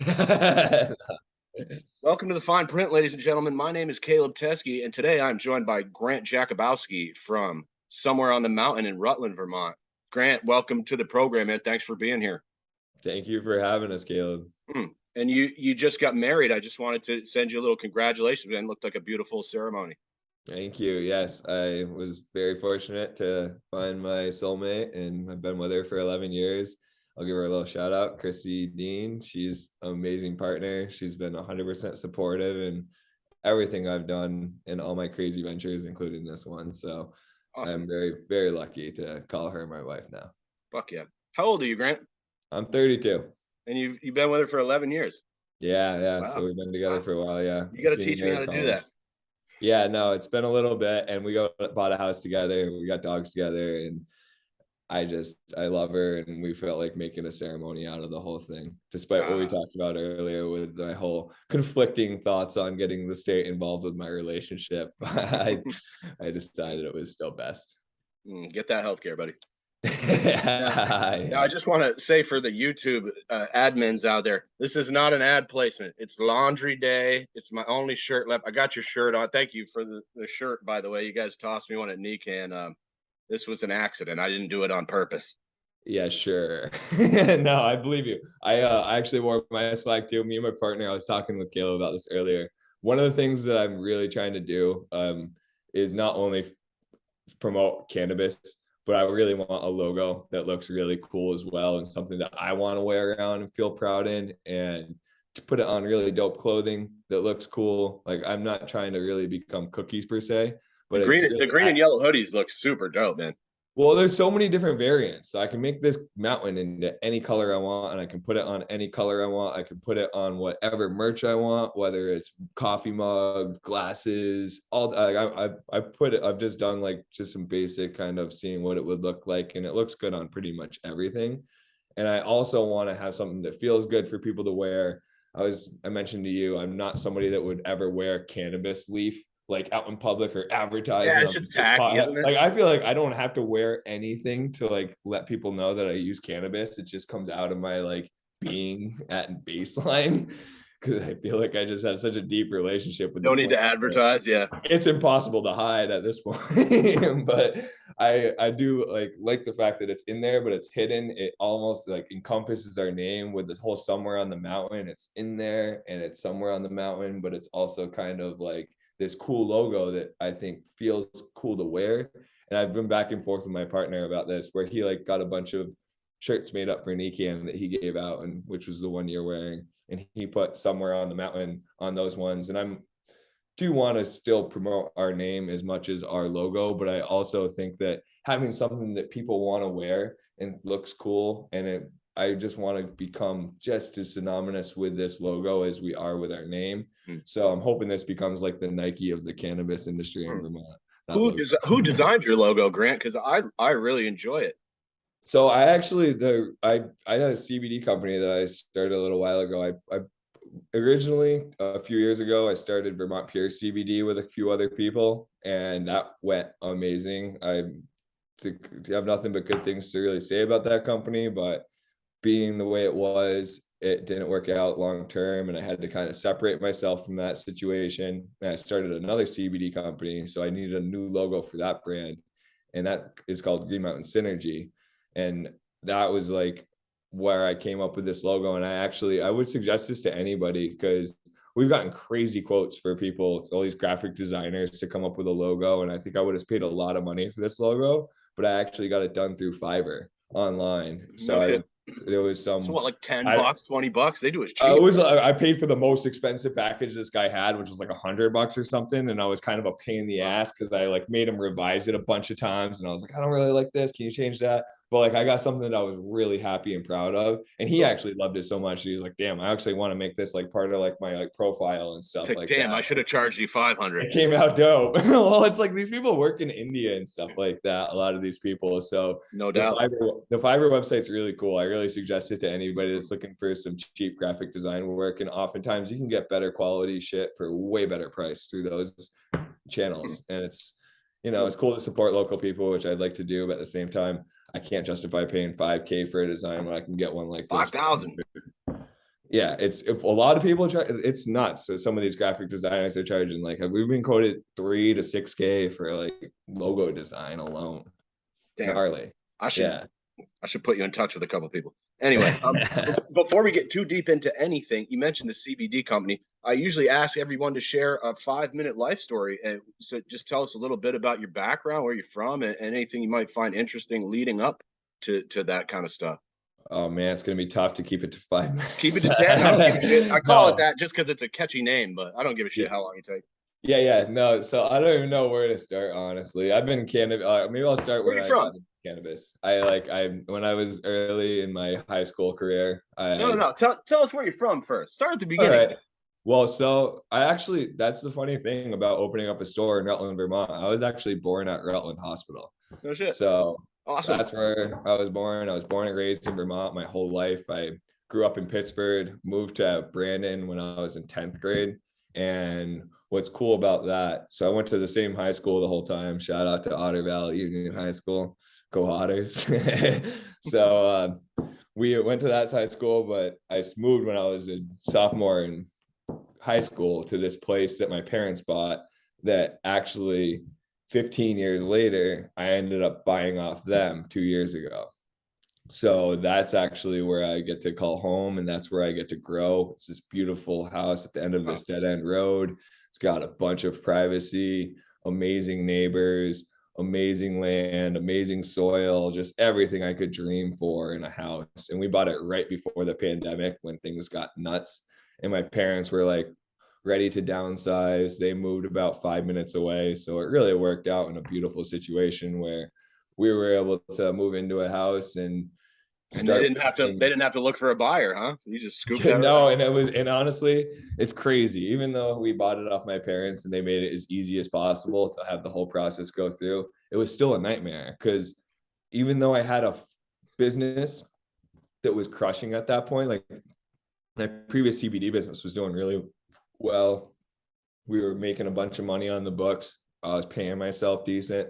Welcome to the Fine Print, ladies and gentlemen. My name is Caleb Teskey, and today I'm joined by Grant Jakubowski from somewhere on the mountain in Rutland, Vermont. Grant, welcome to the program, man. Thanks for being here. Thank you for having us, Caleb. And you just got married. I just wanted to send you a little congratulations, man. It looked like a beautiful ceremony. Thank you. Yes, I was very fortunate to find my soulmate, and I've been with her for 11 years. I'll give her a little shout out, Chrissy Dean. She's an amazing partner. She's been 100% supportive in everything I've done in all my crazy ventures, including this one. So Awesome. I'm very, very lucky to call her my wife now. Fuck yeah. How old are you, Grant? I'm 32. And you've been with her for 11 years. Yeah. Wow. So we've been together for a while. Yeah. You got to Senior teach me year how of to do college. that. Yeah, no, it's been a little bit, and we bought a house together. We got dogs together, and I love her, and we felt like making a ceremony out of the whole thing, despite what we talked about earlier with my whole conflicting thoughts on getting the state involved with my relationship. I decided it was still best. Get that healthcare, buddy. Now, Yeah. I just want to say for the YouTube admins out there, this is not an ad placement. It's laundry day. It's my only shirt left. I got your shirt on. Thank you for the shirt, by the way. You guys tossed me one at Nikan. This was an accident. I didn't do it on purpose. Yeah, sure. No, I believe you. I actually wore my swag too. Me and my partner, I was talking with Caleb about this earlier. One of the things that I'm really trying to do is not only promote cannabis, but I really want a logo that looks really cool as well, and something that I want to wear around and feel proud in, and to put it on really dope clothing that looks cool. Like, I'm not trying to really become cookies per se, but it's The really, green and yellow hoodies look super dope, man. well, there's so many different variants. So I can make this mountain into any color I want, and I can put it on any color I want. I can put it on whatever merch I want, whether it's coffee mug, glasses, all. I put it. I've just done like just some basic kind of seeing what it would look like, and it looks good on pretty much everything. And I also want to have something that feels good for people to wear. I mentioned to you, I'm not somebody that would ever wear cannabis leaf like out in public or advertise Yeah, it it's on just tacky, isn't it? like I feel like I don't have to wear anything to like let people know that I use cannabis. It just comes out of my like being at baseline, because I feel like I just have such a deep relationship with the Don't need to plant. advertise. Yeah. It's impossible to hide at this point. But I do like the fact that it's in there, but it's hidden. It almost like encompasses our name with this whole somewhere on the mountain. It's in there and it's somewhere on the mountain, but it's also kind of like this cool logo that I think feels cool to wear. And I've been back and forth with my partner about this, where he like got a bunch of shirts made up for Nikan that he gave out, and which was the one you're wearing, and he put somewhere on the mountain on those ones. And I'm do want to still promote our name as much as our logo, but I also think that having something that people want to wear and looks cool, and I just want to become just as synonymous with this logo as we are with our name. So I'm hoping this becomes like the Nike of the cannabis industry in Vermont. Who designed your logo, Grant? Because I really enjoy it. So I actually I had a CBD company that I started a little while ago. I originally a few years ago I started Vermont Pure CBD with a few other people, and that went amazing. I have nothing but good things to really say about that company, but being the way it was, it didn't work out long term, and I had to kind of separate myself from that situation. And I started another CBD company, so I needed a new logo for that brand, and that is called Green Mountain Synergy. And that was like where I came up with this logo. And I would suggest this to anybody, because we've gotten crazy quotes for people, all these graphic designers, to come up with a logo. And I think I would have paid a lot of money for this logo, but I actually got it done through Fiverr online. So there was some, so what, like $10, $20? They do it cheap. I paid for the most expensive package this guy had, which was like $100 or something. And I was kind of a pain in the ass because I like made him revise it a bunch of times. And I was like, I don't really like this. Can you change that? But like I got something that I was really happy and proud of. And he actually loved it so much. He was like, damn, I actually want to make this like part of like my like profile and stuff like damn, that. I should have charged you 500. It came out dope. Well, it's like these people work in India and stuff like that, a lot of these people. So no doubt. The Fiverr website's really cool. I really suggest it to anybody that's looking for some cheap graphic design work. And oftentimes you can get better quality shit for way better price through those channels. And it's, you know, it's cool to support local people, which I'd like to do, but at the same time, I can't justify paying $5,000 for a design when I can get one like 5,000. Yeah, it's if a lot of people try, it's nuts. So some of these graphic designers are charging like, we've been quoted 3 to 6K for like logo design alone. Damn. Gnarly. I should Yeah. I should put you in touch with a couple of people. Anyway, before we get too deep into anything, you mentioned the CBD company. I usually ask everyone to share a 5-minute life story. And so just tell us a little bit about your background, where you're from, and anything you might find interesting leading up to that kind of stuff. Oh man, it's gonna be tough to keep it to five Keep it minutes. to 10. I don't give a shit. I call it No. that just because it's a catchy name, but I don't give a Yeah. shit how long you take. Yeah, no. So I don't even know where to start, honestly. I've been cannabis. Maybe I'll start Where where you I from? got into cannabis. I when I was early in my high school career, No. Tell us where you're from first. Start at the all beginning. right. Well, so I actually, that's the funny thing about opening up a store in Rutland, Vermont. I was actually born at Rutland Hospital. No shit. So Awesome. that's where I was born. I was born and raised in Vermont my whole life. I grew up in Pittsburgh, moved to Brandon when I was in 10th grade. And what's cool about that, so I went to the same high school the whole time. Shout out to Otter Valley Union High School. Go Otters. So we went to that high school, but I moved when I was a sophomore in high school to this place that my parents bought that actually 15 years later, I ended up buying off them 2 years ago. So that's actually where I get to call home and that's where I get to grow. It's this beautiful house at the end of Huh. this dead end road. It's got a bunch of privacy, amazing neighbors, amazing land, amazing soil, just everything I could dream for in a house. And we bought it right before the pandemic when things got nuts. And my parents were like ready to downsize. They moved about 5 minutes away. So it really worked out in a beautiful situation where we were able to move into a house and And they start didn't have to they building. didn't have to look for a buyer, huh? So you just scooped that right No, up. and it was, and honestly, it's crazy. Even though we bought it off my parents and they made it as easy as possible to have the whole process go through, it was still a nightmare because even though I had a business that was crushing at that point, like my previous CBD business was doing really well. We were making a bunch of money on the books. I was paying myself decent,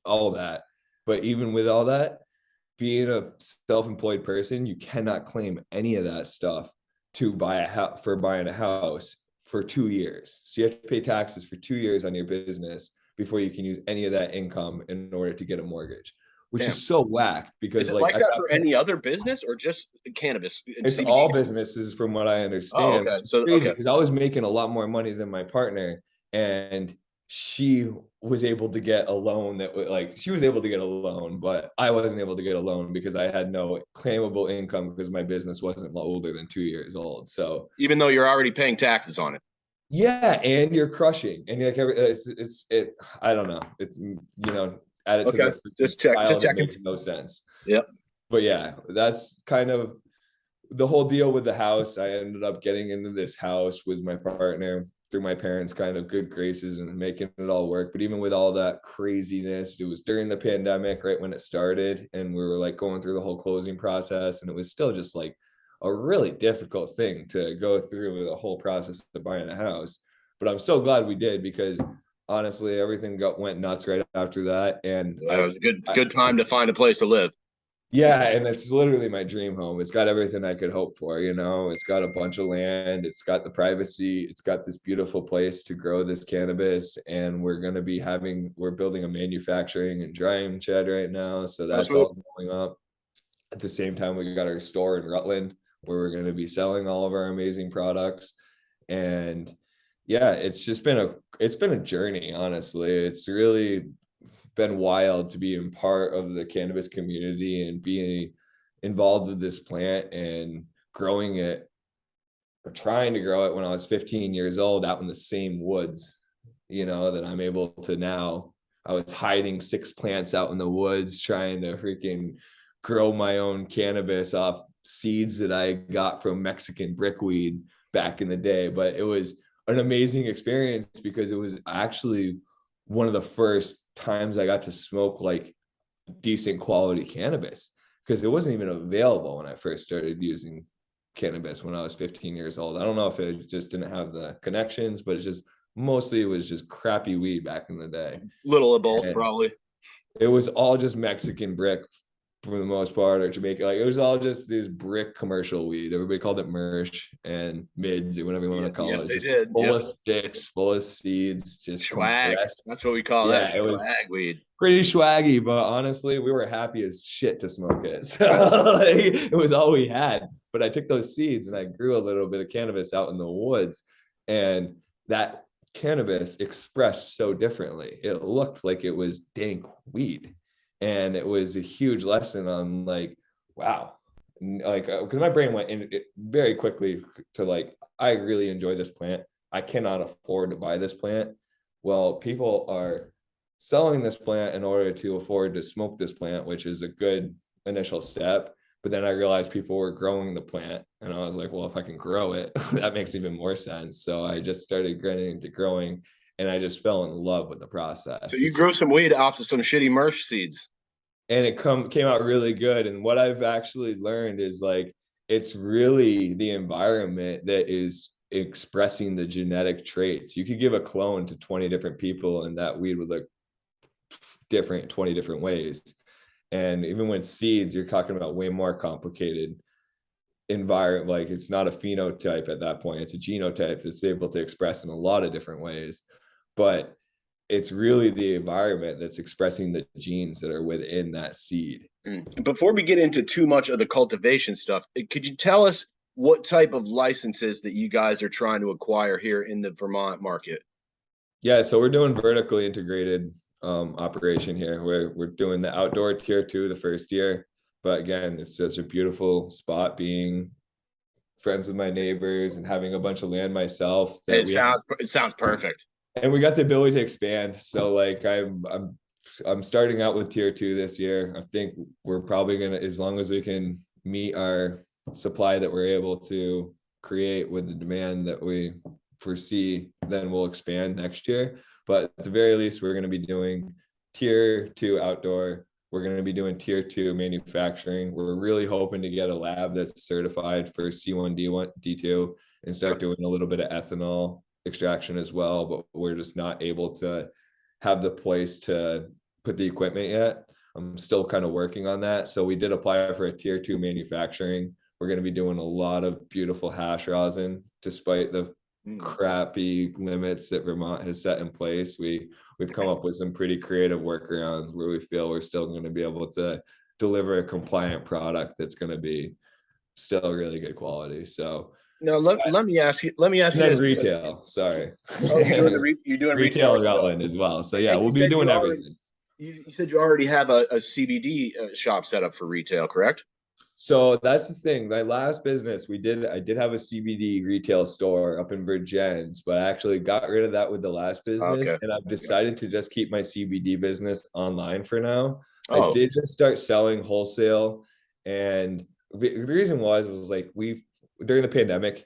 all that. But even with all that, being a self-employed person, you cannot claim any of that stuff to buy a house for buying a house for 2 years. So you have to pay taxes for 2 years on your business before you can use any of that income in order to get a mortgage, which Damn. is so whack Is because it like like at that that for point, any other business or just cannabis and it's CBD? all businesses from what I Oh, understand, okay. which is So crazy okay. because I was making a lot more money than my partner and she was able to get a loan that was like she was able to get a loan, but I wasn't able to get a loan because I had no claimable income because my business wasn't older than 2 years old. So Even though you're already paying taxes on it. yeah, and you're crushing, and you're like it's it. I don't know. It's add it to Okay. the Just pile that checking. makes no sense. Yep. But yeah, that's kind of the whole deal with the house. I ended up getting into this house with my partner through my parents' kind of good graces and making it all work. But even with all that craziness, it was during the pandemic, right when it started, and we were like going through the whole closing process, and it was still just like a really difficult thing to go through the whole process of buying a house. But I'm so glad we did because honestly, everything went nuts right after that, and Yeah, it was a good time to find a place to live. yeah, and it's literally my dream home. It's got everything I could hope for, you know. It's got a bunch of land, it's got the privacy, it's got this beautiful place to grow this cannabis, and we're building a manufacturing and drying shed right now, so Oh, that's sweet. all going up. At the same time, we got our store in Rutland where we're going to be selling all of our amazing products. And yeah, it's been a journey, honestly. It's really been wild to be in part of the cannabis community and being involved with this plant and growing it or trying to grow it when I was 15 years old out in the same woods, that I'm able to now. I was hiding 6 plants out in the woods trying to freaking grow my own cannabis off seeds that I got from Mexican brickweed back in the day. But it was an amazing experience because it was actually one of the first times I got to smoke like decent quality cannabis because it wasn't even available when I first started using cannabis when I was 15 years old. I don't know if it just didn't have the connections, but it was just crappy weed back in the day. Little of both, And probably. it was all just Mexican brick for the most part, or Jamaica. Like it was all just this brick commercial weed. Everybody called it Mersh and mids or whatever you want Yeah, to call yes, it. they Just did. full Yep. of sticks, full of seeds, just Swag. compressed. That's what we call that. Yeah, it was Swag weed. pretty swaggy, but honestly, we were happy as shit to smoke it. So like, it was all we had. But I took those seeds and I grew a little bit of cannabis out in the woods, and that cannabis expressed so differently. It looked like it was dank weed, and it was a huge lesson on like, wow, like because my brain went in it very quickly to like, I really enjoy this plant. I cannot afford to buy this plant. Well, people are selling this plant in order to afford to smoke this plant, which is a good initial step. But then I realized people were growing the plant, and I was like, well, if I can grow it, that makes even more sense. So I just started getting into growing, and I just fell in love with the So process. you grew some weed off of some shitty Mersh seeds. And it came out really good. And what I've actually learned is like, it's really the environment that is expressing the genetic traits. You could give a clone to 20 different people, and that weed would look different 20 different ways. And even with seeds, you're talking about way more complicated environment. Like it's not a phenotype at that point, it's a genotype that's able to express in a lot of different ways. But it's really the environment that's expressing the genes that are within that seed. Before we get into too much of the cultivation stuff, could you tell us what type of licenses that you guys are trying to acquire here in the Vermont market? Yeah, so we're doing vertically integrated operation here. We're doing the outdoor tier 2 the first year, but again, it's such a beautiful spot being friends with my neighbors and having a bunch of land myself that It sounds perfect. and we got the ability to expand. So like I'm starting out with tier 2 this year. I think we're probably gonna, as long as we can meet our supply that we're able to create with the demand that we foresee, then we'll expand next year. But at the very least, we're going to be doing tier 2 outdoor. We're going to be doing tier 2 manufacturing. We're really hoping to get a lab that's certified for C1D1 D2 and start doing a little bit of ethanol extraction as well. But we're just not able to have the place to put the equipment yet. I'm still kind of working on that. So we did apply for a tier 2 manufacturing. We're going to be doing a lot of beautiful hash rosin, despite the crappy limits that Vermont has set in place. We've come up with some pretty creative workarounds where we feel we're still going to be able to deliver a compliant product that's going to be still really good quality. So now let me ask you. Let me ask and you then this because retail, sorry. you're doing Retail retail in as well. Rutland as well. So yeah, And you we'll be said doing everything. you said you already have a CBD shop set up for retail, correct? So that's the thing. My last business, I did have a CBD retail store up in Virgins, but I actually got rid of that with the last business. Okay. And I've Gotcha. decided to just keep my CBD business online for now. I Oh, did just start selling wholesale. And the reason was like during the pandemic,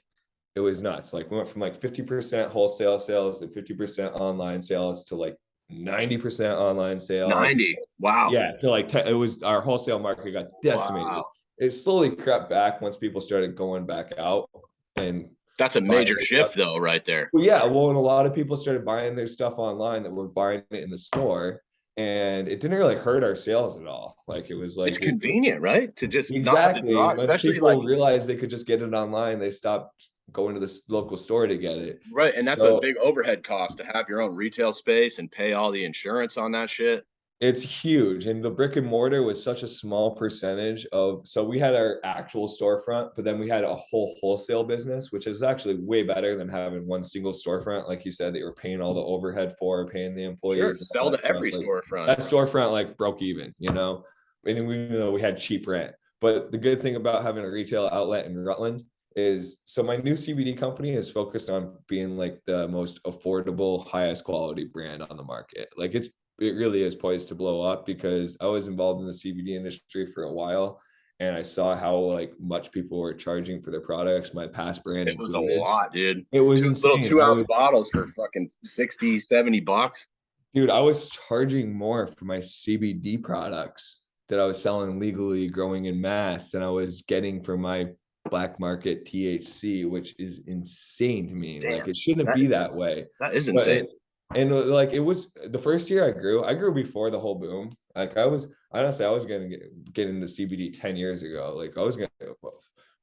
it was nuts. Like we went from like 50% wholesale sales and 50% online sales to like 90% online sales. 90. Wow. Yeah, to like it was our wholesale market got decimated. Wow. It slowly crept back once people started going back out and That's a buying major their stuff. shift though, right there. Well, yeah, well, and a lot of people started buying their stuff online that were buying it in the store, and it didn't really hurt our sales at all. Like it was It's like convenient, right? To just not have to exactly. draw, Once especially like people realized they could just get it online, they stopped going to the local store to get it. right. And that's a So big overhead cost to have your own retail space and pay all the insurance on that shit. it's huge. And the brick and mortar was such a small percentage of, so we had our actual storefront, but then we had a whole wholesale business, which is actually way better than having one single storefront. Like you said, that you were paying all the overhead for, paying the Sure. employees and all Sell that to stuff. every Like storefront. that storefront like broke even, and even though we had cheap rent. But the good thing about having a retail outlet in Rutland is, so my new CBD company is focused on being like the most affordable, highest quality brand on the market. Like it really is poised to blow up because I was involved in the CBD industry for a while, and I saw how like much people were charging for their products, my past brand It was a included. lot, dude. It was Two little insane. 2 ounce bottles for fucking 60, 70 bucks. Dude, I was charging more for my CBD products that I was selling legally growing in mass than I was getting for my black market THC, which is insane to me. Like Damn. it shouldn't That be that way. that is But insane. And like it was the first year I grew before the whole boom. Like I was honestly, I was gonna get into CBD 10 years ago. Like I was gonna,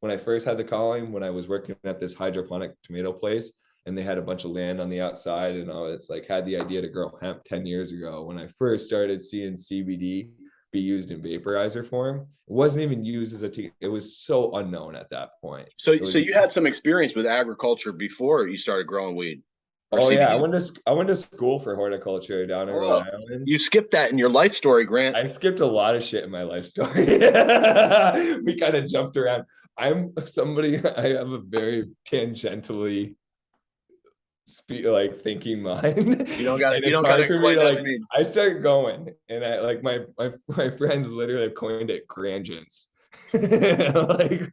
when I first had the calling, when I was working at this hydroponic tomato place, and they had a bunch of land on the outside, and I was like had the idea to grow hemp 10 years ago. When I first started seeing CBD be used in vaporizer form, it wasn't even used as a tea. It was so unknown at that point. So, It so was, you had some experience with agriculture before you started growing weed or oh yeah, CBD. I went to school for horticulture down in Rhode Oh, Island. you skipped that in your life story, Grant. I skipped a lot of shit in my life story. We kind of jumped around. I'm somebody, I have a very tangentially like thinking mind. And You it's don't gotta hard for me explain to that to like, me. I start going and I like my friends literally have coined it grandgents. Like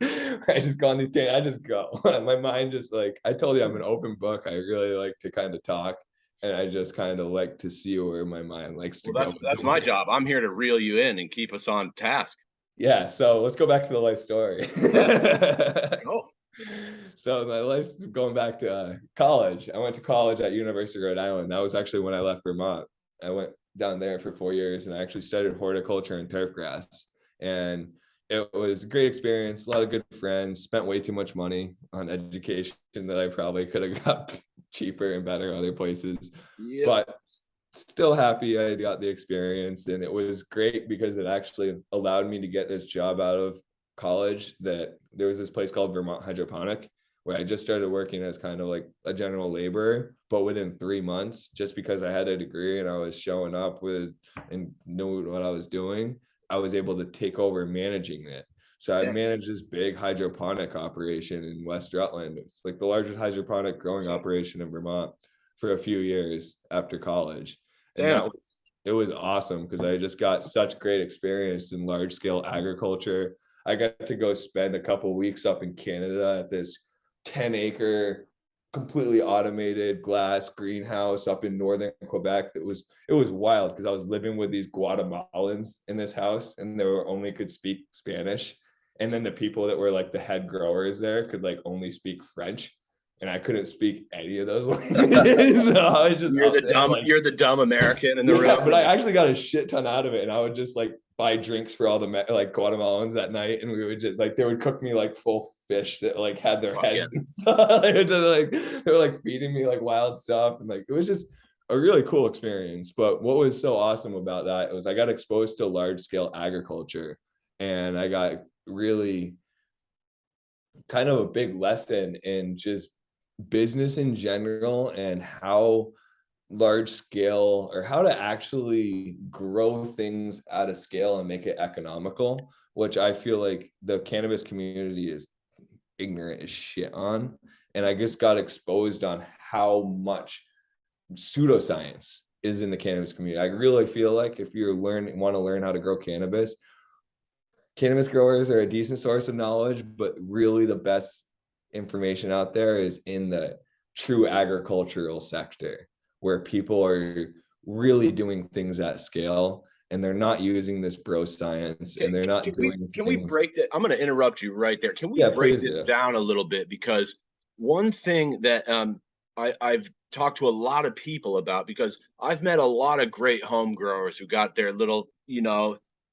I just go on these I just go. My mind just like I told you I'm an open book. I really like to kind of talk and I just kind of like to see where my mind likes to Well, go with that's the my wind. job. I'm here to reel you in and keep us on task. Yeah, so let's go back to the life story. Yeah, go. So my life's going back to college. I went to college at University of Rhode Island. That was actually when I left Vermont. I went down there for 4 years and I actually studied horticulture and turf grass. And it was a great experience, a lot of good friends, spent way too much money on education that I probably could have got cheaper and better other places. Yep. But still happy I got the experience. And it was great because it actually allowed me to get this job out of college. That there was this place called Vermont Hydroponic where I just started working as kind of like a general laborer, but within 3 months, just because I had a degree and I was showing up with and knew what I was doing, I was able to take over managing it. So I Damn. managed this big hydroponic operation in West Rutland. It's like the largest hydroponic growing So, operation in Vermont for a few years after college. And damn. it was awesome because I just got such great experience in large scale agriculture. I got to go spend a couple weeks up in Canada at this 10-acre completely automated glass greenhouse up in northern Quebec. It was wild because I was living with these Guatemalans in this house and they were only could speak Spanish. And then the people that were like the head growers there could like only speak French. And I couldn't speak any of those languages. So I was just out there like, You're the dumb American in the yeah, room. but I actually got a shit ton out of it. And I would just like buy drinks for all the like Guatemalans that night. And we would just like, they would cook me like full fish that like had their Fuck yeah. heads and stuff. They were like feeding me like wild stuff. And like, it was just a really cool experience. But what was so awesome about that was I got exposed to large scale agriculture and I got really kind of a big lesson in just business in general and how large scale or how to actually grow things at a scale and make it economical, which I feel like the cannabis community is ignorant as shit on. And I just got exposed on how much pseudoscience is in the cannabis community. I really feel like if you want to learn how to grow cannabis growers are a decent source of knowledge, but really the best information out there is in the true agricultural sector where people are really doing things at scale and they're not using this bro science and they're not doing Can we things. break that? I'm going to interrupt you right there. Can we Yeah, break please this do. down a little bit? Because one thing that I've talked to a lot of people about, because I've met a lot of great home growers who got their little,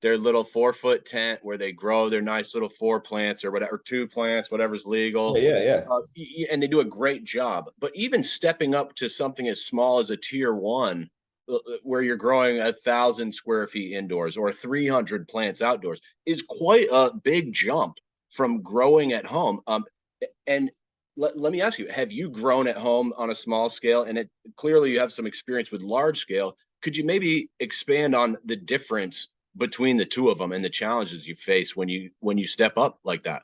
their little 4 foot tent where they grow their nice little 4 plants or whatever, 2 plants, whatever's Yeah, legal. yeah, yeah. And they do a great job. But even stepping up to something as small as a tier one, where you're growing 1,000 square feet indoors or 300 plants outdoors, is quite a big jump from growing at home. And let me ask you, have you grown at home on a small scale? And it clearly you have some experience with large scale. Could you maybe expand on the difference between the two of them and the challenges you face when you step up like that?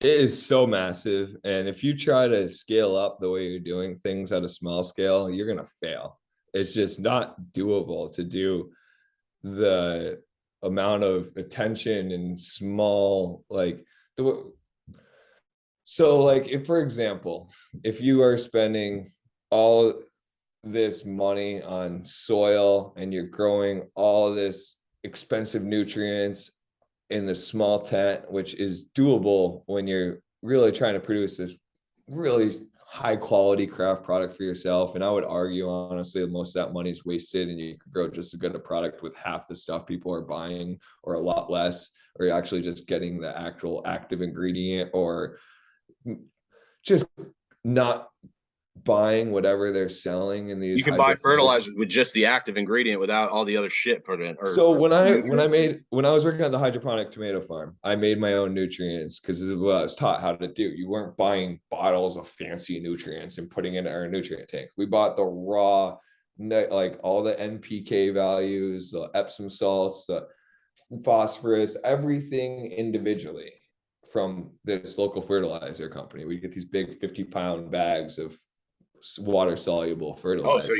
It is so massive. And if you try to scale up the way you're doing things at a small scale, you're going to fail. It's just not doable to do the amount of attention and small, like, the, so like if for example, if you are spending all this money on soil and you're growing all this expensive nutrients in the small tent, which is doable when you're really trying to produce this really high quality craft product for yourself. And I would argue, honestly, most of that money is wasted, and you could grow just as good a product with half the stuff people are buying, or a lot less, or you're actually just getting the actual active ingredient, or just not buying whatever they're selling in these You can buy hybrid. fertilizers with just the active ingredient without all the other shit put in. Or So when I was working on the hydroponic tomato farm, I made my own nutrients because this is what I was taught how to do. You weren't buying bottles of fancy nutrients and putting in our nutrient tank. We bought the raw, like all the NPK values, the Epsom salts, the phosphorus, everything individually from this local fertilizer company. We get these big 50-pound bags of water soluble oh, so fertilizer.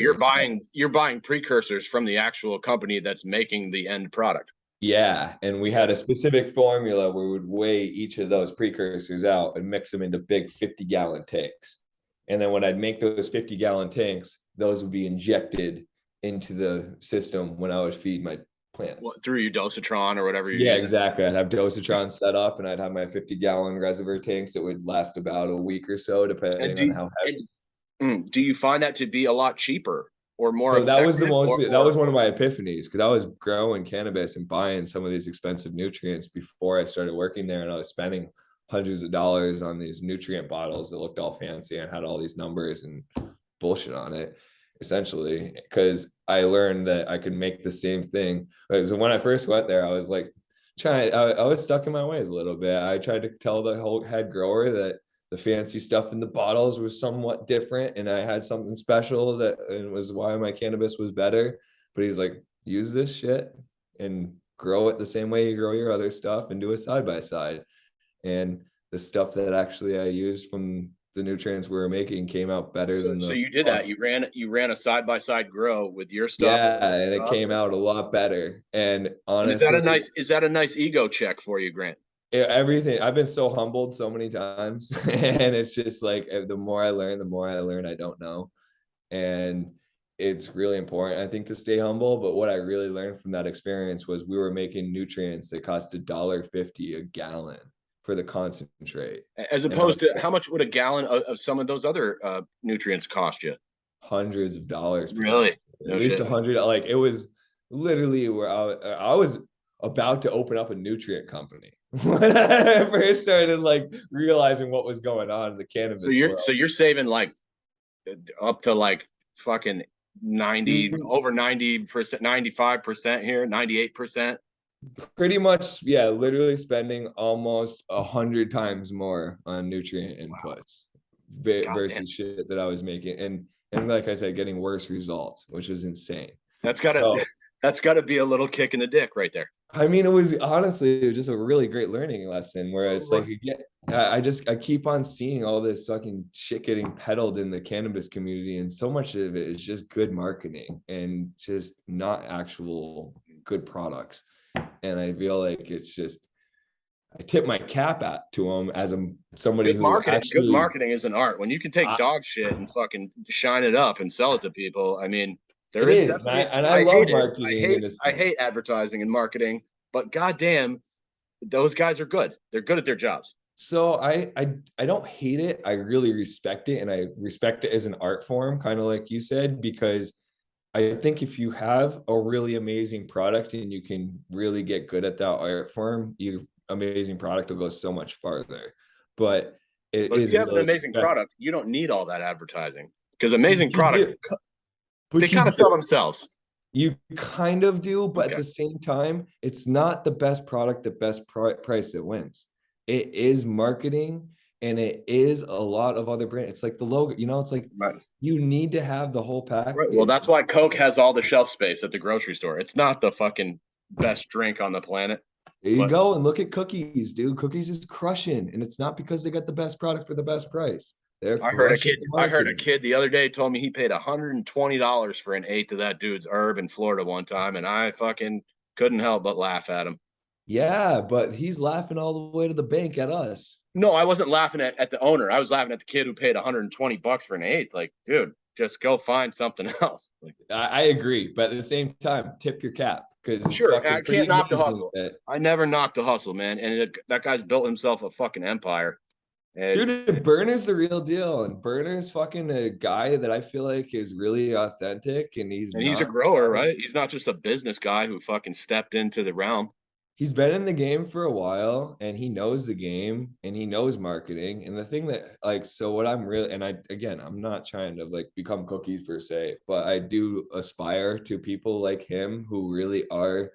you're buying precursors from the actual company that's making the end product. Yeah, and we had a specific formula where we would weigh each of those precursors out and mix them into big 50-gallon tanks. And then when I'd make those 50-gallon tanks, those would be injected into the system when I would feed my plants. What, through your dosatron or whatever you're Yeah, using? exactly. I'd have dosatron set up, and I'd have my 50-gallon reservoir tanks that would last about a week or so, depending on how heavy. Do you find that to be a lot cheaper or more So that was effective? that was one of my epiphanies, because I was growing cannabis and buying some of these expensive nutrients before I started working there, and I was spending hundreds of dollars on these nutrient bottles that looked all fancy and had all these numbers and bullshit on it, essentially, because I learned that I could make the same thing. So when I first went there, I was like I was stuck in my ways a little bit. I tried to tell the whole head grower that the fancy stuff in the bottles was somewhat different, and I had something special that, and was why my cannabis was better. But he's like, use this shit and grow it the same way you grow your other stuff, and do a side by side. And the stuff that actually I used from the nutrients we were making came out better than So the you did that. You ran a side by side grow with your stuff. yeah, and it came out a lot better. And And honestly, is that a nice ego check for you, Grant? everything, I've been so humbled so many times, and it's just like the more I learn I don't know. And it's really important, I think, to stay humble. But what I really learned from that experience was we were making nutrients that cost $1.50 a gallon for the concentrate, As opposed to how much would a gallon of some of those other nutrients cost you? hundreds of dollars. Really? No at least shit. 100. Like, it was literally where I was about to open up a nutrient company when I first started like realizing what was going on in the cannabis world. So you're saving like up to like fucking 90 over 90%, 95% here, 98%. Pretty much, yeah, literally spending almost 100 times more on nutrient inputs versus shit that I was making, and like I said, getting worse results, which is insane. That's gotta be a little kick in the dick right there. I mean, it was just a really great learning lesson where it's like, I keep on seeing all this fucking shit getting peddled in the cannabis community, and so much of it is just good marketing and just not actual good products. And I feel like it's just, I tip my cap to them as somebody good who marketing. actually, Good marketing is an art. When you can take dog shit and fucking shine it up and sell it to people, I mean, there is definitely. I love marketing. I hate advertising and marketing, but goddamn, those guys are good. They're good at their jobs. So I don't hate it. I really respect it, and I respect it as an art form, kind of like you said, because I think if you have a really amazing product and you can really get good at that art form, your amazing product will go so much farther. But if you have an amazing product, you don't need all that advertising, because amazing products, they kind of sell themselves. You kind of do, but at the same time, it's not the best product, the best price that wins. It is marketing, and it is a lot of other brands. It's like the logo, it's like you need to have the whole pack. Right. Well, that's why Coke has all the shelf space at the grocery store. It's not the fucking best drink on the planet. There you go. And look at Cookies, dude. Cookies is crushing, and it's not because they got the best product for the best price. I heard a kid the other day told me he paid $120 for an eighth of that dude's herb in Florida one time, and I fucking couldn't help but laugh at him. Yeah, but he's laughing all the way to the bank at us. No, I wasn't laughing at the owner. I was laughing at the kid who paid $120 for an eighth. Like, dude, just go find something else. Like, I agree, but at the same time, tip your cap, because sure, I can't knock the hustle. I never knocked the hustle, man. And that guy's built himself a fucking empire. And Dude, and Burner's the real deal. And Burner's fucking a guy that I feel like is really authentic and he's he's a not grower, trying. right? He's not just a business guy who fucking stepped into the realm. He's been in the game for a while and he knows the game and he knows marketing. And the thing that like, so what I'm really, and I, again, I'm not trying to like become cookies per se, but I do aspire to people like him who really are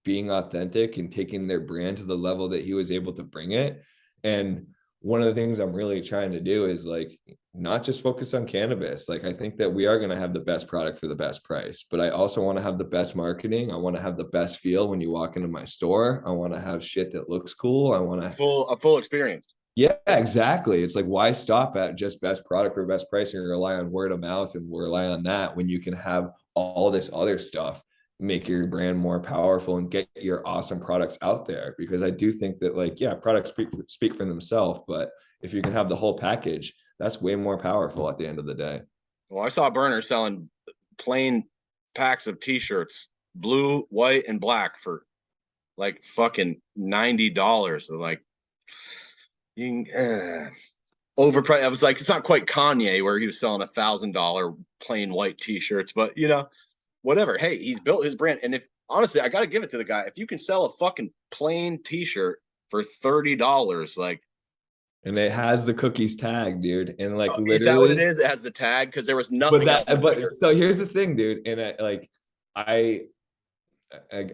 being authentic and taking their brand to the level that he was able to bring it. And one of the things I'm really trying to do is like not just focus on cannabis. Like I think that we are going to have the best product for the best price, but I also want to have the best marketing. I want to have the best feel when you walk into my store. I want to have shit that looks cool. I want to A full experience. yeah, exactly. It's like why stop at just best product or best price and rely on word of mouth and rely on that when you can have all this other stuff, make your brand more powerful and get your awesome products out there. Because I do think that like, yeah, products speak for themselves, but if you can have the whole package, that's way more powerful at the end of the day. Well, I saw Burner selling plain packs of t-shirts, blue, white, and black for like fucking $90. Like you overpriced. I was like, it's not quite Kanye where he was selling $1,000 plain white t-shirts, but you know, whatever. Hey, he's built his brand. And if honestly, I gotta give it to the guy. If you can sell a fucking plain t-shirt for $30, like And it has the cookies tag, dude. And like is that what it literally, is? It has the tag because there was but nothing else that, on the but shirt. so here's the thing, dude. And I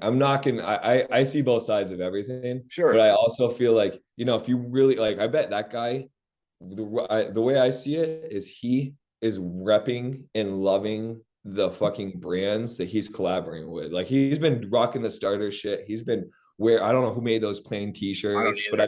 I'm not gonna. I see both sides of everything, but Sure. I also feel like if you really like, I bet that guy, the way I see it is he is repping and loving the fucking brands that he's collaborating with. Like he's been rocking the starter shit. He's been where I don't know who made those plain I don't t-shirts, but either.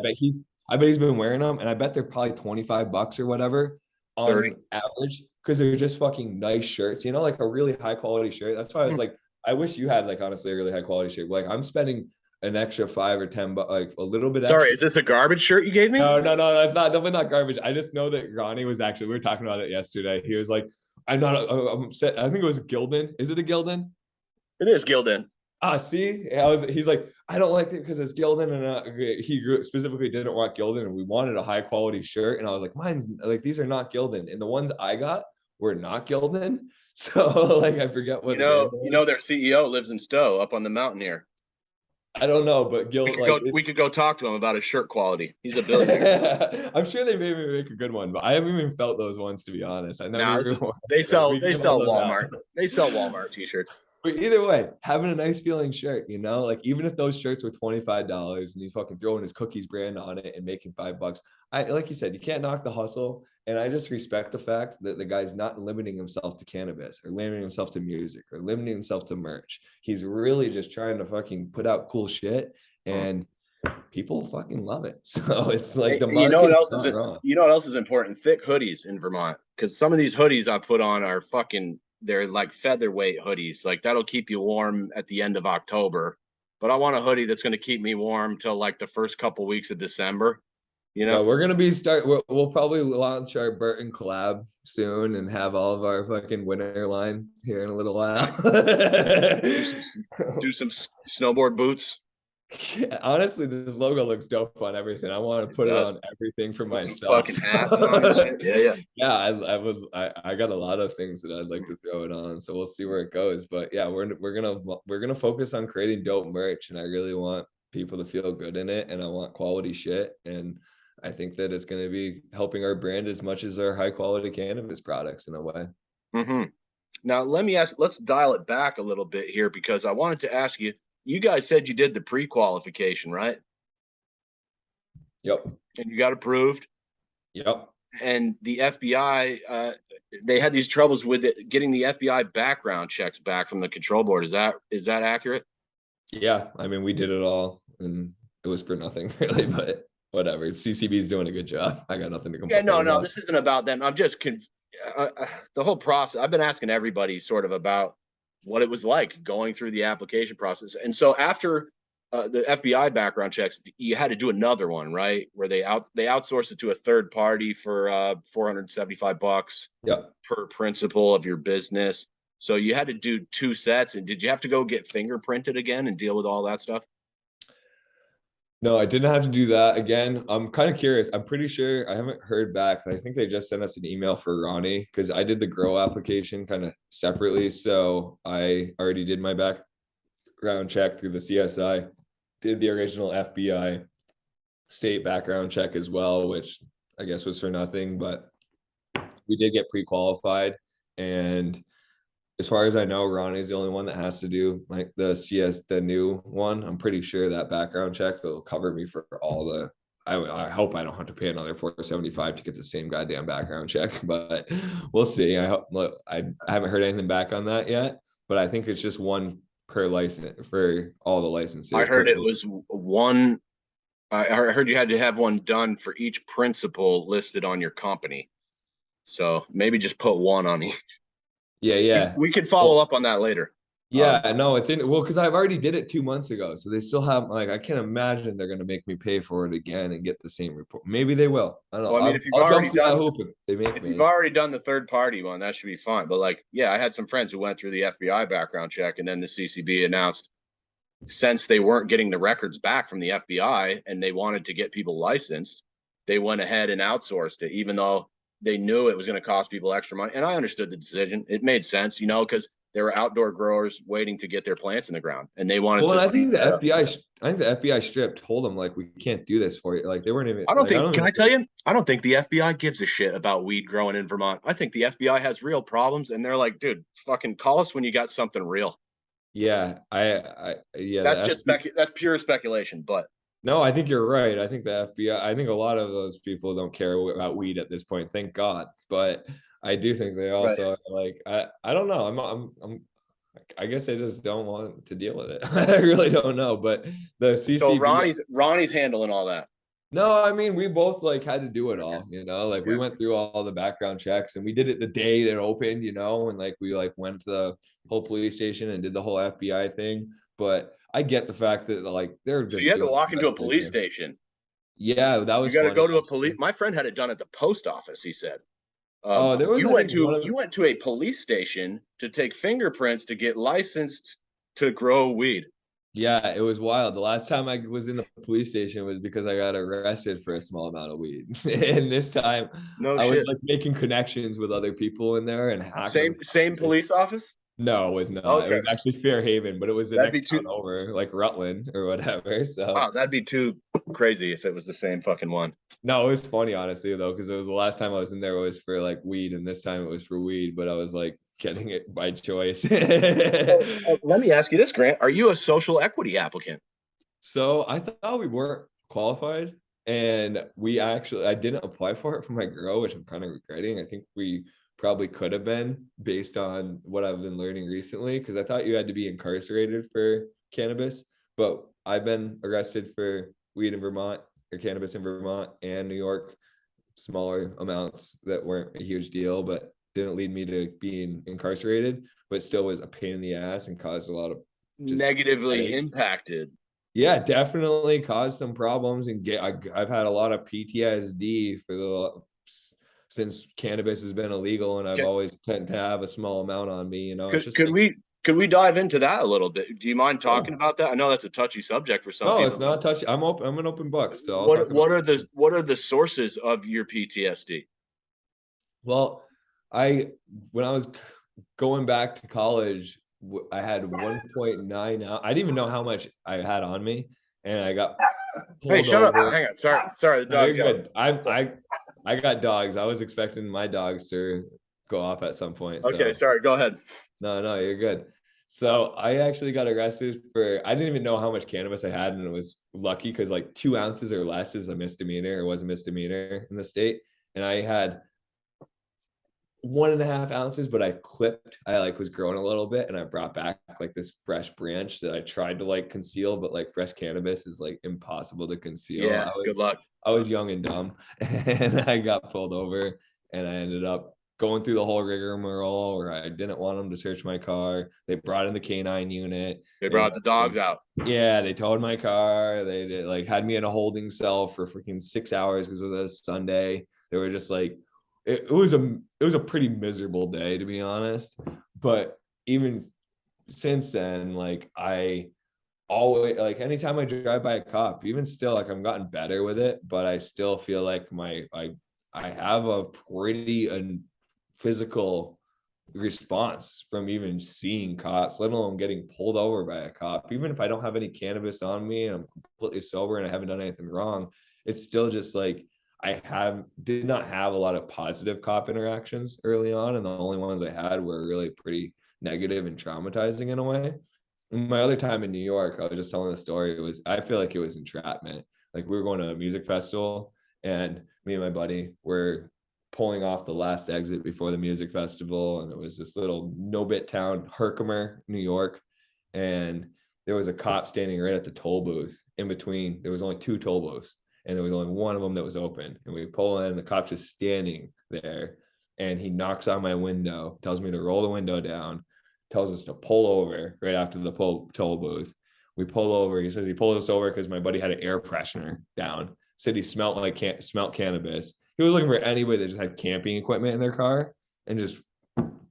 I bet he's been wearing them, and I bet they're probably $25 or whatever 30. on average because they're just fucking nice shirts. Like a really high quality shirt. That's why I was like I wish you had like honestly a really high quality shirt. Like I'm spending an extra 5 or 10, like a little bit Sorry, extra. is this a garbage shirt you gave me? No, no, no, that's not definitely not garbage. I just know that Ronnie was actually we were talking about it yesterday. He was like, I'm upset. I think it was Gildan. Is it a Gildan? It is Gildan. Ah, see, he's like, I don't like it because it's Gildan, and he specifically didn't want Gildan, and we wanted a high quality shirt, and I was like, mine's like these are not Gildan, and the ones I got were not Gildan. So like I forget what the brand was. Their CEO lives in Stowe up on the mountain here. I don't know, but Gil like We could go talk to him about his shirt quality. He's a billionaire. I'm sure they maybe make a good one, but I haven't even felt those ones to be honest. I Nah, never this even is we can they get one of sell those out. Walmart. They sell Walmart t-shirts. But either way, having a nice feeling shirt, like even if those shirts were $25 and he's fucking throwing his cookies brand on it and making $5, I like you said, you can't knock the hustle. And I just respect the fact that the guy's not limiting himself to cannabis or limiting himself to music or limiting himself to merch. He's really just trying to fucking put out cool shit and people fucking love it. So it's like Hey, the market's not wrong. you know what else is important? Thick hoodies in Vermont. Because some of these hoodies I put on are fucking they're like featherweight hoodies. Like that'll keep you warm at the end of October. But I want a hoodie that's going to keep me warm till like the first couple weeks of December. You know, No, we're gonna be start. We'll probably launch our Burton collab soon and have all of our fucking winter line here in a little while. do some do some snowboard boots. Yeah, honestly, this logo looks dope on everything. I want to It put it does. on everything for Put some myself. fucking hats on and shit. Yeah, yeah. Yeah, I would. I got a lot of things that I'd like to throw it on. So we'll see where it goes. But yeah, we're gonna focus on creating dope merch, and I really want people to feel good in it, and I want quality shit, and I think that it's going to be helping our brand as much as our high quality cannabis products in a way. Mm-hmm. Now let me ask. Let's dial it back a little bit here because I wanted to ask you. You guys said you did the pre-qualification, right? Yep. And you got approved. Yep. And the FBI, they had these troubles with it, getting the FBI background checks back from the control board. Is that accurate? Yeah. I mean, we did it all and it was for nothing really, but whatever. CCB is doing a good job. I got nothing to Yeah, complain no, no, about. this isn't about them. I'm just the whole process. I've been asking everybody sort of about what it was like going through the application process. And so after the FBI background checks, you had to do another one, right? Where they outsourced it to a third party for $475 Yep. per principal of your business. So you had to do two sets. And did you have to go get fingerprinted again and deal with all that stuff? No, I didn't have to do that again. I'm kind of curious. I'm pretty sure I haven't heard back. I think they just sent us an email for Ronnie because I did the grow application kind of separately. So I already did my background check through the CSI, did the original FBI state background check as well, which I guess was for nothing, but we did get pre-qualified. And as far as I know, Ronnie's the only one that has to do like the new one. I'm pretty sure that background check will cover me for all the. I hope I don't have to pay another 475 to get the same goddamn background check, but we'll see. I hope. Look, I haven't heard anything back on that yet, but I think it's just one per license for all the I licenses per. heard it was one. I heard you had to have one done for each principal listed on your company. So maybe just put one on each. Yeah, yeah. We could follow Well, up on that later. yeah, no, it's in well because I've already did it 2 months ago, so they still have like I can't imagine they're gonna make me pay for it again and get the same report. Maybe they will. I don't know. Well, I mean, I'll jump through that hoop if they make if you've me. already done the third party one, that should be fine. But like, yeah, I had some friends who went through the FBI background check, and then the CCB announced since they weren't getting the records back from the FBI and they wanted to get people licensed, they went ahead and outsourced it, even though they knew it was going to cost people extra money. And I understood the decision. It made sense, because there were outdoor growers waiting to get their plants in the ground and they wanted Well, to and speed that up. I think the FBI strip told them like we can't do this for you. Like they weren't even I don't like I think, don't can even I tell you? I don't think the FBI gives a shit about weed growing in Vermont. I think the FBI has real problems and they're like, dude, fucking call us when you got something real. yeah, yeah, That's the just FBI. that's pure speculation, but No, I think you're right. I think the FBI, I think a lot of those people don't care about weed at this point, thank God. But I do think they right. also like I don't know. I guess I just don't want to deal with it. I really don't know. But the So CCB, Ronnie's handling all that. no, I mean we both like had to do it all, like we Yeah. went through all the background checks and we did it the day that opened, and like we like went to the whole police station and did the whole FBI thing. But I get the fact that like they're So you just had to doing walk the into a best they police can. station. Yeah, that You was got to funny go to a police. actually. My friend had it done at the post office. He said, Oh, there was I think one of you went to a police station to take fingerprints to get licensed to grow weed." yeah, it was wild. The last time I was in the police station was because I got arrested for a small amount of weed. And this time No I was shit. like making connections with other people in there and hacking them. Same police office. No, it was not. It Okay, was actually Fairhaven, but it was the that'd be next town too. over, like Rutland or whatever. So Wow, that'd be too crazy if it was the same fucking one. no, it was funny honestly though, because it was the last time I was in there was for like weed, and this time it was for weed, but I was like getting it by choice. So let me ask you this, Grant: are you a social equity applicant? So I thought we weren't qualified, and I didn't apply for it for my girl, which I'm kind of regretting. I think we probably could have been based on what I've been learning recently, because I thought you had to be incarcerated for cannabis, but I've been arrested for weed in Vermont or cannabis in Vermont and New York, smaller amounts that weren't a huge deal, but didn't lead me to being incarcerated, but still was a pain in the ass and caused a lot of just Negatively headaches. impacted. Yeah, definitely caused some problems and I've had a lot of PTSD for the since cannabis has been illegal, and I've Can, always tend to have a small amount on me. It's just could like, we dive into that a little bit? Do you mind yeah. talking about that? I know that's a touchy subject for some No, it's people, but not touchy. I'm open. I'm an open book still. I'll talk about it. what are the sources of your PTSD? Well, I when I was going back to college, I had 1.9 out. I didn't even know how much I had on me, and I got Hey, pulled shut up! over. Hang on. Sorry. The No, you're dog's out. good. I got dogs. I was expecting my dogs to go off at some point. Okay, So sorry. Go ahead. no, you're good. So I actually got arrested for I didn't even know how much cannabis I had, and it was lucky because like 2 ounces or less is a misdemeanor. It was a misdemeanor in the state. And I had 1.5 ounces, but I like was growing a little bit and I brought back like this fresh branch that I tried to like conceal, but like fresh cannabis is like impossible to conceal. Yeah. Good luck. I was young and dumb and I got pulled over and I ended up going through the whole rigmarole where I didn't want them to search my car. They brought in the canine unit. They brought the dogs out. Yeah, they towed my car. They did, like had me in a holding cell for freaking 6 hours because it was a Sunday. They were just like it was a pretty miserable day to be honest. But even since then, like always like anytime I drive by a cop, even still, like I'm gotten better with it, but I still feel like I have a pretty physical response from even seeing cops, let alone getting pulled over by a cop. Even if I don't have any cannabis on me and I'm completely sober and I haven't done anything wrong, it's still just like did not have a lot of positive cop interactions early on, and the only ones I had were really pretty negative and traumatizing in a way. My other time in New York, I was just telling the story. It was, I feel like it was entrapment. Like we were going to a music festival, and me and my buddy were pulling off the last exit before the music festival, and it was this little no bit town, Herkimer, New York, and there was a cop standing right at the toll booth. In between, there was only two toll booths, and there was only one of them that was open. And we pull in, the cop's just standing there, and he knocks on my window, tells me to roll the window down, tells us to pull over right after the toll booth. We pull over. He says he pulled us over because my buddy had an air freshener down. Said he smelled cannabis. He was looking for anybody that just had camping equipment in their car and just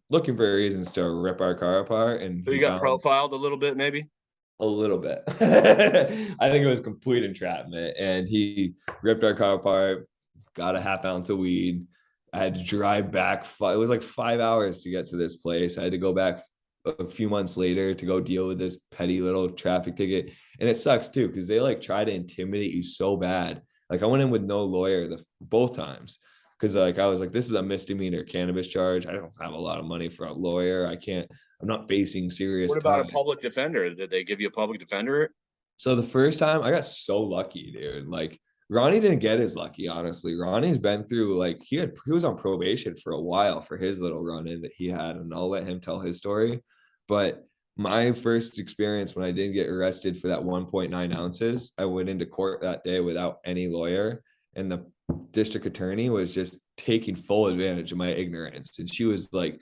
looking for reasons to rip our car apart. And So you he got found profiled a little bit, maybe? a little bit. I think it was complete entrapment. And he ripped our car apart, got a half ounce of weed. I had to drive back. It was like 5 hours to get to this place. I had to go back a few months later to go deal with this petty little traffic ticket. And it sucks too, because they like try to intimidate you so bad. Like I went in with no lawyer both times. Cause like I was like, this is a misdemeanor cannabis charge. I don't have a lot of money for a lawyer. I'm not facing serious What about a time. public defender? Did they give you a public defender? So the first time I got so lucky, dude. Like Ronnie didn't get as lucky, honestly. Ronnie's been through like he was on probation for a while for his little run in that he had, and I'll let him tell his story. But my first experience when I didn't get arrested for that 1.9 ounces, I went into court that day without any lawyer, and the district attorney was just taking full advantage of my ignorance. And she was like,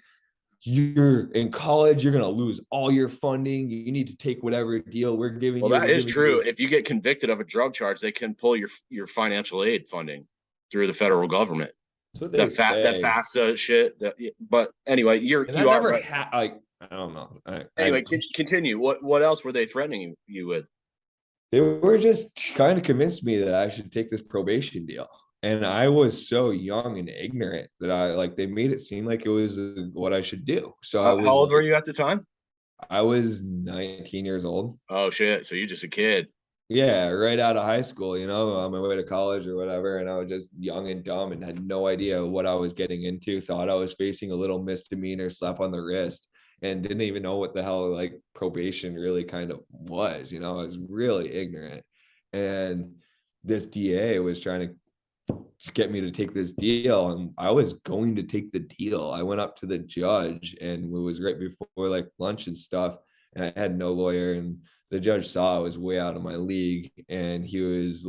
you're in college, you're going to lose all your funding. You need to take whatever deal we're giving Well, you. that We're is giving true. you. If you get convicted of a drug charge, they can pull your financial aid funding through the federal government. That's what The they that say. FAFSA shit. But anyway, And I you are never right. had like I don't know. Anyway, continue. What else were they threatening you with? They were just trying to convince me that I should take this probation deal. And I was so young and ignorant that I like they made it seem like it was what I should do. So I How was old were like, you at the time? I was 19 years old. Oh shit! So you're just a kid. Yeah, right out of high school, on my way to college or whatever. And I was just young and dumb and had no idea what I was getting into. Thought I was facing a little misdemeanor slap on the wrist and didn't even know what the hell like probation really kind of was. I was really ignorant. And this DA was trying to get me to take this deal, and I was going to take the deal. I went up to the judge, and it was right before like lunch and stuff, and I had no lawyer, and the judge saw I was way out of my league, and he was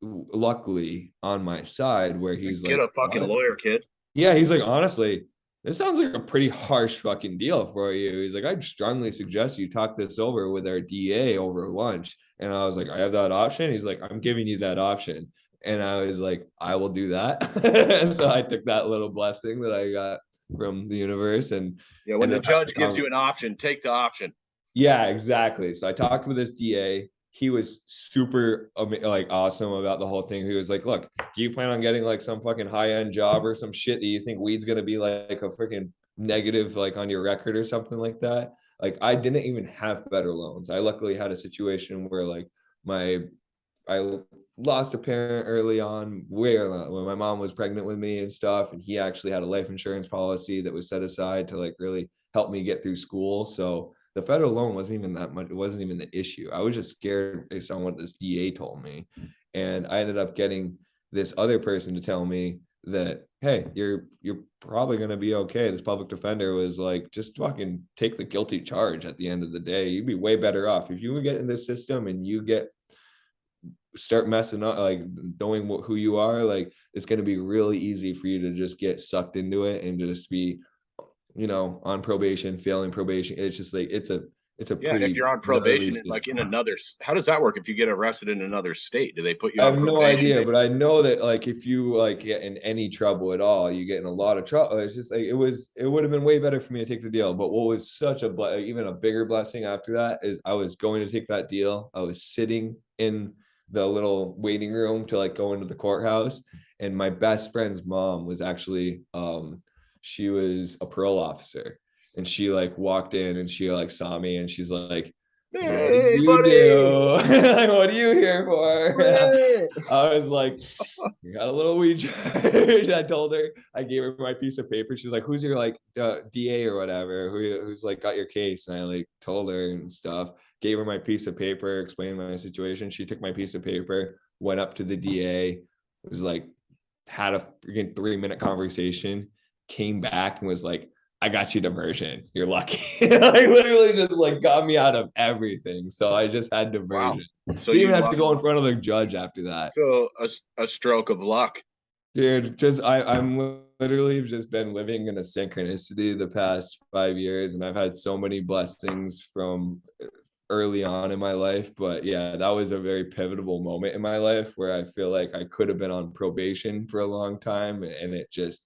luckily on my side where he's Get like, a fucking lawyer, kid. yeah, he's like, honestly, this sounds like a pretty harsh fucking deal for you. He's like, I'd strongly suggest you talk this over with our DA over lunch. And I was like, I have that option. He's like, I'm giving you that option. And I was like, I will do that. And so I took that little blessing that I got from the universe and Yeah, when the ended up judge gives you an option, take the option. yeah, exactly. So I talked with this DA. He was super like awesome about the whole thing. He was like, "Look, do you plan on getting like some fucking high end job or some shit that you think weed's gonna be like a freaking negative like on your record or something like that?" Like I didn't even have federal loans. I luckily had a situation where like my I lost a parent early on, way early when my mom was pregnant with me and stuff, and he actually had a life insurance policy that was set aside to like really help me get through school. So the federal loan wasn't even that much. It wasn't even the issue. I was just scared based on what this DA told me, and I ended up getting this other person to tell me that hey, you're probably gonna be okay. This public defender was like, just fucking take the guilty charge at the end of the day. You'd be way better off if you get in this system and you start messing up, like knowing who you are, like it's going to be really easy for you to just get sucked into it and just be on probation, failing probation. It's just like it's a Yeah, and if pretty you're on gnarly probation, like in system. another, how does that work? If you get arrested in another state, do they put you I on have no probation? idea, but I know that like if you like get in any trouble at all, you get in a lot of trouble. It's just like it would have been way better for me to take the deal. But what was such a even a bigger blessing after that is I was going to take that deal. I was sitting in the little waiting room to like go into the courthouse, and my best friend's mom was actually she was a parole officer, and she like walked in and she like saw me and she's like, what do Hey, you buddy. do? Like, what are you here for? Hey. I was like, you got a little weed I told her, I gave her my piece of paper. She's like, who's your like DA or whatever? Who's like got your case? And I like told her and stuff, gave her my piece of paper, explained my situation. She took my piece of paper, went up to the DA, was like, had a freaking 3-minute conversation, came back and was like, I got you diversion. You're lucky. Like literally just like got me out of everything. So I just had Wow. diversion. So Didn't you even have to lucked. go in front of the judge after that. So a stroke of luck. Dude, just I'm literally just been living in a synchronicity the past 5 years, and I've had so many blessings from early on in my life. But yeah, that was a very pivotal moment in my life where I feel like I could have been on probation for a long time, and it just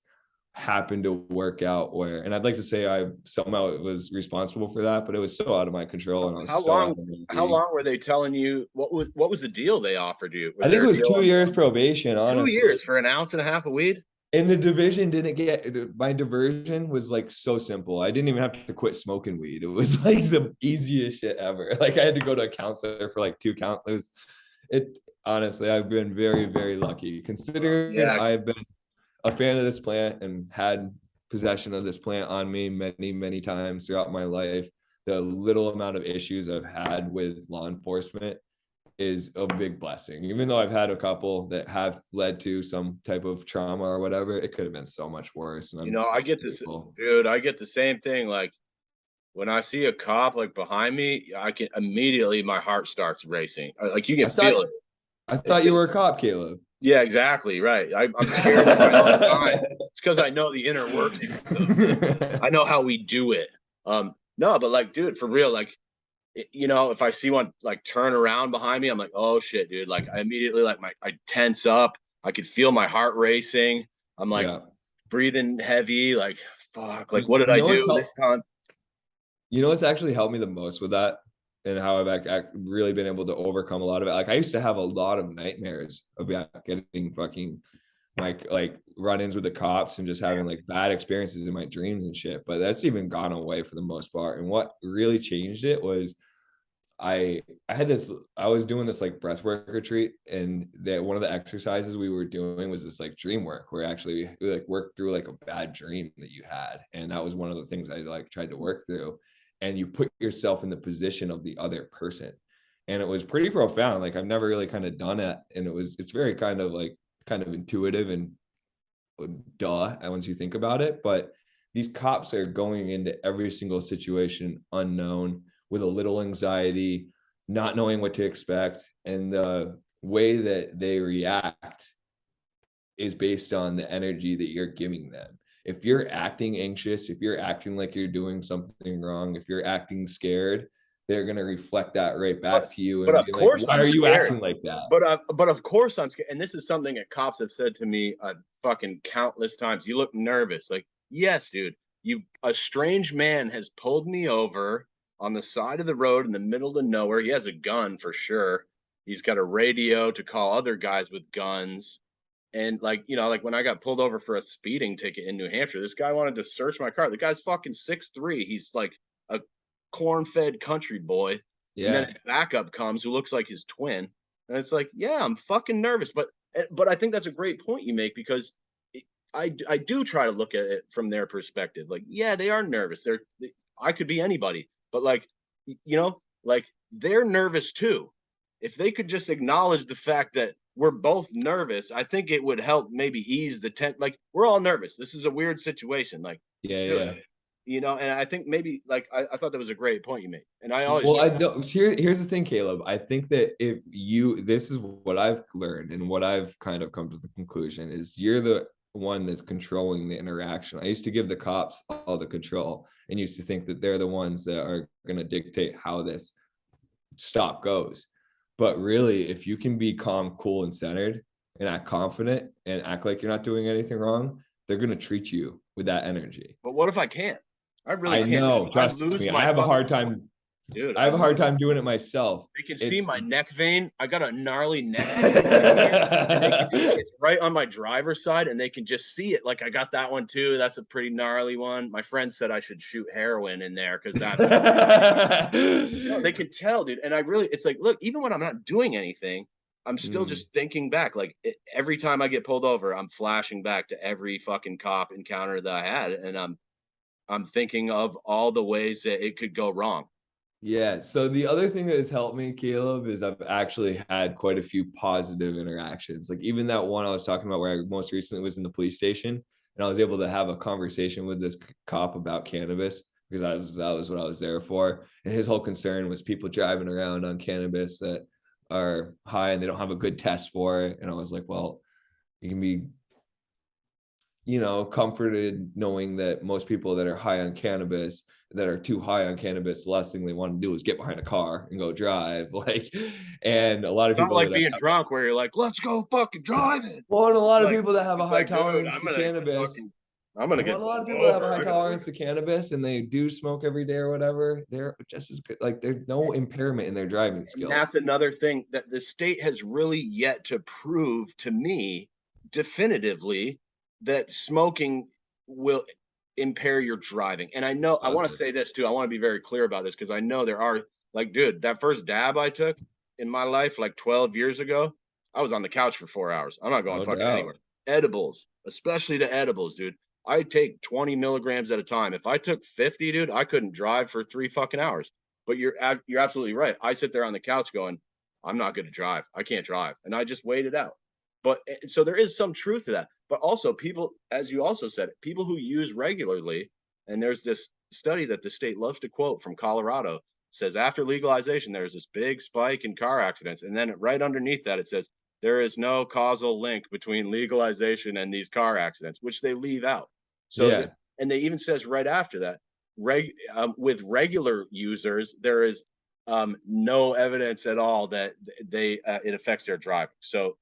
happened to work out where, and I'd like to say I somehow was responsible for that, but it was so out of my control and I was How so out long? of my How league. long were they telling you? What was the deal they offered you? I Was think there it a was deal two on years probation, 2 years honestly. for an ounce and a half of weed? And the division didn't get my diversion was like so simple. I didn't even have to quit smoking weed. It was like the easiest shit ever. Like I had to go to a counselor for like 2 counselors. It honestly, I've been very, very lucky considering Yeah. I've been a fan of this plant and had possession of this plant on me many, many times throughout my life. The little amount of issues I've had with law enforcement is a big blessing. Even though I've had a couple that have led to some type of trauma or whatever, it could have been so much worse. And You I'm know, so I get this, grateful. dude. I get the same thing. Like when I see a cop like behind me, I can immediately my heart starts racing. Like you can I thought feel it. I It's thought you were just a cop, Caleb. yeah, exactly right. I'm scared in my own mind. It's because I know the inner workings of the. I know how we do it. No, but like, dude, for real, like, if I see one like turn around behind me, I'm like, oh shit, dude. Like, I immediately like I tense up. I could feel my heart racing. I'm like Yeah. breathing heavy. Like, fuck. Like, You what did I know what's do this helped? time? You know what's actually helped me the most with that, and how I've really been able to overcome a lot of it. Like I used to have a lot of nightmares about getting fucking like run-ins with the cops and just having like bad experiences in my dreams and shit. But that's even gone away for the most part. And what really changed it was I had this I was doing this like breathwork retreat, and that one of the exercises we were doing was this like dream work where actually we like worked through like a bad dream that you had, and that was one of the things I like tried to work through, and you put yourself in the position of the other person, and it was pretty profound. Like I've never really kind of done it, and it's very kind of intuitive and duh once you think about it, but these cops are going into every single situation unknown with a little anxiety, not knowing what to expect, and the way that they react is based on the energy that you're giving them. If you're acting anxious, if you're acting like you're doing something wrong, if you're acting scared, they're going to reflect that right But back to you but and of be like, course why I'm are you scared. acting like that? But of course I'm scared. And this is something that cops have said to me fucking countless times. You look nervous. Like, yes, dude. A strange man has pulled me over on the side of the road in the middle of nowhere. He has a gun for sure. He's got a radio to call other guys with guns. And like, like when I got pulled over for a speeding ticket in New Hampshire, this guy wanted to search my car. The guy's fucking 6'3". He's like a corn-fed country boy. And then Yeah. his backup comes who looks like his twin. And it's like, yeah, I'm fucking nervous. But I think that's a great point you make because I do try to look at it from their perspective. Like, yeah, they are nervous. I could be anybody, but like, like they're nervous too. If they could just acknowledge the fact that we're both nervous, I think it would help maybe ease the tension. Like, we're all nervous. This is a weird situation. Like, Yeah, dude, yeah. and I think maybe like I thought that was a great point you made. And I always Well, try. I don't. Here's the thing, Caleb. I think that this is what I've learned and what I've kind of come to the conclusion is one that's controlling the interaction. I used to give the cops all the control and used to think that they're the ones that are going to dictate how this stop goes. But really, if you can be calm, cool, and centered and act confident and act like you're not doing anything wrong, they're going to treat you with that energy. But what if I can't? I really I can't. know, I trust lose me. I my have a fucking hard time. dude. I I have a hard lose. time doing it myself. They can see It's my neck vein. I got a gnarly neck vein right here, and they can. It's right on my driver's side, and they can just see it. Like I got that one too. That's a pretty gnarly one. My friend said I should shoot heroin in there because that's. No, they can tell, dude. And I really, it's like, look, even when I'm not doing anything, I'm still Mm, just thinking back. Like every time I get pulled over, I'm flashing back to every fucking cop encounter that I had, and I'm thinking of all the ways that it could go wrong. yeah. So the other thing that has helped me, Caleb, is I've actually had quite a few positive interactions. Like even that one I was talking about where I most recently was in the police station and I was able to have a conversation with this cop about cannabis because that was what I was there for. And his whole concern was people driving around on cannabis that are high and they don't have a good test for it. And I was like, well, you can be comforted knowing that most people that are high on cannabis, that are too high on cannabis, the last thing they want to do is get behind a car and go drive. Like, and a lot It's of not people like that being drunk where you're like, let's go fucking drive it. well, and a It's lot of like, people that have a it's high like, dude, tolerance I'm to gonna cannabis. fucking, I'm gonna Well, get a lot of pulled people that have a over. high tolerance to cannabis and they do smoke every day or whatever, they're just as good. Like, there's no impairment in their driving And skills. that's another thing that the state has really yet to prove to me definitively that smoking will impair your driving. And I know I want to Positive. say this too. I want to be very clear about this because I know there are like, dude, that first dab I took in my life like 12 years ago, I was on the couch for 4 hours. I'm not going No fucking anywhere. doubt. Edibles, especially the edibles, dude. I take 20 milligrams at a time. If I took 50, dude, I couldn't drive for 3 fucking hours. But you're absolutely right. I sit there on the couch going, I'm not good to drive. I can't drive, and I just wait it out. But so there is some truth to that. But also, people, as you also said, people who use regularly, and there's this study that the state loves to quote from Colorado says after legalization, there's this big spike in car accidents, and then right underneath that it says there is no causal link between legalization and these car accidents, which they leave out. So that, Yeah. and they even says right after that with regular users, there is no evidence at all that they it affects their driving. So,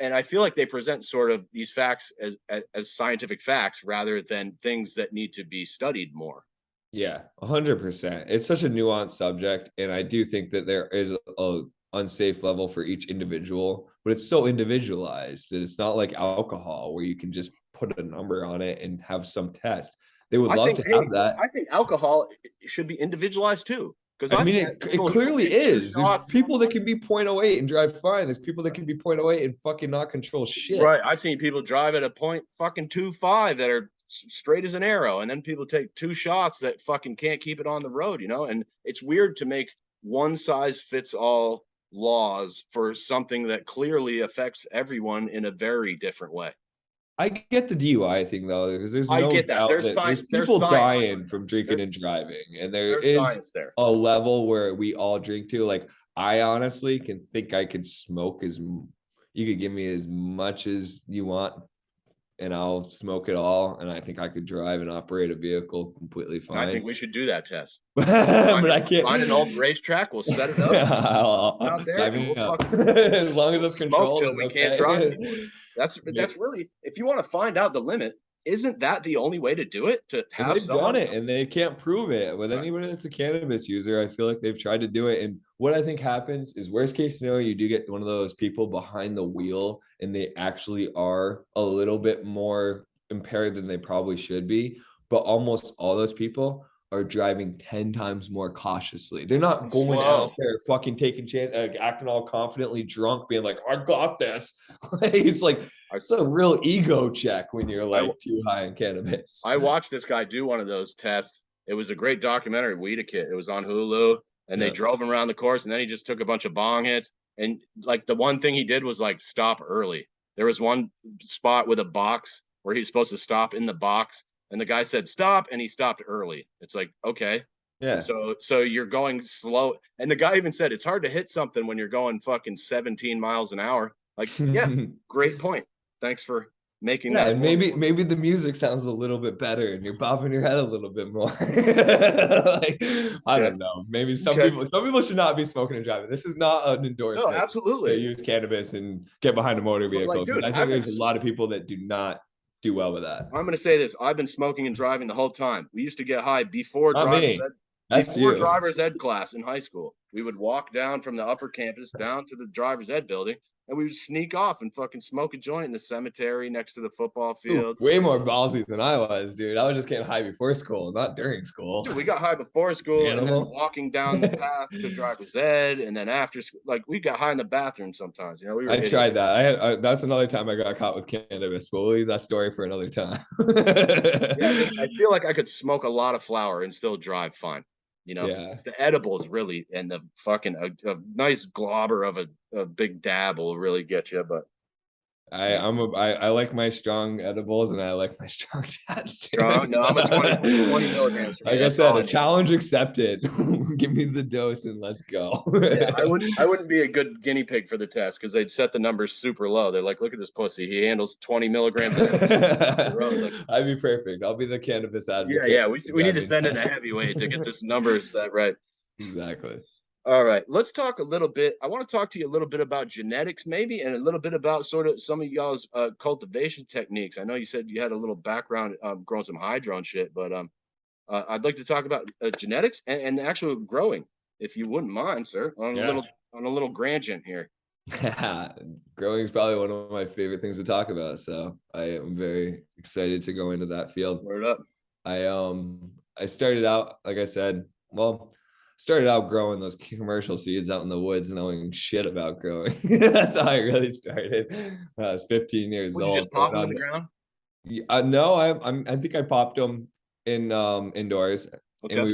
and I feel like they present sort of these facts as scientific facts rather than things that need to be studied more. Yeah, 100%. It's such a nuanced subject, and I do think that there is a unsafe level for each individual, but it's so individualized that it's not like alcohol where you can just put a number on it and have some test. They would I love think, to have hey, that. I think alcohol should be individualized too, because I I've mean, met it people who just clearly take two is. There's shots. people that can be 0.08 and drive fine. There's people that can be 0.08 and fucking not control shit. Right. I've seen people drive at a point fucking 2.5 that are straight as an arrow. And then people take two shots that fucking can't keep it on the road, you know? And it's weird to make one size fits all laws for something that clearly affects everyone in a very different way. I get the DUI thing though, because there's I no get that. doubt that there's There's people science dying behind from that. drinking and driving, and there There's is science there. a level where we all drink to. Like, I honestly can think I could smoke you could give me as much as you want, and I'll smoke it all, and I think I could drive and operate a vehicle completely And I think fine. we should do that test. But I can't. Find an old racetrack. We'll set it up. It's out there, Sign and me we'll up. fucking As long as we'll it's smoke controlled till and we can't drive okay. anymore. That's really, if you want to find out the limit, isn't that the only way to do it? To And have they've done someone, it and they can't prove it with right? anybody that's a cannabis user. I feel like they've tried to do it. And what I think happens is worst case scenario, you do get one of those people behind the wheel and they actually are a little bit more impaired than they probably should be. But almost all those people are driving 10 times more cautiously. They're not And going out slow. there fucking taking chance, acting all confidently drunk, being like, I got this. It's like, I it's a real ego check when you're I like too high in cannabis. I watched this guy do one of those tests. It was a great documentary, Weed a Kit. It was on Hulu, and they Yeah. drove him around the course, and then he just took a bunch of bong hits. And like the one thing he did was like stop early. There was one spot with a box where he's supposed to stop in the box, and the guy said stop, and he stopped early. It's like, okay. Yeah. So you're going slow. And the guy even said it's hard to hit something when you're going fucking 17 miles an hour. Like, yeah, great point. Thanks for making Yeah, that and phone maybe the music sounds a little bit better and you're bobbing your head a little bit more. Like, I okay, don't know. Maybe okay. some people should not be smoking and driving. This is not an No, endorsement to absolutely. use cannabis and get behind a motor But like, vehicle. But dude, I think there's a lot of people that do not do well with that. I'm gonna say this. I've been smoking and driving the whole time. We used to get high Not me. That's before you. driver's ed class in high school. We would walk down from the upper campus down to the driver's ed building, and we would sneak off and fucking smoke a joint in the cemetery next to the football Ooh, field. way more ballsy than I was, dude. I was just getting high before school, not during school. Dude, we got high before school and then Animal. walking down the path to driver's ed, and then after school, like we got high in the bathroom sometimes. You know, we were I idiots. tried that. That's another time I got caught with cannabis, but we'll leave that story for another time. Yeah, I feel like I could smoke a lot of flower and still drive fine. You know, Yeah. it's the edibles really, and the fucking a nice globber of a big dab will really get you. But I yeah, I'm a I like my strong edibles and I like my strong tabs too. strong. No, I'm a 20 milligrams for me. Like I That's said, all a I need. challenge accepted. Give me the dose and let's go. Yeah, I wouldn't be a good guinea pig for the test because they'd set the numbers super low. They're like, look at this pussy. He handles 20 milligrams of edibles off the road. Like, I'd be perfect. I'll be the cannabis yeah, advocate yeah. for We need to driving send in a tests. heavyweight to get this number set right. Exactly. All right, let's talk a little bit. I want to talk to you a little bit about genetics, maybe, and a little bit about sort of some of y'all's cultivation techniques. I know you said you had a little background growing some hydro and shit, but I'd like to talk about genetics and actual growing, if you wouldn't mind, sir, Yeah. on a little grandient here. Growing is probably one of my favorite things to talk about. So I am very excited to go into that field. Word up. I started out, like I said, well, started out growing those commercial seeds out in the woods, knowing shit about growing. That's how I really started. When I was 15 years Would you old. just pop them in the ground? No, I think I popped them in indoors, and Okay, cool.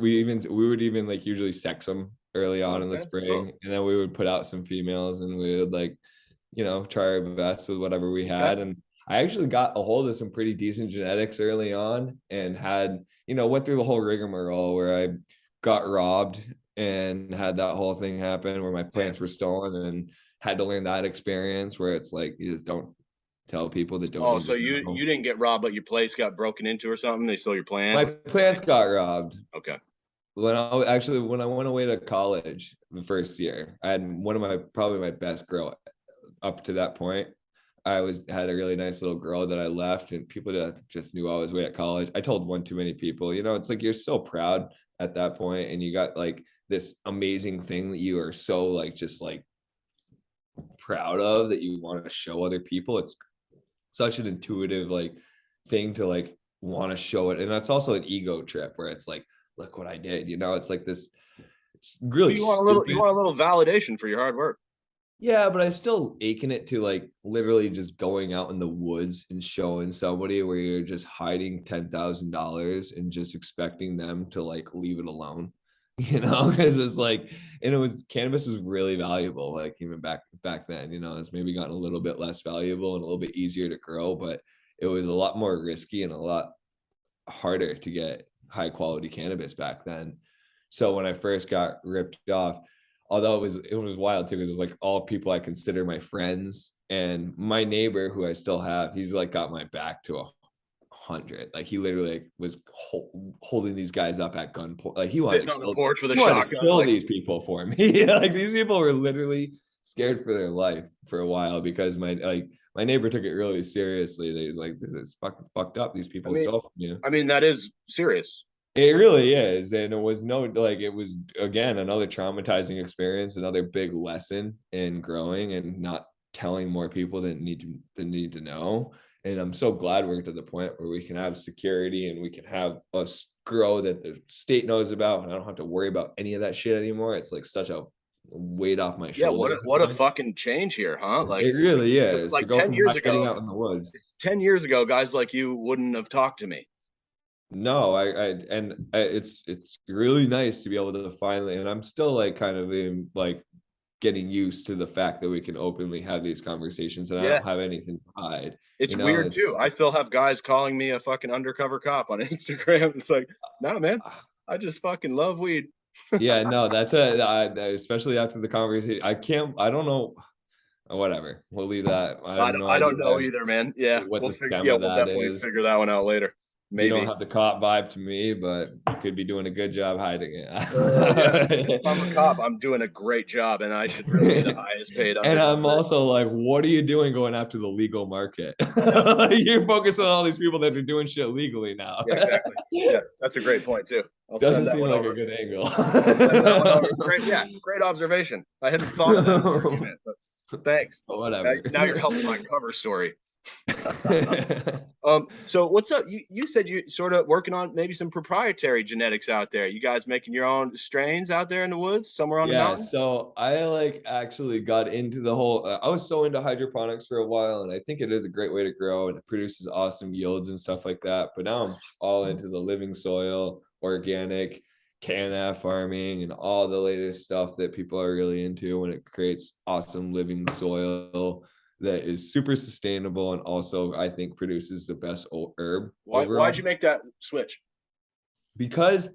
we would even like usually sex them early on in the Okay, cool. spring, and then we would put out some females, and we would like try our best with whatever we Okay. had. And I actually got a hold of some pretty decent genetics early on and had, went through the whole rigmarole where I got robbed and had that whole thing happen where my Damn. plants were stolen and had to learn that experience where it's like you just don't tell people that don't Oh, need so to you know. didn't get robbed, but your place got broken into or something? They stole your My plants? plants got robbed. Okay. When I went away to college the first year, I had one of my probably my best grow up to that point. Had a really nice little girl that I left, and people that just knew I was away at college. I told one too many people. It's like you're so proud at that point, and you got like this amazing thing that you are so like just like proud of that you want to show other people. It's such an intuitive like thing to like want to show it, and that's also an ego trip where it's like, look what I did. It's like this. It's Well, really you stupid. want a little validation for your hard work. Yeah, but I still aching it to like literally just going out in the woods and showing somebody where you're just hiding $10,000 and just expecting them to like leave it alone, because it's like, and it was cannabis was really valuable, like even back then, it's maybe gotten a little bit less valuable and a little bit easier to grow, but it was a lot more risky and a lot harder to get high quality cannabis back then. So when I first got ripped off, although it was wild too, because it was like all people I consider my friends and my neighbor who I still have, he's like got my back to 100. Like he literally like, was holding these guys up at gunpoint. Like Sitting on the porch with a he wanted to shotgun, kill like, these people for me. Like these people were literally scared for their life for a while because my neighbor took it really seriously. They was like, this is fucking fucked up. These I people mean, stole from you. that is serious. It really is. And it was no, like, it was, again, another traumatizing experience, another big lesson in growing and not telling more people that need to know. And I'm so glad we're to the point where we can have security and we can have us grow that the state knows about. And I don't have to worry about any of that shit anymore. It's like such a weight off my Yeah, shoulders. what a fucking change here, huh? Like, It really because is to like go from hiding out in the woods. 10 years ago, guys like you wouldn't have talked to me. No, it's really nice to be able to finally, and I'm still like kind of in like getting used to the fact that we can openly have these conversations and I Yeah, don't have anything to hide. it's weird too. I still have guys calling me a fucking undercover cop on Instagram. It's like, nah, man, I just fucking love weed. Yeah, no, especially after the conversation. I don't know. whatever. We'll leave that. I have I don't, no I idea don't know either, man. Yeah, what the stem yeah, of we'll that definitely is. figure that one out later. You don't Maybe. have the cop vibe to me, but you could be doing a good job hiding Yeah, if I'm a cop, it. I'm doing a great job, and I should really be the highest paid And I'm undercover. also like, what are you doing going after the legal market? Yeah, You're focusing on all these people that are doing shit legally now. yeah, exactly. Yeah, that's a great point too. I'll send Doesn't that seem one like a over. good angle. I'll send that one over. Great, yeah, great observation. I hadn't thought of that argument, but thanks. Whatever. Now you're helping my cover story. So what's up? You said you sort of working on maybe some proprietary genetics out there. You guys making your own strains out there in the woods, somewhere on the Yeah, mountain? so I like actually got into the whole I was so into hydroponics for a while, and I think it is a great way to grow and it produces awesome yields and stuff like that. But now I'm all into the living soil, organic, can farming, and all the latest stuff that people are really into when it creates awesome living soil that is super sustainable and also I think produces the best herb Why'd overall. you make that switch? Because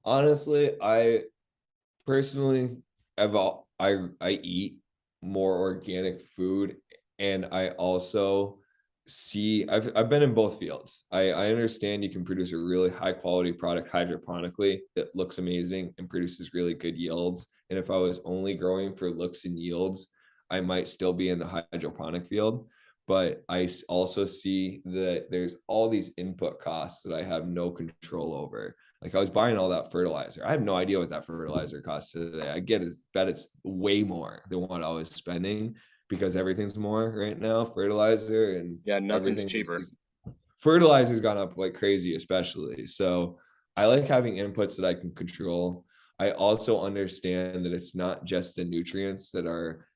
honestly, I personally, I eat more organic food, and I also see I've been in both fields. I understand you can produce a really high quality product hydroponically that looks amazing and produces really good yields. And if I was only growing for looks and yields, I might still be in the hydroponic field. But also see that there's all these input costs that I have no control over. Like I was buying all that fertilizer. I have no idea what that fertilizer costs today. Bet it's way more than what I was spending because everything's more right now. Fertilizer and Yeah, nothing's everything. cheaper. Fertilizer's gone up like crazy, especially. So I like having inputs that I can control. I also understand that it's not just the nutrients that are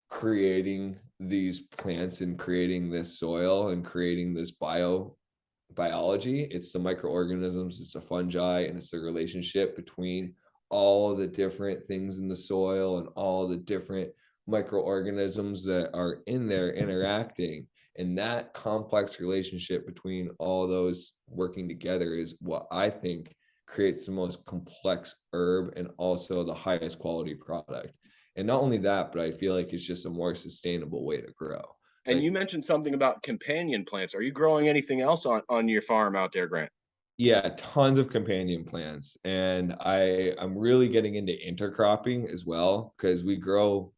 creating these plants and creating this soil and creating this biology. It's the microorganisms, it's the fungi, and it's the relationship between all the different things in the soil and all the different microorganisms that are in there interacting. And that complex relationship between all those working together is what I think creates the most complex herb and also the highest quality product. And not only that, but I feel like it's just a more sustainable way to grow. And you Like, mentioned something about companion plants. Are you growing anything else on your farm out there, Grant? yeah, tons of companion plants. And I'm really getting into intercropping as well because we grow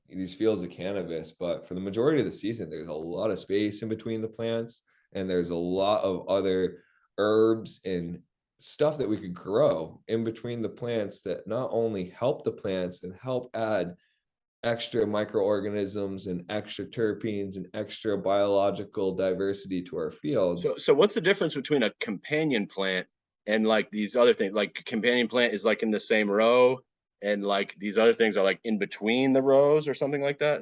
these fields of cannabis, but for the majority of the season, there's a lot of space in between the plants, and there's a lot of other herbs and stuff that we could grow in between the plants that not only help the plants and help add extra microorganisms and extra terpenes and extra biological diversity to our fields. So what's the difference between a companion plant and like these other things? Like companion plant is like in the same row, and like these other things are like in between the rows or something like that.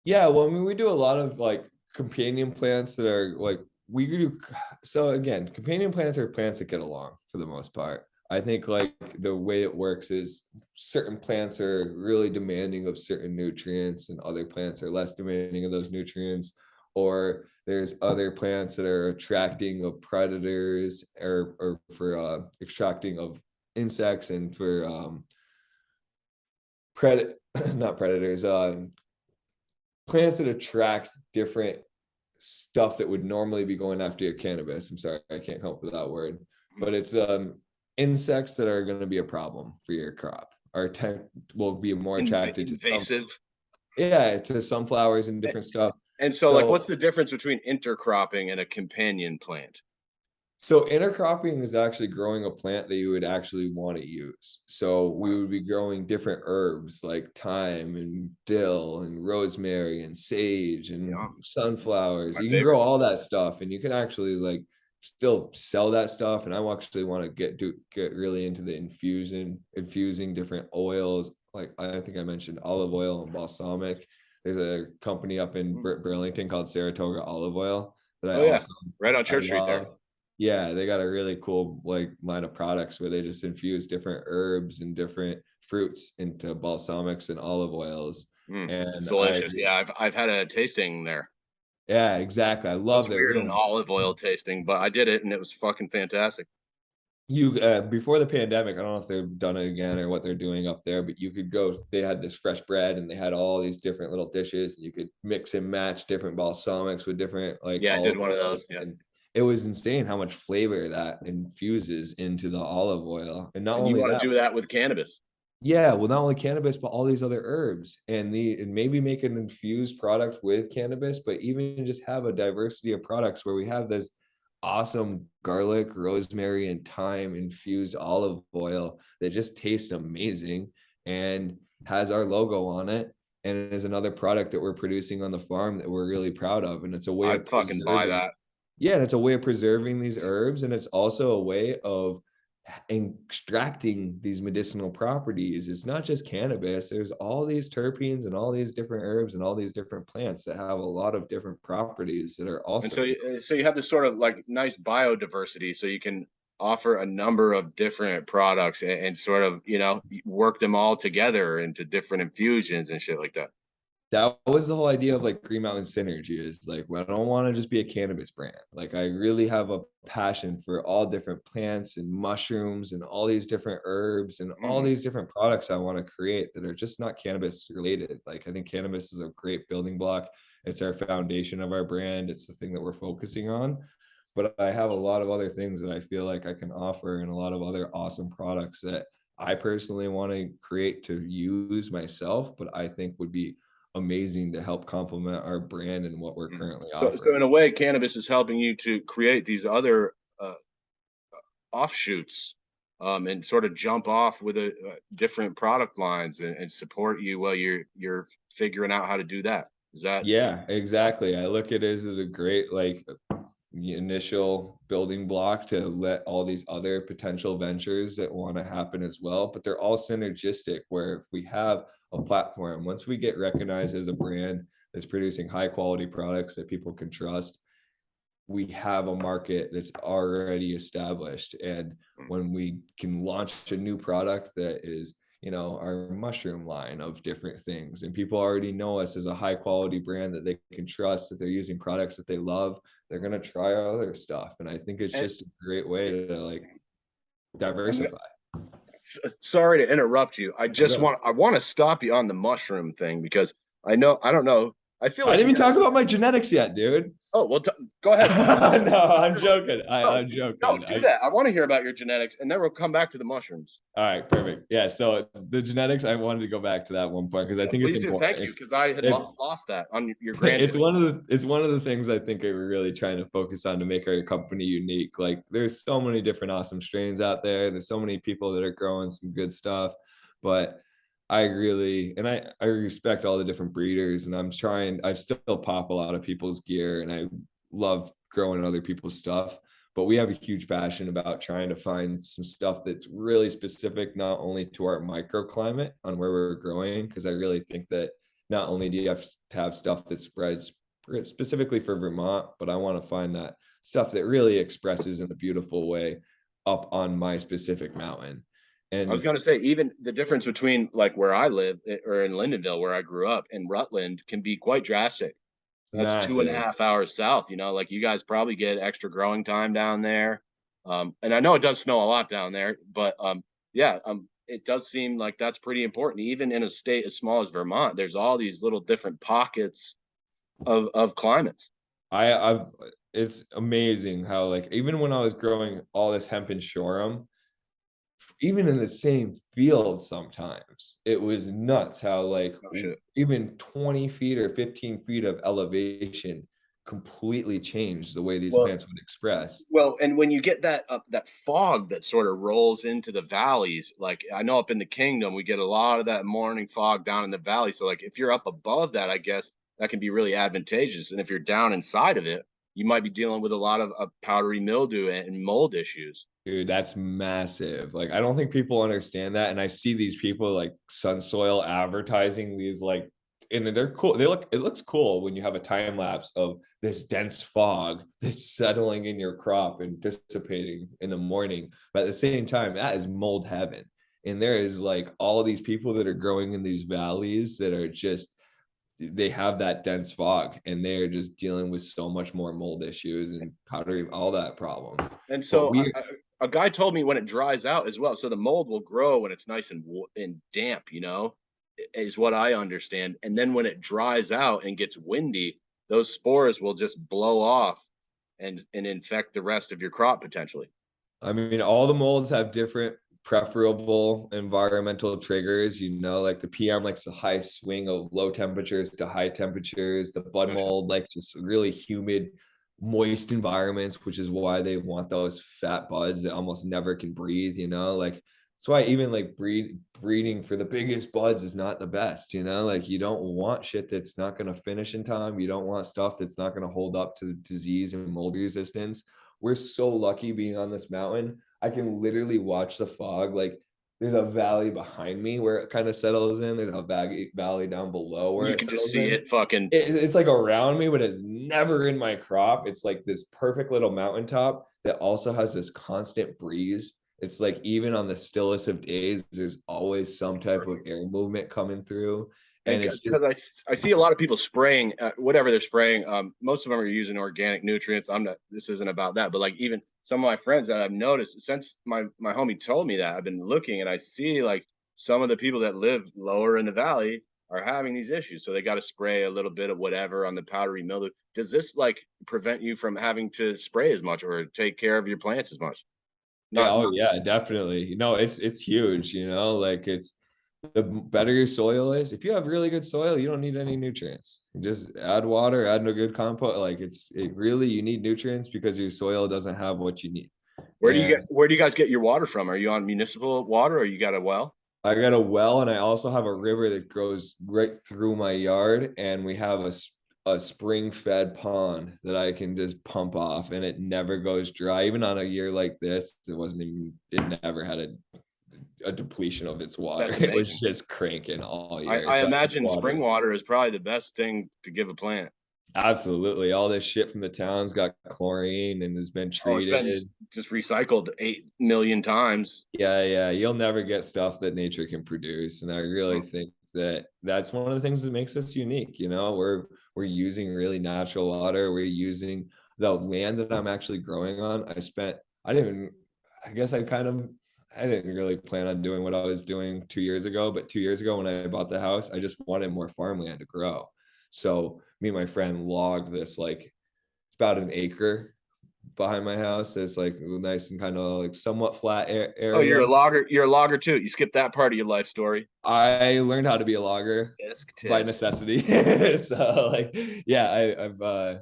Yeah, well, I mean, we do a lot of like companion plants that are like we do. So again, companion plants are plants that get along for the most part. I think like the way it works is certain plants are really demanding of certain nutrients, and other plants are less demanding of those nutrients. Or there's other plants that are attracting of predators or for extracting of insects and for pred not predators plants that attract different stuff that would normally be going after your cannabis. I'm sorry, I can't come up with that word, but it's insects that are going to be a problem for your crop. Are will be more attracted to some, Invasive. yeah, to sunflowers and different stuff. And so, like, what's So the difference between intercropping and a companion plant? So intercropping is actually growing a plant that you would actually want to use. So we would be growing different herbs like thyme and dill and rosemary and sage and Yeah, sunflowers. my You can favorite. grow all that stuff and you can actually like still sell that stuff. And I actually want to get really into the infusing different oils. Like I think I mentioned olive oil and balsamic. There's a company up in Burlington called Saratoga Olive Oil that Oh yeah, right on I Church Street there. love. Yeah, they got a really cool like line of products where they just infuse different herbs and different fruits into balsamics and olive oils. It's And delicious. Yeah, I've had a tasting there. yeah, exactly. I It love was their weird real an olive oil tasting, but I did it and it was fucking fantastic. You before the pandemic, I don't know if they've done it again or what they're doing up there, but you could go, they had this fresh bread and they had all these different little dishes and you could mix and match different balsamics with different like Yeah, I did olive one of oils, those. Yeah. and it was insane how much flavor that infuses into the olive oil. And not And you only want that, to do that with cannabis. yeah, well, not only cannabis, but all these other herbs, and maybe make an infused product with cannabis, but even just have a diversity of products where we have this awesome garlic, rosemary, and thyme infused olive oil that just tastes amazing and has our logo on it. And it is another product that we're producing on the farm that we're really proud of. And it's a way of I'd fucking buy preserving, that. yeah, and it's a way of preserving these herbs, and it's also a way of extracting these medicinal properties. It's not just cannabis. There's all these terpenes and all these different herbs and all these different plants that have a lot of different properties that are And also so, so you have this sort of like nice biodiversity, so you can offer a number of different products and sort of, work them all together into different infusions and shit like that. that was the whole idea of like Green Mountain Synergy, is like, well, I don't want to just be a cannabis brand. Like I really have a passion for all different plants and mushrooms and all these different herbs and all Mhm. these different products I want to create that are just not cannabis related. Like I think cannabis is a great building block. It's our foundation of our brand. It's the thing that we're focusing on. But I have a lot of other things that I feel like I can offer and a lot of other awesome products that I personally want to create to use myself, but I think would be amazing to help complement our brand and what we're Mhm. currently So offering. in a way, cannabis is helping you to create these other offshoots, and sort of jump off with a different product lines and support you while you're figuring out how to do that. Is that Yeah, exactly. I look at it as a great like initial building block to let all these other potential ventures that want to happen as well, but they're all synergistic where if we have a platform, once we get recognized as a brand that's producing high quality products that people can trust, we have a market that's already established. And when we can launch a new product that is, our mushroom line of different things, and people already know us as a high quality brand that they can trust, that they're using products that they love, they're going to try our other stuff. And I think it's and just a great way to like I'm diversify. sorry to interrupt you. Oh, good. I want to stop you on the mushroom thing because I don't know. I feel I like didn't you even guys. talk about my genetics yet, dude. Oh well, go ahead. No, I'm joking. No, I'm no, joking. do that. I want to hear about your genetics, and then we'll come back to the mushrooms. All right, perfect. Yeah, so the genetics, I wanted to go back to that one point because I Yeah, think it's please do. important. Thank you, because I had It's lost that on your it's grandchildren. one of the things I think we're really trying to focus on to make our company unique. Like there's so many different awesome strains out there. There's so many people that are growing some good stuff, but I really, and I respect all the different breeders, and I still pop a lot of people's gear, and I love growing other people's stuff. But we have a huge passion about trying to find some stuff that's really specific, not only to our microclimate on where we're growing, because I really think that not only do you have to have stuff that spreads specifically for Vermont, but I want to find that stuff that really expresses in a beautiful way up on my specific mountain. I was And going to say, even the difference between like where I live or in Lindenville, where I grew up, and Rutland can be quite drastic. That's two and a massive. half hours south. Like you guys probably get extra growing time down there. And I know it does snow a lot down there, but yeah, it does seem like that's pretty important. Even in a state as small as Vermont, there's all these little different pockets of climates. I've it's amazing how like even when I was growing all this hemp and shorum, even in the same field sometimes it was nuts how like Oh shit. even 20 feet or 15 feet of elevation completely changed the way these Well, plants would express. and when you get that fog that sort of rolls into the valleys, like I know up in the kingdom, we get a lot of that morning fog down in the valley. So like if you're up above that, I guess that can be really advantageous. And if you're down inside of it, you might be dealing with a lot of powdery mildew and mold issues. Dude, that's massive. Like, I don't think people understand that. And I see these people like Sun Soil advertising these like, and they're cool. It looks cool when you have a time lapse of this dense fog that's settling in your crop and dissipating in the morning. But at the same time, that is mold heaven. And there is like all these people that are growing in these valleys that are just, they have that dense fog and they're just dealing with so much more mold issues and powdery, all that problems. And But so we, a guy told me when it dries out as well. So the mold will grow when it's nice and damp, is what I understand. And then when it dries out and gets windy, those spores will just blow off and infect the rest of your crop potentially. I mean, all the molds have different preferable environmental triggers, like the PM likes a high swing of low temperatures to high temperatures. The bud mold likes just really humid, moist environments, which is why they want those fat buds that almost never can breathe, like that's why even like breeding for the biggest buds is not the best, like you don't want shit that's not going to finish in time. You don't want stuff that's not going to hold up to disease and mold resistance. We're so lucky being on this mountain. I can literally watch the fog. Like there's a valley behind me where it kind of settles in. There's a valley down below where You it can just settles see in. it fucking. It's like around me, but it's never in my crop. It's like this perfect little mountaintop that also has this constant breeze. It's like even on the stillest of days, there's always some type of air movement coming through. And it's Because just I see a lot of people spraying whatever they're spraying. Most of them are using organic nutrients. I'm not. This isn't about that, but like even some of my friends that I've noticed since my homie told me that, I've been looking and I see like some of the people that live lower in the valley are having these issues. So they got to spray a little bit of whatever on the powdery mildew. Does this like prevent you from having to spray as much or take care of your plants as much? yeah, Not oh yeah, definitely. It's huge, like it's the better your soil is. If you have really good soil, you don't need any nutrients. Just add water, add a good compost. Like it really you need nutrients because your soil doesn't have what you need. And where do you guys get your water from? Are you on municipal water or you got a well? I got a well and I also have a river that goes right through my yard and we have a spring fed pond that I can just pump off and it never goes dry. Even on a year like this, it never had a depletion of its water. That's It was amazing. just cranking all year. I So imagine spring water. water is probably the best thing to give a plant. Absolutely. All this shit from the towns got chlorine and has been Oh, it's been treated. just recycled 8 million times. Yeah, yeah. You'll never get stuff that nature can produce. And I really think that that's one of the things that makes us unique. We're using really natural water. We're using the land that I'm actually growing on. I didn't I guess I didn't really plan on doing what I was doing 2 years ago, but 2 years ago when I bought the house, I just wanted more farmland to grow. So me and my friend logged this like it's about an acre behind my house. It's like nice and kind of like somewhat flat Oh, area. you're a logger. You're a logger too. You skipped that part of your life story. I learned how to be a logger Tisk by tisk. necessity. So like, yeah,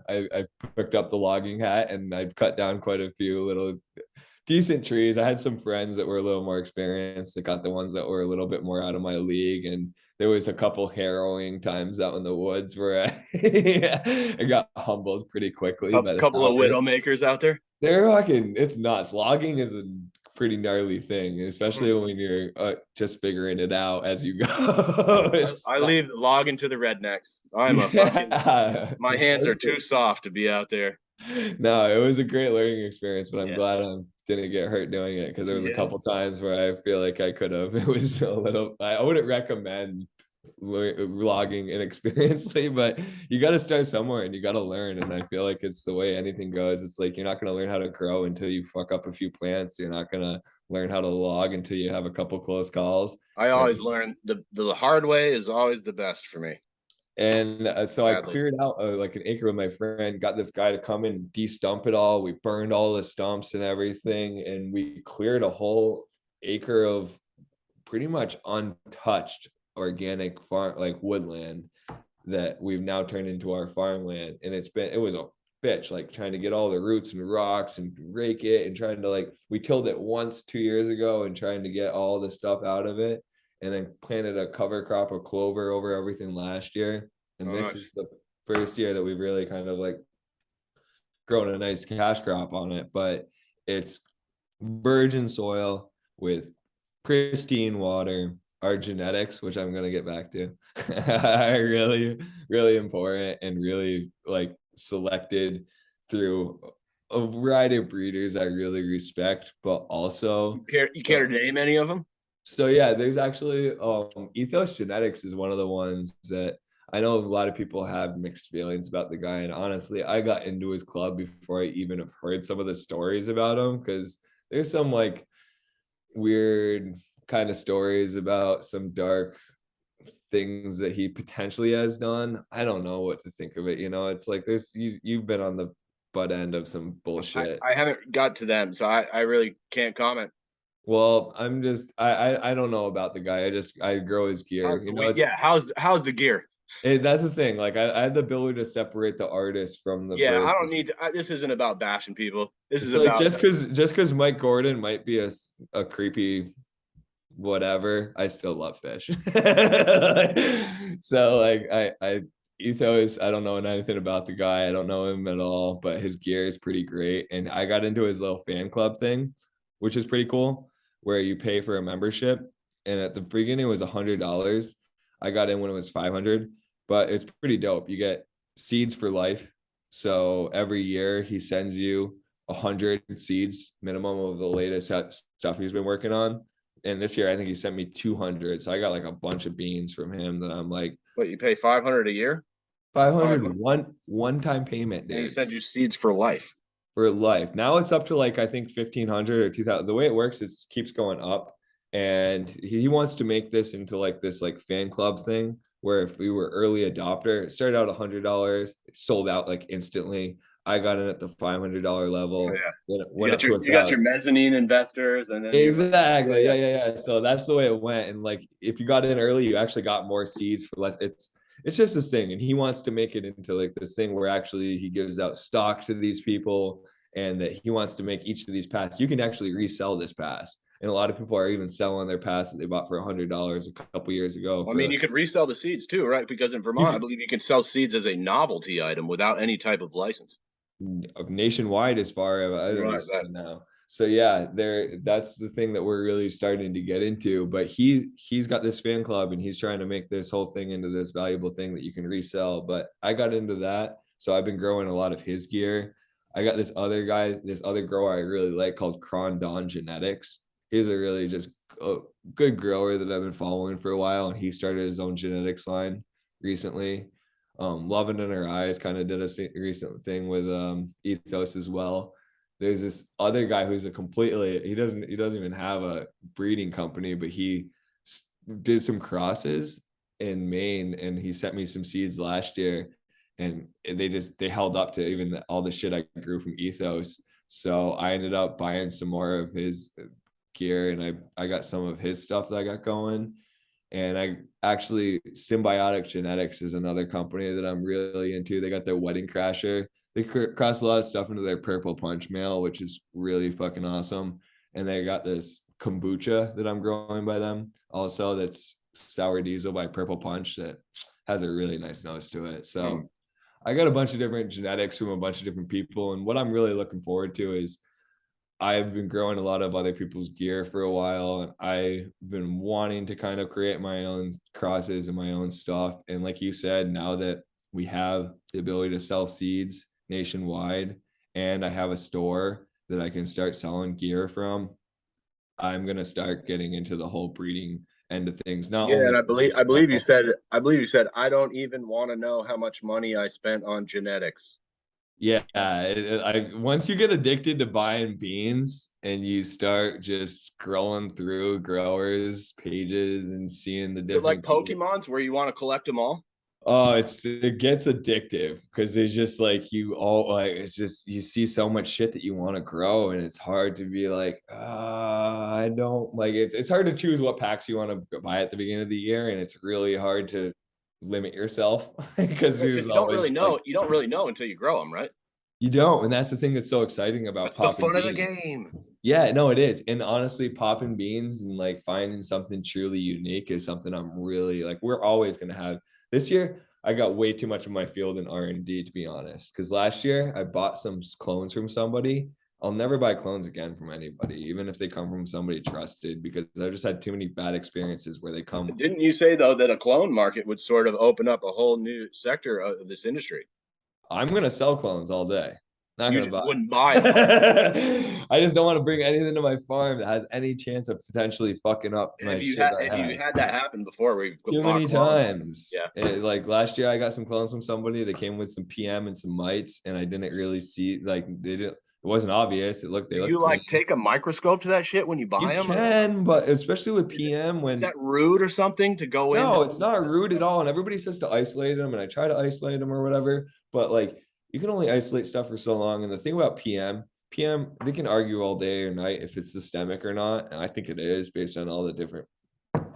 I picked up the logging hat and I've cut down quite a few little decent trees. I had some friends that were a little more experienced. I got the ones that were a little bit more out of my league, and there was a couple harrowing times out in the woods where I got humbled pretty quickly by the Couple of powers. widow makers out there. They're fucking, it's nuts. Logging is a pretty gnarly thing, especially when you're just figuring it out as you go. I leave the logging to the rednecks. I'm a fucking. Yeah. My hands are too soft to be out there. No, it was a great learning experience, but I'm Yeah. glad I didn't get hurt doing it because there was a Yeah. couple times where I feel like I could have. It was a little. I wouldn't recommend logging inexperiencedly, but you got to start somewhere and you got to learn. And I feel like it's the way anything goes. It's like you're not going to learn how to grow until you fuck up a few plants. You're not going to learn how to log until you have a couple close calls. I And always learn the hard way is always the best for me. so I Sadly. cleared out like an acre with my friend, got this guy to come and de-stump it all. We burned all the stumps and everything, and we cleared a whole acre of pretty much untouched organic farm, like woodland, that we've now turned into our farmland. And it was a bitch, like trying to get all the roots and rocks and rake it and trying to like, we tilled it once 2 years ago and trying to get all the stuff out of it, and then planted a cover crop of clover over everything last year. And Oh, this nice. is the first year that we've really kind of like grown a nice cash crop on it. But it's virgin soil with pristine water. Our genetics, which I'm going to get back to, are really, really important and really like selected through a variety of breeders I really respect, but also You care to name any of them? so yeah, there's actually Ethos Genetics is one of the ones that I know a lot of people have mixed feelings about the guy. And honestly, I got into his club before I even have heard some of the stories about him because there's some like weird kind of stories about some dark things that he potentially has done. I don't know what to think of it. It's like you've been on the butt end of some bullshit. I haven't got to them, so I really can't comment. Well, I don't know about the guy. I grow his gear. How's the week? Yeah, how's the gear? That's the thing. Like I have the ability to separate the artist from the Yeah, I person. don't need to. This isn't about bashing people. This is It's like about just because Mike Gordon might be a creepy whatever, I still love fish. So like I Ethos, I don't know anything about the guy. I don't know him at all, but his gear is pretty great. And I got into his little fan club thing, which is pretty cool, where you pay for a membership. And at the beginning it was $100. I got in when it was 500, but it's pretty dope. You get seeds for life. So every year he sends you 100 seeds minimum of the latest stuff he's been working on. And this year I think he sent me 200, so I got like a bunch of beans from him that I'm like, what you pay 500 a year, 500 one-time payment, and he dude, sends you seeds for life. for life. Now it's up to like I think 1,500 or 2,000. The way it works is it keeps going up, and he wants to make this into like this like fan club thing where if we were early adopter, it started out $100, it sold out like instantly. I got in at the $500 Oh level, yeah, then it went up to you got your mezzanine investors, and then exactly. Yeah. So that's the way it went. And like if you got in early, you actually got more seeds for less. It's just this thing. And he wants to make it into like this thing where actually he gives out stock to these people and that he wants to make each of these pass. You can actually resell this pass. And a lot of people are even selling their pass that they bought for $100 a couple years ago. Well, I mean, you could resell the seeds too, right? Because in Vermont, I believe you can sell seeds as a novelty item without any type of license. Nationwide as far as I Right, understand now. So yeah, that's the thing that we're really starting to get into. But he's got this fan club and he's trying to make this whole thing into this valuable thing that you can resell. But I got into that. So I've been growing a lot of his gear. I got this other guy, this other grower I really like called Cron Don Genetics. He's a really just good grower that I've been following for a while, and he started his own genetics line recently. Loving in Her Eyes kind of did a recent thing with Ethos as well. There's this other guy who's he doesn't even have a breeding company, but he did some crosses in Maine, and he sent me some seeds last year, and they held up to even all the shit I grew from Ethos. So I ended up buying some more of his gear, and I got some of his stuff that I got going. And I actually, Symbiotic Genetics is another company that I'm really into. They got their Wedding Crasher. They cross a lot of stuff into their Purple Punch mail, which is really fucking awesome. And they got this kombucha that I'm growing by them also, that's sour diesel by Purple Punch, that has a really nice nose to it. So I got a bunch of different genetics from a bunch of different people. And what I'm really looking forward to is I've been growing a lot of other people's gear for a while, and I've been wanting to kind of create my own crosses and my own stuff. And like you said, now that we have the ability to sell seeds nationwide and I have a store that I can start selling gear from, I'm going to start getting into the whole breeding end of things. Not Yeah, only and for myself. you said I don't even want to know how much money I spent on genetics. Yeah, once you get addicted to buying beans and you start just scrolling through growers pages and seeing the Is it like different gear. Pokemon's where you want to collect them all? Oh, it gets addictive because it's just like it's just you see so much shit that you want to grow, and it's hard to be like, I don't like it's hard to choose what packs you want to buy at the beginning of the year, and it's really hard to limit yourself because Because there's always like you don't really know until you grow them, right? you don't, and that's the thing that's so exciting about That's the popping fun of the beans. game. Yeah, no, it is. And honestly, popping beans and like finding something truly unique is something I'm really like, we're always going to have. This year, I got way too much of my field in R&D, to be honest. Because last year I bought some clones from somebody. I'll never buy clones again from anybody, even if they come from somebody trusted, because I've just had too many bad experiences where they come. Didn't you say though that a clone market would sort of open up a whole new sector of this industry? I'm going to sell clones all day. Not You going to just buy. wouldn't buy them. I just don't want to bring anything to my farm that has any chance of potentially fucking up my shit. Have you had that happen before where you've Too bought many clones? times. Yeah. Like last year, I got some clones from somebody. They came with some PM and some mites, and I didn't really see like they didn't. It wasn't obvious. They Do you looked clean. like take a microscope to that shit when you You buy them? can, but especially with PM, Is when that rude or something to go into no, it's some? not rude at all. And everybody says to isolate them, and I try to isolate them or whatever. But like, you can only isolate stuff for so long. And the thing about PM, they can argue all day or night if it's systemic or not. And I think it is based on all the different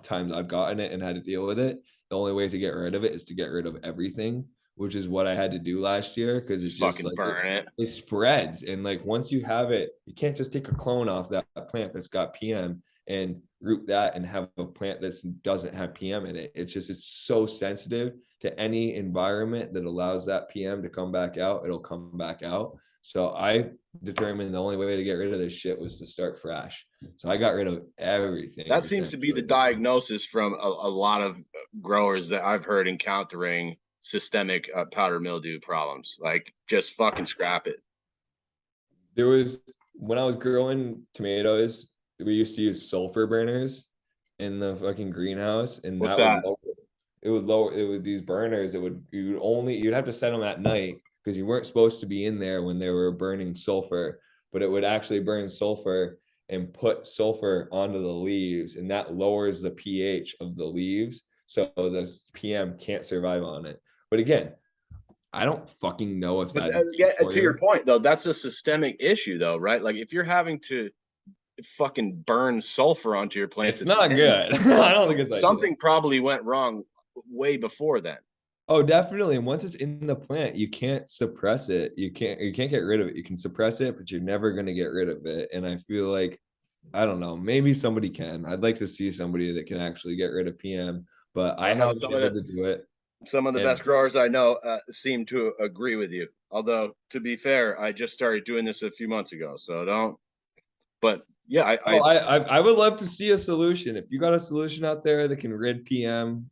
times I've gotten it and had to deal with it. The only way to get rid of it is to get rid of everything, which is what I had to do last year, because it's Just just fucking like burn it. it spreads. And like once you have it, you can't just take a clone off that plant that's got PM and root that and have a plant that doesn't have PM in it. It's so sensitive to any environment that allows that PM to come back out. It'll come back out. So I determined the only way to get rid of this shit was to start fresh. So I got rid of everything. That seems to be the diagnosis from a lot of growers that I've heard encountering systemic powder mildew problems. Like, just fucking scrap it. There was, when I was growing tomatoes, we used to use sulfur burners in the fucking greenhouse, and What's that would that? lower, it would these burners, you'd have to set them at night because you weren't supposed to be in there when they were burning sulfur, but it would actually burn sulfur and put sulfur onto the leaves, and that lowers the pH of the leaves, so the PM can't survive on it. But again, I don't fucking know if But that's good for to your you. point, though, that's a systemic issue, though, right? Like, if you're having to fucking burn sulfur onto your plants It's at the not end, good. I don't think it's ideal. something probably went wrong way before then. Oh, definitely. And once it's in the plant, you can't suppress it. You can't get rid of it. You can suppress it, but you're never going to get rid of it. And I feel like, I don't know, maybe somebody can. I'd like to see somebody that can actually get rid of PM, but I I don't know. haven't been able to do it. Some of the And best growers I know seem to agree with you. Although, to be fair, I just started doing this a few months ago, so don't. But yeah, oh, I would love to see a solution. If you got a solution out there that can rid PM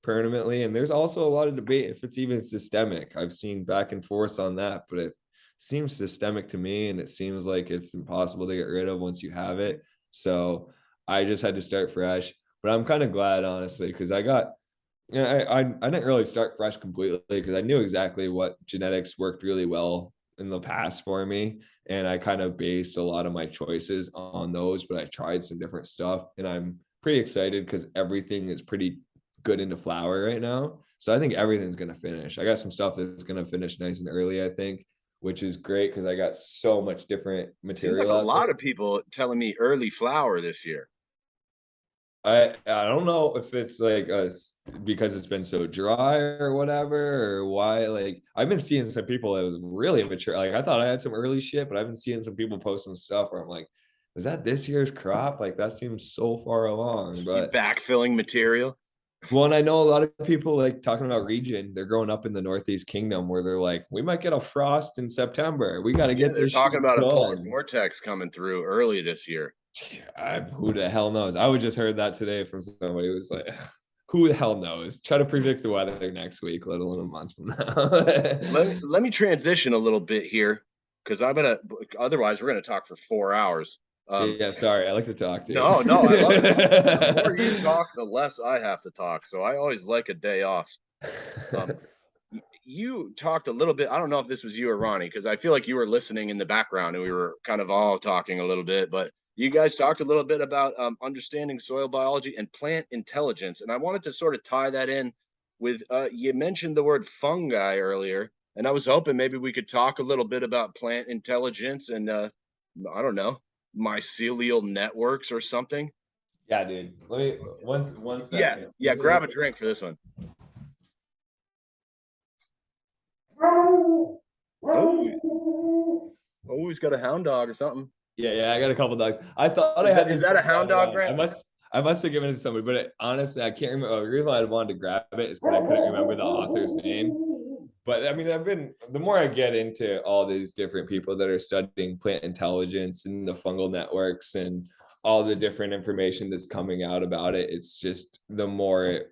permanently, and there's also a lot of debate if it's even systemic. I've seen back and forth on that, but it seems systemic to me, and it seems like it's impossible to get rid of once you have it. So I just had to start fresh. But I'm kind of glad, honestly, because I got, I didn't really start fresh completely because I knew exactly what genetics worked really well in the past for me, and I kind of based a lot of my choices on those. But I tried some different stuff, and I'm pretty excited because everything is pretty good into flower right now. So I think everything's gonna finish. I got some stuff that's gonna finish nice and early, I think, which is great because I got so much different seems like material a out there. lot of people telling me early flower this year. I don't know if it's like because it's been so dry or whatever, or why. Like I've been seeing some people that was really mature. Like I thought I had some early shit, but I've been seeing some people post some stuff where I'm like, is that this year's crop? Like that seems so far along. You But backfilling material. well, and I know a lot of people like talking about region. They're growing up in the Northeast Kingdom where they're like, we might get a frost in September. We got to Yeah, get they're this shit talking about a polar done. vortex coming through early this year. Who the hell knows? I would just heard that today from somebody who was like, who the hell knows? Try to predict the weather next week, let alone a month from now. Let me transition a little bit here because I'm gonna. Otherwise, we're gonna talk for 4 hours. Yeah, sorry. I like to talk too. No, no, I love talking. The more you talk, the less I have to talk. So I always like a day off. Um, you talked a little bit. I don't know if this was you or Ronnie, because I feel like you were listening in the background and we were kind of all talking a little bit. But you guys talked a little bit about understanding soil biology and plant intelligence, and I wanted to sort of tie that in with you mentioned the word fungi earlier, and I was hoping maybe we could talk a little bit about plant intelligence and I don't know, mycelial networks or something. Yeah, dude. Let me one Yeah, second. yeah. Grab a drink for this one. Oh, oh, he's got a hound dog or something. Yeah, I got a couple dogs. I thought I had Is this that a hound dog, around. Grant? I must have given it to somebody, but honestly, I can't remember. The reason why I wanted to grab it is because I couldn't remember the author's name. But I mean, the more I get into all these different people that are studying plant intelligence and the fungal networks and all the different information that's coming out about it, it's just the more it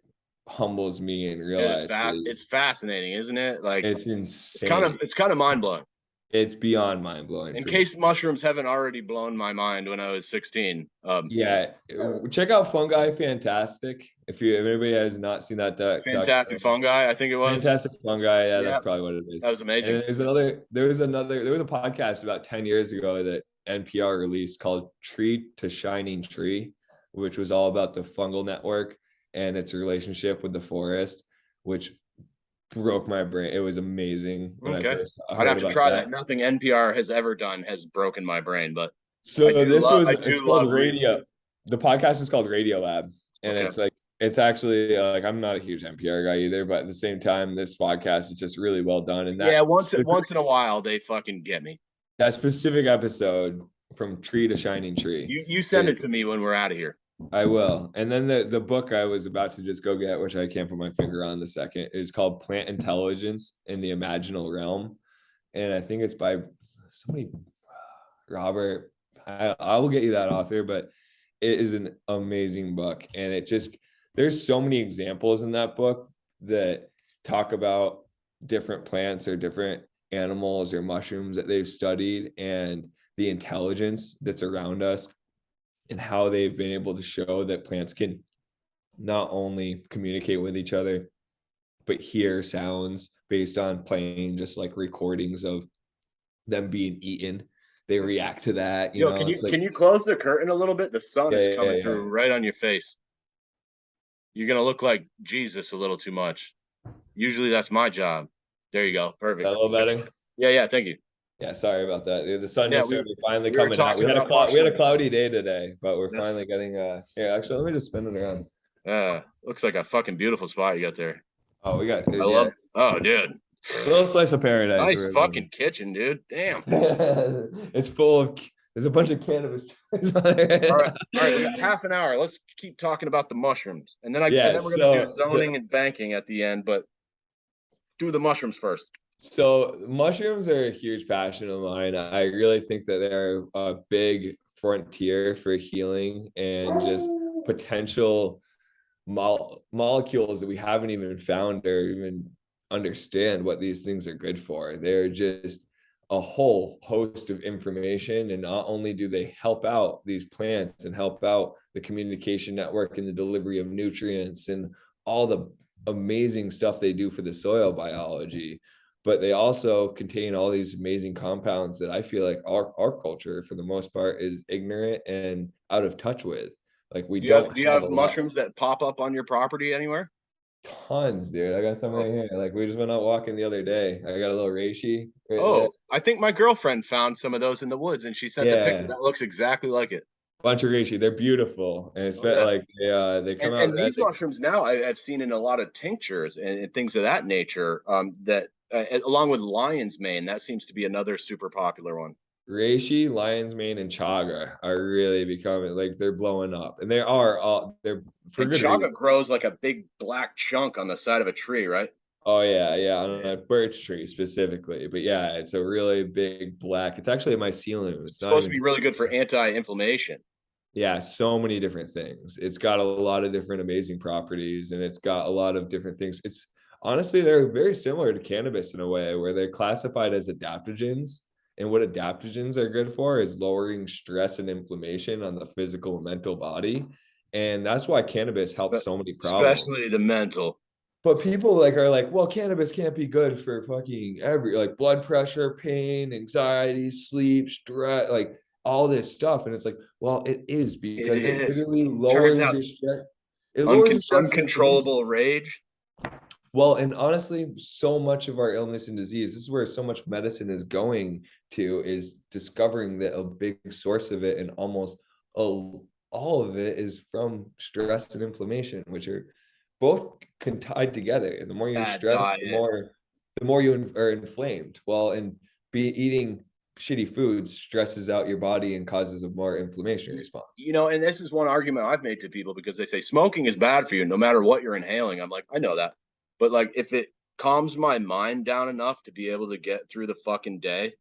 humbles me and Dude, realize it's fascinating, isn't it? Like it's insane. it's kind of mind blowing. It's beyond mind blowing In for me. case mushrooms haven't already blown my mind when I was 16. Yeah, check out Fungi Fantastic. If anybody has not seen that Fantastic documentary. Fungi, I think it was. Fantastic Fungi, yeah, that's Yeah, probably what it is. that was And amazing. then there was a podcast about 10 years ago that NPR released called Tree to Shining Tree, which was all about the fungal network and its relationship with the forest, which broke my brain. It was amazing when I Okay. first I'd heard have to about try that. that. Nothing NPR has ever done has broken my brain, but So I it's do called love reading. Radio. The podcast is called Radio Lab, and Okay. it's actually like I'm not a huge NPR guy either, but at the same time, this podcast is just really well done. And Yeah, once in a while they fucking get me. that specific episode from Tree to Shining Tree, You send it to me when we're out of here. I will. And then the book I was about to just go get, which I can't put my finger on the second, is called Plant Intelligence in the Imaginal Realm, and I think it's by somebody, Robert. I will get you that author, but it is an amazing book, and it just there's so many examples in that book that talk about different plants or different animals or mushrooms that they've studied and the intelligence that's around us and how they've been able to show that plants can not only communicate with each other but hear sounds based on playing just like recordings of them being eaten. They react to that, Yo, it's like, can you close the curtain a little bit? The sun yeah, is yeah, coming yeah. through right on your face. You're gonna look like Jesus a little too much. Usually that's my job. There you go. A Perfect. little better. Yeah, yeah, thank you. Yeah, sorry about that. Dude, the sun Yeah, just started finally we were coming out. talking about We had a mushrooms. cloudy day today, but we're That's finally getting here. Actually, let me just spin it around. looks like a fucking beautiful spot you got there. Oh, we got I yeah, love oh dude. a little slice of paradise. Nice fucking kitchen, dude. Damn. It's full of there's a bunch of cannabis trees on it. All right, we got half an hour. Let's keep talking about the mushrooms. And Yeah, then we're gonna do zoning and banking at the end, but do the mushrooms first. so mushrooms are a huge passion of mine. I really think that they're a big frontier for healing and just potential molecules that we haven't even found or even understand what these things are good for. They're just a whole host of information. And not only do they help out these plants and help out the communication network and the delivery of nutrients and all the amazing stuff they do for the soil biology, but they also contain all these amazing compounds that I feel like our culture, for the most part, is ignorant and out of touch with. Like we don't Do you have a have lot, mushrooms that pop up on your property anywhere? tons, dude. I got some Oh, right here. Like we just went out walking the other day. I got a little reishi right there. oh, I think my girlfriend found some of those in the woods and she sent a picture Yeah, that looks exactly like it. bunch of reishi. They're beautiful, and it's Oh been yeah. like they come out. And these mushrooms now I've seen in a lot of tinctures and things of that nature. That along with lion's mane, that seems to be another super popular one. Reishi, lion's mane, and chaga are really becoming like they're blowing up, and they are all they're for And good chaga reason. grows like a big black chunk on the side of a tree, right? Oh yeah, yeah, on Yeah. a birch tree specifically. But yeah, it's a really big black. It's actually a mycelium. It's It's not supposed to even. be really good for anti-inflammation. Yeah, so many different things. It's got a lot of different amazing properties, and it's got a lot of different things. It's honestly they're very similar to cannabis in a way, where they're classified as adaptogens. And what adaptogens are good for is lowering stress and inflammation on the physical and mental body. And that's why cannabis helps so many problems. Especially the mental. But people like are like, well, cannabis can't be good for fucking every like blood pressure, pain, anxiety, sleep, stress, like all this stuff. And it's like, well, it is It because it is. literally Turns lowers out your stress. It lowers the stress and inflammation. uncontrollable rage. Well, and honestly, so much of our illness and disease, this is where so much medicine is going to, is discovering that a big source of it and almost all of it is from stress and inflammation, which are both tied together. And the more you're Bad stressed, diet. the more you are inflamed. Well, and be eating shitty foods stresses out your body and causes a more inflammation response. And this is one argument I've made to people because they say smoking is bad for you no matter what you're inhaling. I'm like, I know that. But like if it calms my mind down enough to be able to get through the fucking day,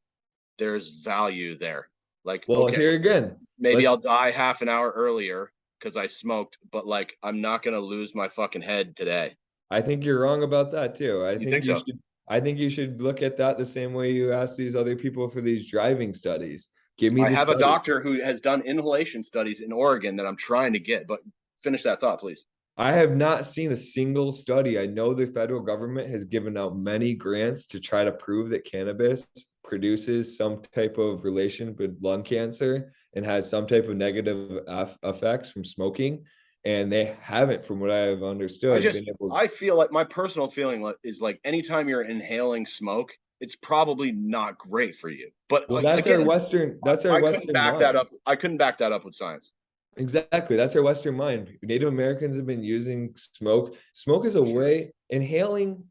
there's value there. Like, Well, okay, here again, maybe I'll let's die half an hour earlier because I smoked, but like I'm not gonna lose my fucking head today. I think you're wrong about that too. I You think think you so? should. I think you should look at that the same way you ask these other people for these driving studies. Give me I the have a study. doctor who has done inhalation studies in Oregon that I'm trying to get, but finish that thought, please. I have not seen a single study. I know the federal government has given out many grants to try to prove that cannabis produces some type of relation with lung cancer and has some type of negative effects from smoking. And they haven't, from what I have understood, been able. I feel like my personal feeling is like anytime you're inhaling smoke, it's probably not great for you. But Well, that's our again, Western. That's our I couldn't Western back that mind. up. I couldn't back that up with science. Exactly. That's our Western mind. Native Americans have been using smoke. Smoke is a Sure. way, inhaling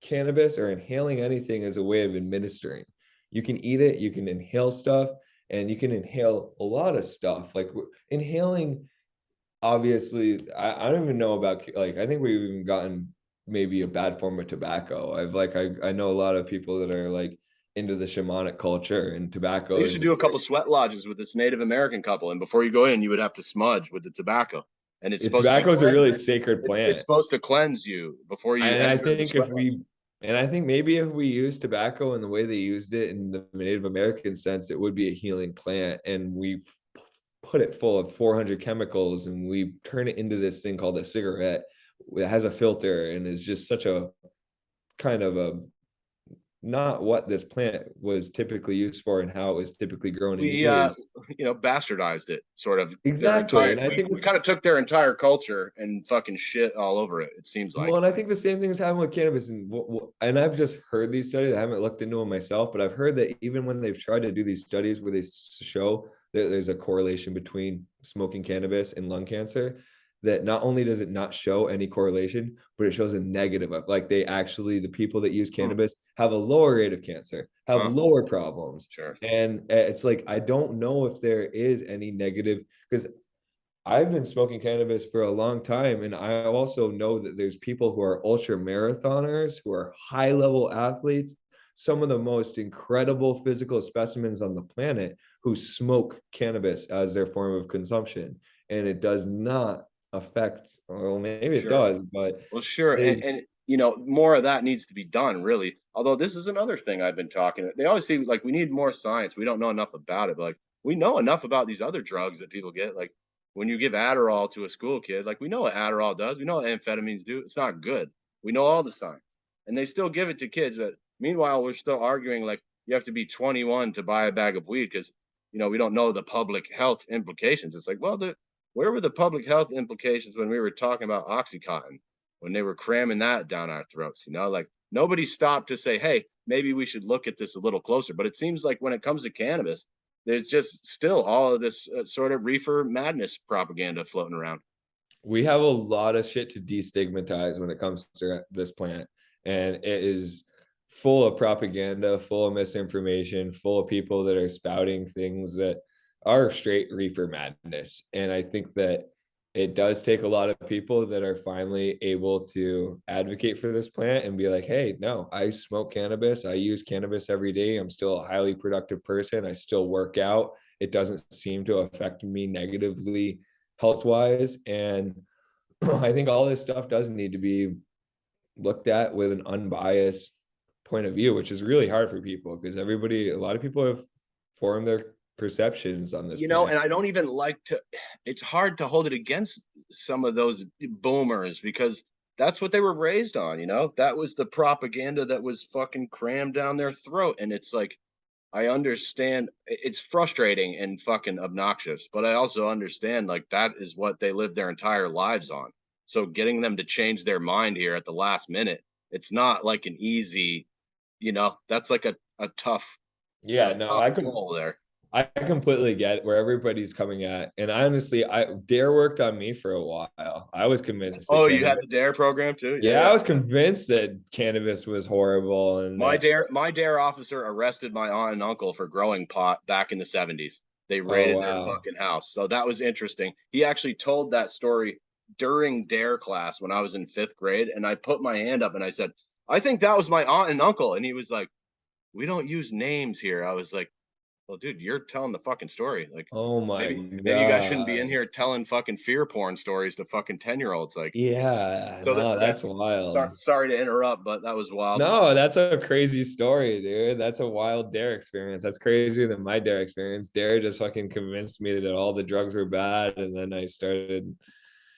cannabis or inhaling anything is a way of administering. You can eat it, you can inhale stuff, and you can inhale a lot of stuff. Like inhaling, obviously, I don't even know about, like, I think we've even gotten maybe a bad form of tobacco. I know a lot of people that are like into the shamanic culture, and I tobacco used to is do a couple sweat lodges with this Native American couple, and before you go in, you would have to smudge with the tobacco, and it's supposed to be tobacco is a really cleansing. sacred It's plant. supposed to cleanse you before you And I enter the think sweat if lodge. we, and I think maybe if we use tobacco in the way they used it in the Native American sense, it would be a healing plant. And we put it full of 400 chemicals and we turn it into this thing called a cigarette that has a filter and is just such a kind of a not what this plant was typically used for and how it was typically grown and We used. bastardized it sort of. Their Exactly. entire And I think we this, kind of took their entire culture and fucking shit all over it. It seems well, like. and I think the same thing is happening with cannabis, and I've just heard these studies. I haven't looked into them myself, but I've heard that even when they've tried to do these studies where they show that there's a correlation between smoking cannabis and lung cancer, that not only does it not show any correlation, but it shows a negative of, like, they actually, the people that use Hmm. cannabis have a lower rate of cancer, have Huh. lower problems, Sure. and it's like I don't know if there is any negative, because I've been smoking cannabis for a long time, and I also know that there's people who are ultra marathoners, who are high level athletes, some of the most incredible physical specimens on the planet, who smoke cannabis as their form of consumption, and it does not affect. Well, maybe it Sure. does, but Well, sure. they. And more of that needs to be done, really. Although this is another thing I've been talking. They always say like we need more science. We don't know enough about it. But like we know enough about these other drugs that people get. Like when you give Adderall to a school kid, like we know what Adderall does. We know what amphetamines do. It's not good. We know all the science. And they still give it to kids. But meanwhile, we're still arguing like you have to be 21 to buy a bag of weed because we don't know the public health implications. It's like, well, where were the public health implications when we were talking about Oxycontin? When they were cramming that down our throats, like nobody stopped to say, hey, maybe we should look at this a little closer. But it seems like when it comes to cannabis, there's just still all of this sort of reefer madness propaganda floating around. We have a lot of shit to destigmatize when it comes to this plant, and it is full of propaganda, full of misinformation, full of people that are spouting things that are straight reefer madness. And I think that it does take a lot of people that are finally able to advocate for this plant and be like, hey, no, I smoke cannabis, I use cannabis every day, I'm still a highly productive person, I still work out, it doesn't seem to affect me negatively health wise. And I think all this stuff does need to be looked at with an unbiased point of view, which is really hard for people because a lot of people have formed their perceptions on this plant. And I don't even like to, it's hard to hold it against some of those boomers because that's what they were raised on. That was the propaganda that was fucking crammed down their throat. And it's like, I understand it's frustrating and fucking obnoxious, but I also understand like that is what they lived their entire lives on. So getting them to change their mind here at the last minute, it's not like an easy, that's like a tough, Yeah, no, tough goal there. I completely get where everybody's coming at. And honestly, Dare worked on me for a while. I was convinced that Oh, you had cannabis, the DARE program too? Yeah, yeah, I yeah. was convinced that cannabis was horrible and My that, dare officer arrested my aunt and uncle for growing pot back in the 70s. They oh raided their wow. fucking house. So that was interesting. He actually told that story during dare class when I was in 5th grade and I put my hand up and I said, "I think that was my aunt and uncle." And he was like, "We don't use names here." I was like, Well, dude, you're telling the fucking story. Like Oh my maybe you guys shouldn't be in God. here telling fucking fear porn stories to fucking 10-year-olds. Like, Yeah, so no, that that's wild. sorry to interrupt, but that was wild. No, that's a crazy story, dude. That's a wild dare experience. That's crazier than my dare experience. Dare just fucking convinced me that all the drugs were bad. And then I started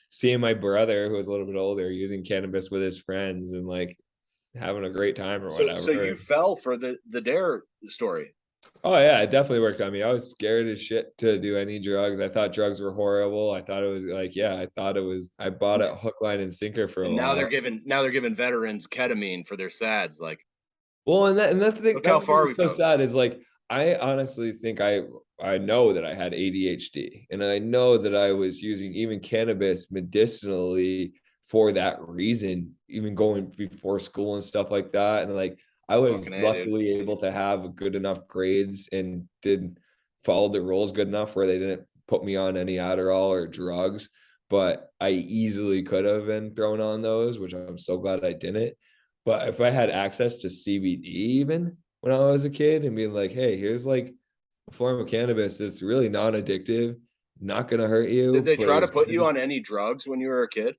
seeing my brother, who was a little bit older, using cannabis with his friends and like having a great time or So you whatever. fell for the dare story. Oh yeah, it definitely worked on me. I was scared as shit to do any drugs. I thought drugs were horrible. I thought it was like, yeah, I thought it was. I bought it hook, line, and sinker for a And while. now they're giving veterans ketamine for their SADs. Like, Well, and that's the thing. look how That's the thing far that's we've so come. sad is like I honestly think I know that I had ADHD, and I know that I was using even cannabis medicinally for that reason, even going before school and stuff like that. And like I Fucking was A, dude. luckily able to have good enough grades and did follow the rules good enough where they didn't put me on any Adderall or drugs. But I easily could have been thrown on those, which I'm so glad I didn't. But if I had access to CBD even when I was a kid and being like, hey, here's like a form of cannabis that's really non-addictive, not gonna hurt Did you, they but it try to was put you good. on any drugs when you were a kid?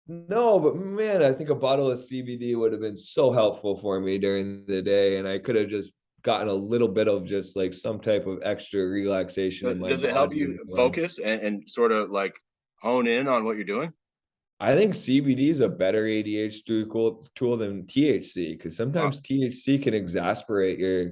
No, but man, I think a bottle of CBD would have been so helpful for me during the day, and I could have just gotten a little bit of just like some type of extra relaxation in my Does it help body you and mind. focus and sort of like hone in on what you're doing? I think CBD is a better ADHD tool than THC because Huh. sometimes THC can exasperate your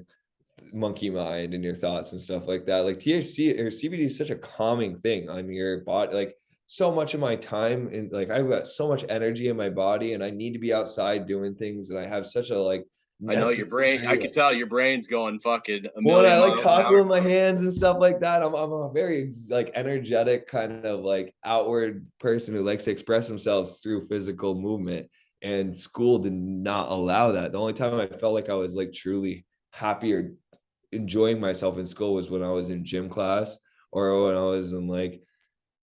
monkey mind and your thoughts and stuff like that. Like THC or CBD is such a calming thing on your body. Like so much of my time and like I've got so much energy in my body and I need to be outside doing things and I have such a like I know your brain. necessary I could like tell your brain's going fucking a well, million I like miles an talking hour. with my hands and stuff like that. I'm a very like energetic kind of like outward person who likes to express themselves through physical movement. And school did not allow that. The only time I felt like I was like truly happy or enjoying myself in school was when I was in gym class or when I was in like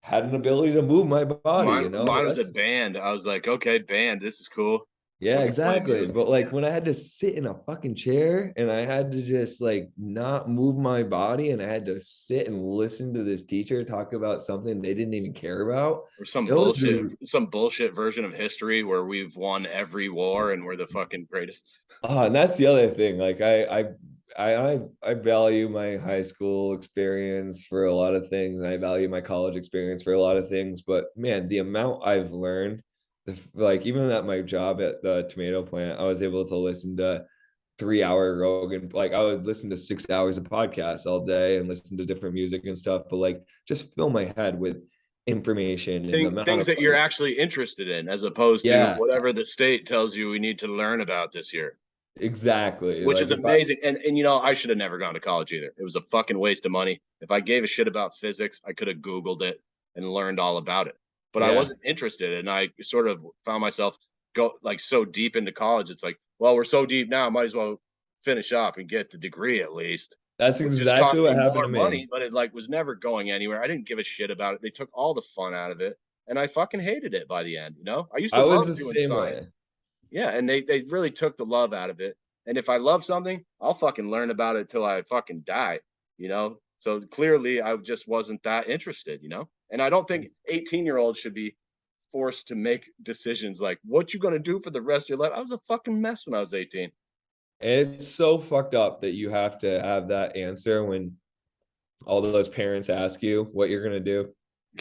had an ability to move my body, Mine you know. The mine was rest at band. I was like, okay, band, this is cool. yeah, Fucking play exactly. music. But like when I had to sit in a fucking chair and I had to just like not move my body and I had to sit and listen to this teacher talk about something they didn't even care about, Or it was some bullshit version of history where we've won every war and we're the fucking greatest. and that's the other thing. Like I value my high school experience for a lot of things. And I value my college experience for a lot of things. But man, the amount I've learned, like even at my job at the tomato plant, I was able to listen to 3 hour Rogan. Like I would listen to 6 hours of podcasts all day and listen to different music and stuff. But like just fill my head with information and the amount Things of that you're like, actually interested in, as opposed to yeah, whatever the state tells you we need to learn about this year, exactly. which Like is if I amazing. And you know, I should have never gone to college either. It was a fucking waste of money. If I gave a shit about physics, I could have Googled it and learned all about it. But I yeah, wasn't interested, and I sort of found myself go like so deep into college. It's like, well, we're so deep now, might as well finish up and get the degree at least, that's which just exactly cost me what happened more to me. money, but it like was never going anywhere. I didn't give a shit about it. They took all the fun out of it, and I fucking hated it by the end. You know, I used to I was love the doing same way. science. Yeah, and they really took the love out of it. And if I love something, I'll fucking learn about it till I fucking die. You know, so clearly I just wasn't that interested. You know, and I don't think 18-year-olds should be forced to make decisions like what you gonna do for the rest of your life. I was a fucking mess when I was 18. And it's so fucked up that you have to have that answer when all those parents ask you what you're gonna do.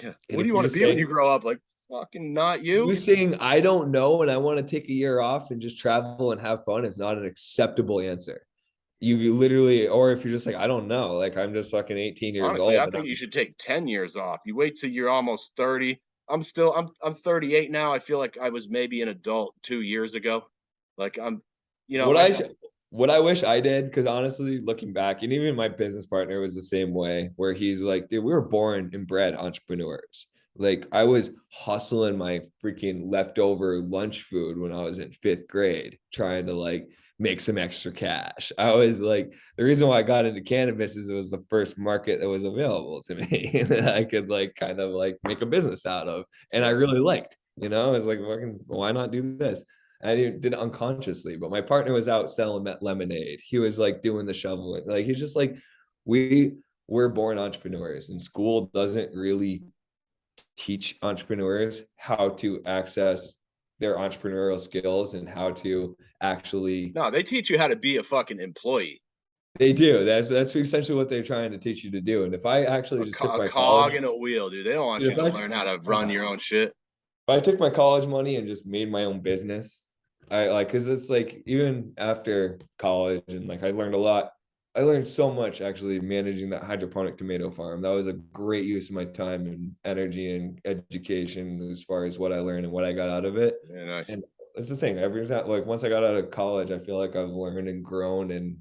Yeah. And What do if you you want to just be when say, you grow up? Like fucking not you you. saying I don't know and I want to take a year off and just travel and have fun is not an acceptable answer. You literally, or if you're just like, I don't know, like I'm just fucking 18 years Honestly, I old and think you I'm should take 10 years off. You wait till you're almost 30. I'm 38 now. I feel like I was maybe an adult 2 years ago. Like I'm, you know, what what I wish I did, because honestly, looking back, and even my business partner was the same way, where he's like, dude, we were born and bred entrepreneurs. Like I was hustling my freaking leftover lunch food when I was in fifth grade, trying to like make some extra cash. I was like, the reason why I got into cannabis is it was the first market that was available to me that I could like kind of like make a business out of. And I sure. really liked, I was like, fucking, why not do this? I did it unconsciously, but my partner was out selling that lemonade. He was like doing the shoveling. Like he's just like we're born entrepreneurs, and school doesn't really teach entrepreneurs how to access their entrepreneurial skills and how to actually. No, they teach you how to be a fucking employee. They do. That's essentially what they're trying to teach you to do. And if I actually just took A my cog college, and a wheel, dude. They don't want if you to I learn how to run your own shit. if I took my college money and just made my own business, I like, because it's like, even after college, and like I learned a lot. I learned so much actually managing that hydroponic tomato farm. That was a great use of my time and energy and education as far as what I learned and what I got out of it. Yeah, nice. And that's the thing. Every time, like once I got out of college, I feel like I've learned and grown and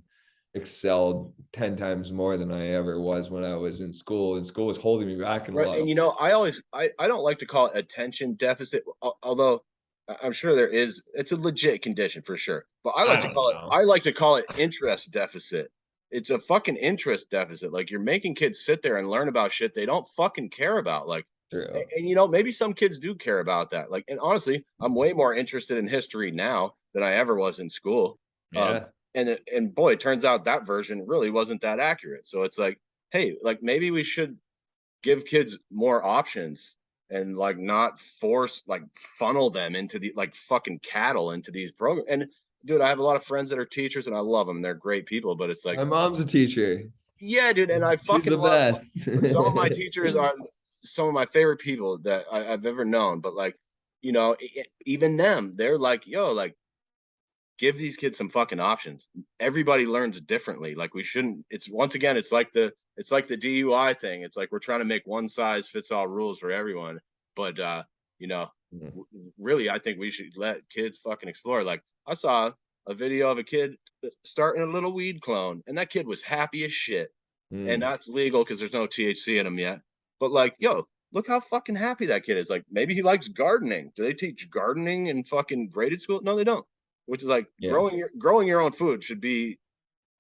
excelled 10 times more than I ever was when I was in school. And school was holding me back in a Right. lot And of. you know, I don't like to call it attention deficit, although I'm sure there is, it's a legit condition for sure. But I don't know. I like to call it interest deficit. It's a fucking interest deficit. Like you're making kids sit there and learn about shit they don't fucking care about. Like, True. and you know, maybe some kids do care about that. Like, and honestly, I'm way more interested in history now than I ever was in school. Um, Yeah. and boy, it turns out that version really wasn't that accurate. So it's like, hey, like maybe we should give kids more options and like not force like funnel them into the like fucking cattle into these programs. And dude, I have a lot of friends that are teachers and I love them. They're great people, but it's like, My mom's a teacher. yeah, dude, and I She's fucking the love best. some of my teachers are some of my favorite people that I've ever known. But like, you know, even them, they're like, yo, like give these kids some fucking options. Everybody learns differently. Like we shouldn't. It's once again, it's like the DUI thing. It's like we're trying to make one size fits all rules for everyone. But you know, really, I think we should let kids fucking explore. Like I saw a video of a kid starting a little weed clone, and that kid was happy as shit. And Mm. that's legal because there's no THC in them yet. But like, yo, look how fucking happy that kid is. Like maybe he likes gardening. Do they teach gardening in fucking graded school? No, they don't. Which is like Yeah. growing your own food should be,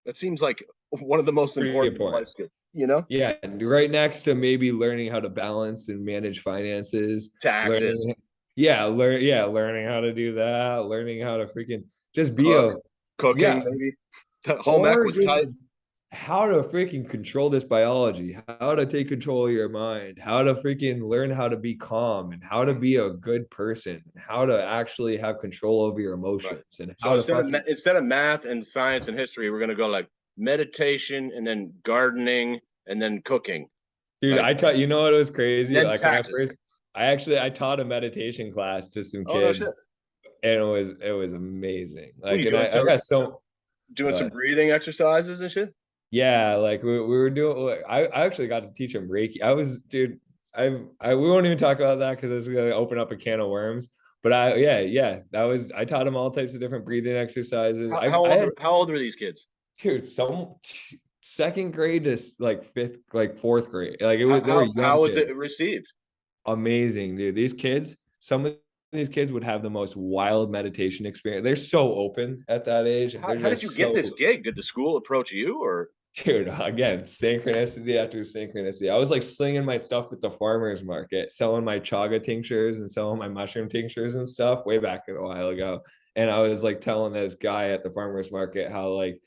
that seems like one of the most Pretty important important. life skills, you know? Yeah, and right next to maybe learning how to balance and manage finances, Taxes, learning, learning how to do that, learning how to freaking just be cook, a, cooking, yeah, maybe. The home ec or was just tight. how to freaking control this biology, how to take control of your mind, how to freaking learn how to be calm, and how to be a good person, how to actually have control over your Right. emotions, and So how to fucking. instead of math and science and history, we're gonna go like meditation and then gardening and then cooking, Dude, like I taught, you know what was and crazy? then Like when I taxes. first, I taught a meditation class to some Oh no shit. kids, and it was amazing. What are Like, you and doing? I got so, Doing some breathing exercises and shit? yeah, like we were doing, like, I actually got to teach them Reiki. I was, dude, we won't even talk about that because it's gonna open up a can of worms. But I taught them all types of different breathing exercises. I had, How old were these kids? dude, some second grade to like fifth, like fourth grade. Like it was, they were young How was kids. it received? Amazing, dude. These kids, some of these kids would have the most wild meditation experience. They're so open at that age, and they're How did you just get so. this gig? Did the school approach you or? Dude, again, synchronicity after synchronicity. I was like slinging my stuff at the farmers market, selling my chaga tinctures and selling my mushroom tinctures and stuff way back a while ago. And I was like telling this guy at the farmers market how like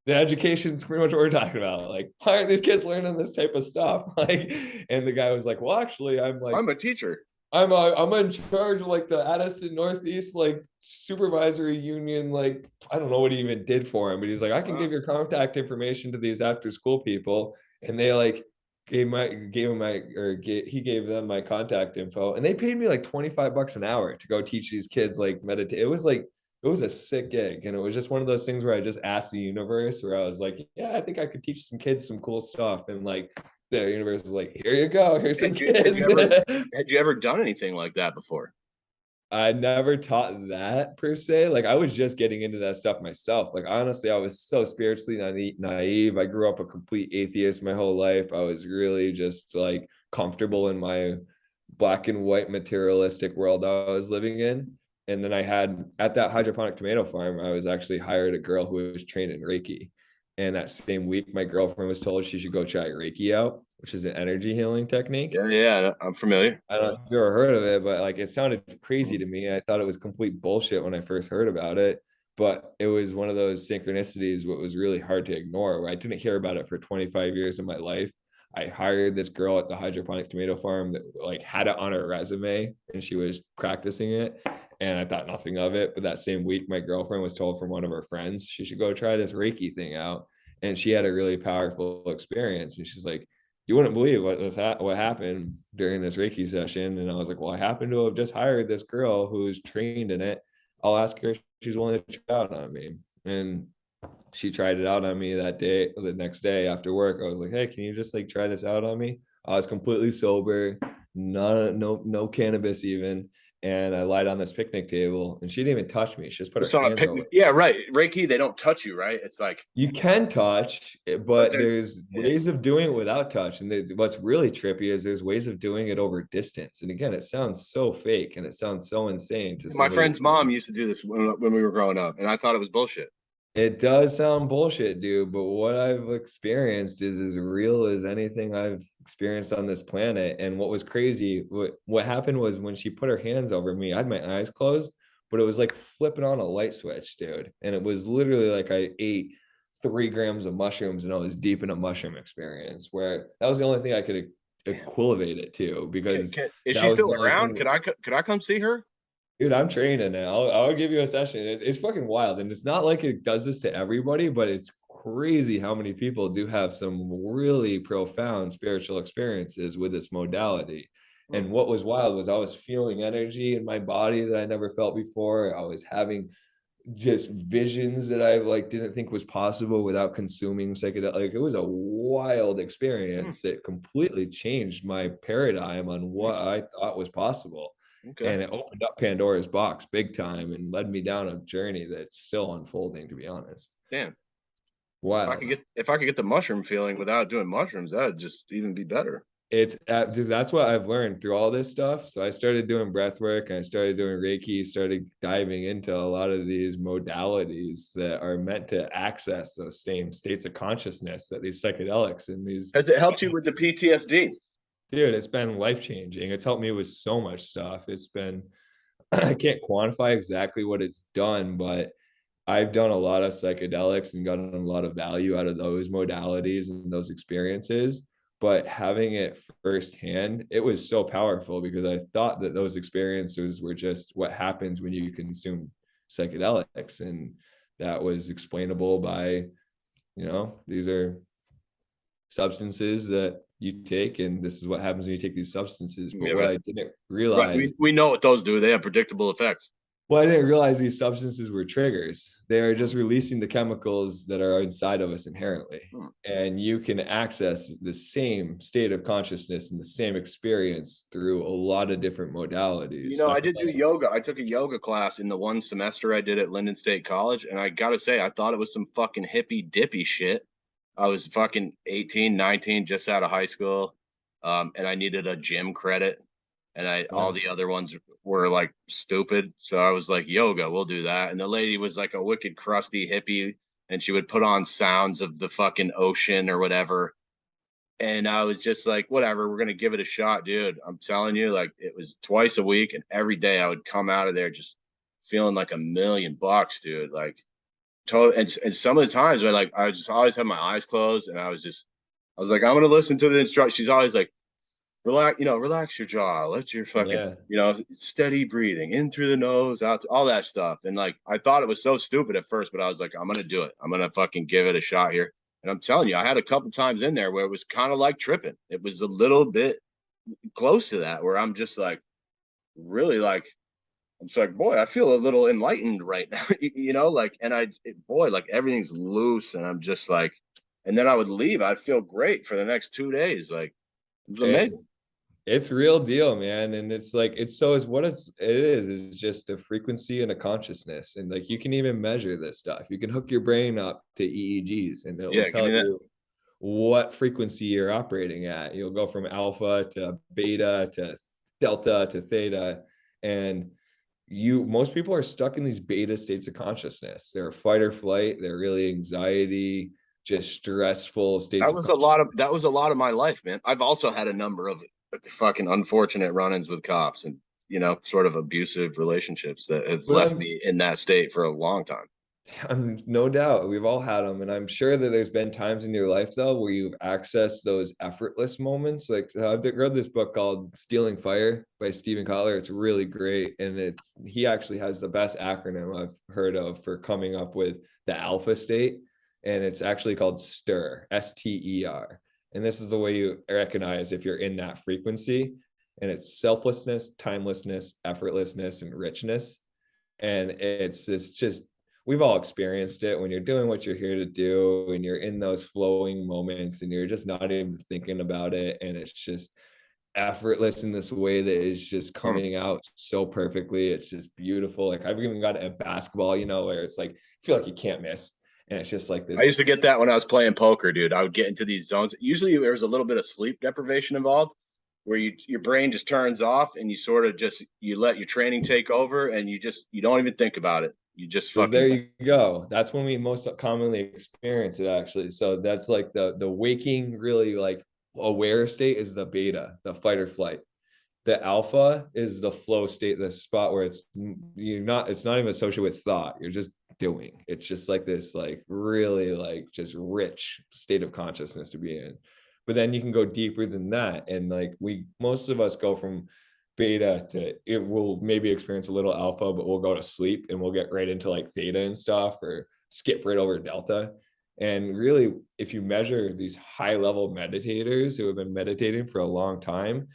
the education's pretty much what we're talking about. Like, why are these kids learning this type of stuff? Like, and the guy was like, well, actually, I'm like, I'm a teacher. I'm in charge of like the Addison Northeast like supervisory union. Like I don't know what he even did for him, but he's like, I can Wow. give your contact information to these after school people, and they like gave him my he gave them my contact info, and they paid me like $25 an hour to go teach these kids like meditate. It was like it was a sick gig, and it was just one of those things where I just asked the universe, where I was like, yeah, I think I could teach some kids some cool stuff, and like the universe is like, here you go, here's some kids. Had you ever done anything like that before? I never taught that per se. Like I was just getting into that stuff myself. Like honestly, I was so spiritually naive. I grew up a complete atheist my whole life. I was really just like comfortable in my black and white materialistic world I was living in. And then I had at that hydroponic tomato farm, I was actually hired a girl who was trained in Reiki. And that same week, my girlfriend was told she should go try Reiki out, which is an energy healing technique. Yeah, yeah, I'm familiar. I don't know if you've ever heard of it, but like it sounded crazy to me. I thought it was complete bullshit when I first heard about it. but it was one of those synchronicities what was really hard to ignore, where I didn't hear about it for 25 years of my life. I hired this girl at the hydroponic tomato farm that like had it on her resume and she was practicing it. And I thought nothing of it. But that same week, my girlfriend was told from one of her friends she should go try this Reiki thing out. And she had a really powerful experience. And she's like, you wouldn't believe what happened during this Reiki session. And I was like, well, I happen to have just hired this girl who's trained in it. I'll ask her if she's willing to try it out on me. And she tried it out on me that day, the next day after work. I was like, hey, can you just like try this out on me? I was completely sober, no cannabis even. And I lied on this picnic table and she didn't even touch me. She just put It's her on a hands over picnic. me. Yeah, right. Reiki, they don't touch you, right? It's like, You can touch, but but they're, there's ways of doing it without touch. And what's really trippy is there's ways of doing it over distance. And again, it sounds so fake and it sounds so insane to my somebody friend's that's mom used to do this when we were growing up, and I thought it was bullshit. it does sound bullshit, dude, but what I've experienced is as real as anything I've experienced on this planet. And what was crazy, what happened was when she put her hands over me, I had my eyes closed, but it was like flipping on a light switch, dude. And it was literally like I ate 3 grams of mushrooms and I was deep in a mushroom experience where that was the only thing I could Damn. equate it to because Is that she was still the only around? thing. Could I come see her? Dude, I'm training now. I'll give you a session. It's fucking wild. And it's not like it does this to everybody, but it's crazy how many people do have some really profound spiritual experiences with this modality. Hmm. And what was wild was I was feeling energy in my body that I never felt before. I was having just visions that I like didn't think was possible without consuming psychedelic. Like it was a wild Hmm. experience that completely changed my paradigm on Hmm. what I thought was possible. Okay. And it opened up Pandora's box big time and led me down a journey that's still unfolding, to be honest. Damn. Wild. If I could get the mushroom feeling without doing mushrooms, that'd just even be better. It's that's what I've learned through all this stuff. So I started doing breath work and I started doing Reiki, started diving into a lot of these modalities that are meant to access those same states of consciousness that these psychedelics and these, Has it helped you with the PTSD? dude, it's been life changing. It's helped me with so much stuff. It's been, I can't quantify exactly what it's done, but I've done a lot of psychedelics and gotten a lot of value out of those modalities and those experiences. But having it firsthand, it was so powerful because I thought that those experiences were just what happens when you consume psychedelics. And that was explainable by, these are substances that you take, and this is what happens when you take these substances. But Yeah, what right. I didn't Right. realize, We know what those do. They have predictable effects. well, I didn't realize these substances were triggers. They are just releasing the chemicals that are inside of us inherently. Hmm. And you can access the same state of consciousness and the same experience through a lot of different You modalities. know, I did do yoga. I took a yoga class in the one semester I did at Linden State College, and I gotta say, I thought it was some fucking hippy dippy shit. I was fucking 18, 19, just out of high school, and I needed a gym credit, and all Yeah. the other ones were like stupid. So I was like, yoga, we'll do that. And the lady was like a wicked crusty hippie, and she would put on sounds of the fucking ocean or whatever. And I was just like, whatever, we're gonna give it a shot, dude. I'm telling you, like it was twice a week, and every day I would come out of there just feeling like $1,000,000, dude. Like total. And some of the times where like I just always had my eyes closed, and I was like, I'm gonna listen to the instruction. She's always like, relax, relax your jaw, let your fucking, Yeah. steady breathing in through the nose, out, all that stuff. And like I thought it was so stupid at first, but I was like, I'm gonna do it. I'm gonna fucking give it a shot here. And I'm telling you, I had a couple times in there where it was kind of like tripping. It was a little bit close to that, where I'm just like, really like, I'm just like, boy, I feel a little enlightened right now, like, and boy, like everything's loose, and I'm just like, and then I would leave. I'd feel great for the next 2 days. Like, it was It, amazing. it's real deal, man. And it's like, it's what it is just a frequency and a consciousness. And like, you can even measure this stuff. You can hook your brain up to EEGs and it will Yeah, give tell me that. you what frequency you're operating at. You'll go from alpha to beta to delta to theta. And most people are stuck in these beta states of consciousness. They're fight or flight, they're really anxiety, just stressful states That of was a consciousness. lot of that was a lot of my life, man. I've also had a number of fucking unfortunate run-ins with cops, and sort of abusive relationships that have But left I'm me in that state for a long time. No doubt we've all had them, and I'm sure that there's been times in your life though where you've accessed those effortless moments. Like I've read this book called Stealing Fire by Stephen Kotler. It's really great, and he actually has the best acronym I've heard of for coming up with the alpha state, and it's actually called STIR, STER. And this is the way you recognize if you're in that frequency, and it's selflessness, timelessness, effortlessness, and richness. And it's just, we've all experienced it when you're doing what you're here to do and you're in those flowing moments and you're just not even thinking about it, and it's just effortless in this way that is just Mm. coming out so perfectly. It's just beautiful. Like I've even got it at basketball, where it's like I feel like you can't miss, and it's just like I this. used to get that when I was playing poker, dude. I would get into these zones. Usually there was a little bit of sleep deprivation involved where your brain just turns off and you sort of just you let your training take over and you don't even think about it. You just So fucking there you go. That's when we most commonly experience it, actually. So that's like the waking, really like aware state is the beta, the fight or flight. The alpha is the flow state, the spot where it's not even associated with thought. You're just doing. It's just like this, like really like just rich state of consciousness to be in. But then you can go deeper than that. And like most of us go from beta to, it will maybe experience a little alpha, but we'll go to sleep and we'll get right into like theta and stuff, or skip right over delta. And really, if you measure these high level meditators who have been meditating for a long time,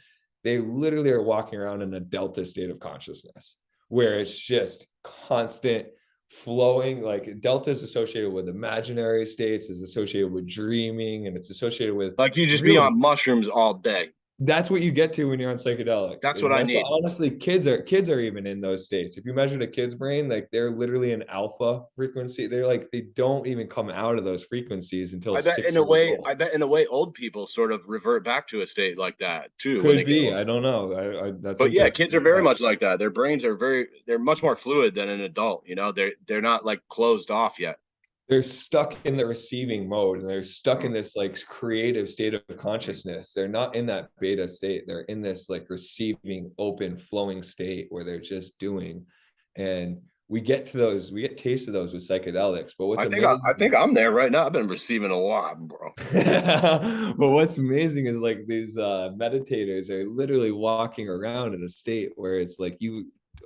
they literally are walking around in a delta state of consciousness where it's just constant flowing. Like delta is associated with imaginary states, is associated with dreaming, and it's associated with like you just be really, on mushrooms all day. that's what you get to when you're on psychedelics. That's what And I that's what, need. honestly, kids are even in those states. If you measure the kid's brain, like they're literally in alpha frequency. They're like, they don't even come out of those frequencies until I bet in 6 years old. a way old people sort of revert back to a state like that too when they Could get be. older. I don't know. That's But yeah, kids interesting. are very much like that. Their brains are they're much more fluid than an adult, They're not like closed off yet. They're stuck in the receiving mode, and they're stuck Mm. in this like creative state of consciousness. They're not in that beta state. They're in this like receiving, open, flowing state where they're just doing. And we get taste of those with psychedelics. But what's I amazing, think I'm there right now. I've been receiving a lot, bro. but what's amazing is like these meditators are literally walking around in a state where it's like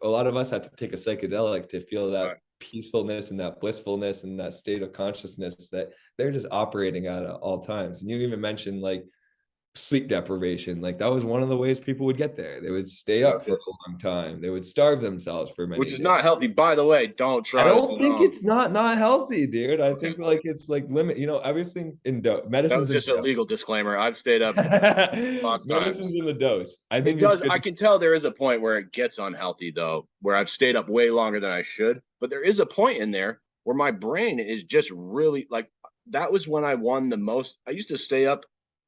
a lot of us have to take a psychedelic to feel that Right. peacefulness and that blissfulness and that state of consciousness that they're just operating at all times. And you even mentioned like sleep deprivation. Like that was one of the ways people would get there. They would stay Yeah, up for a long time. They would starve themselves for which many is days. not healthy. By the way, don't I try this don't at think home. it's not healthy, dude. I Okay. think like it's like limit, everything in That medicine's was in just a legal dose. disclaimer. I've stayed up lots of Medicine's times. in the dose. I It think it's does. good. I can tell there is a point where it gets unhealthy, though, where I've stayed up way longer than I should. But there is a point in there where my brain is just really like that was when I won the most. I used to stay up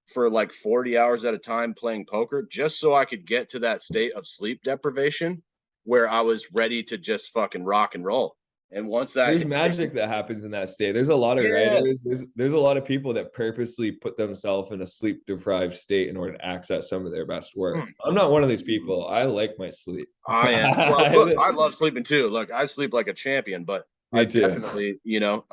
for like 40 hours at a time playing poker just so I could get to that state of sleep deprivation where I was ready to just fucking rock and roll. And once that There's hit, magic that happens in that state. There's a lot of yeah. writers. There's a lot of people that purposely put themselves in a sleep deprived state in order to access some of their best work. I'm not one of these people. I like my sleep. I am. Well, look, I love sleeping too. Look, I sleep like a champion, but I Me too. definitely, But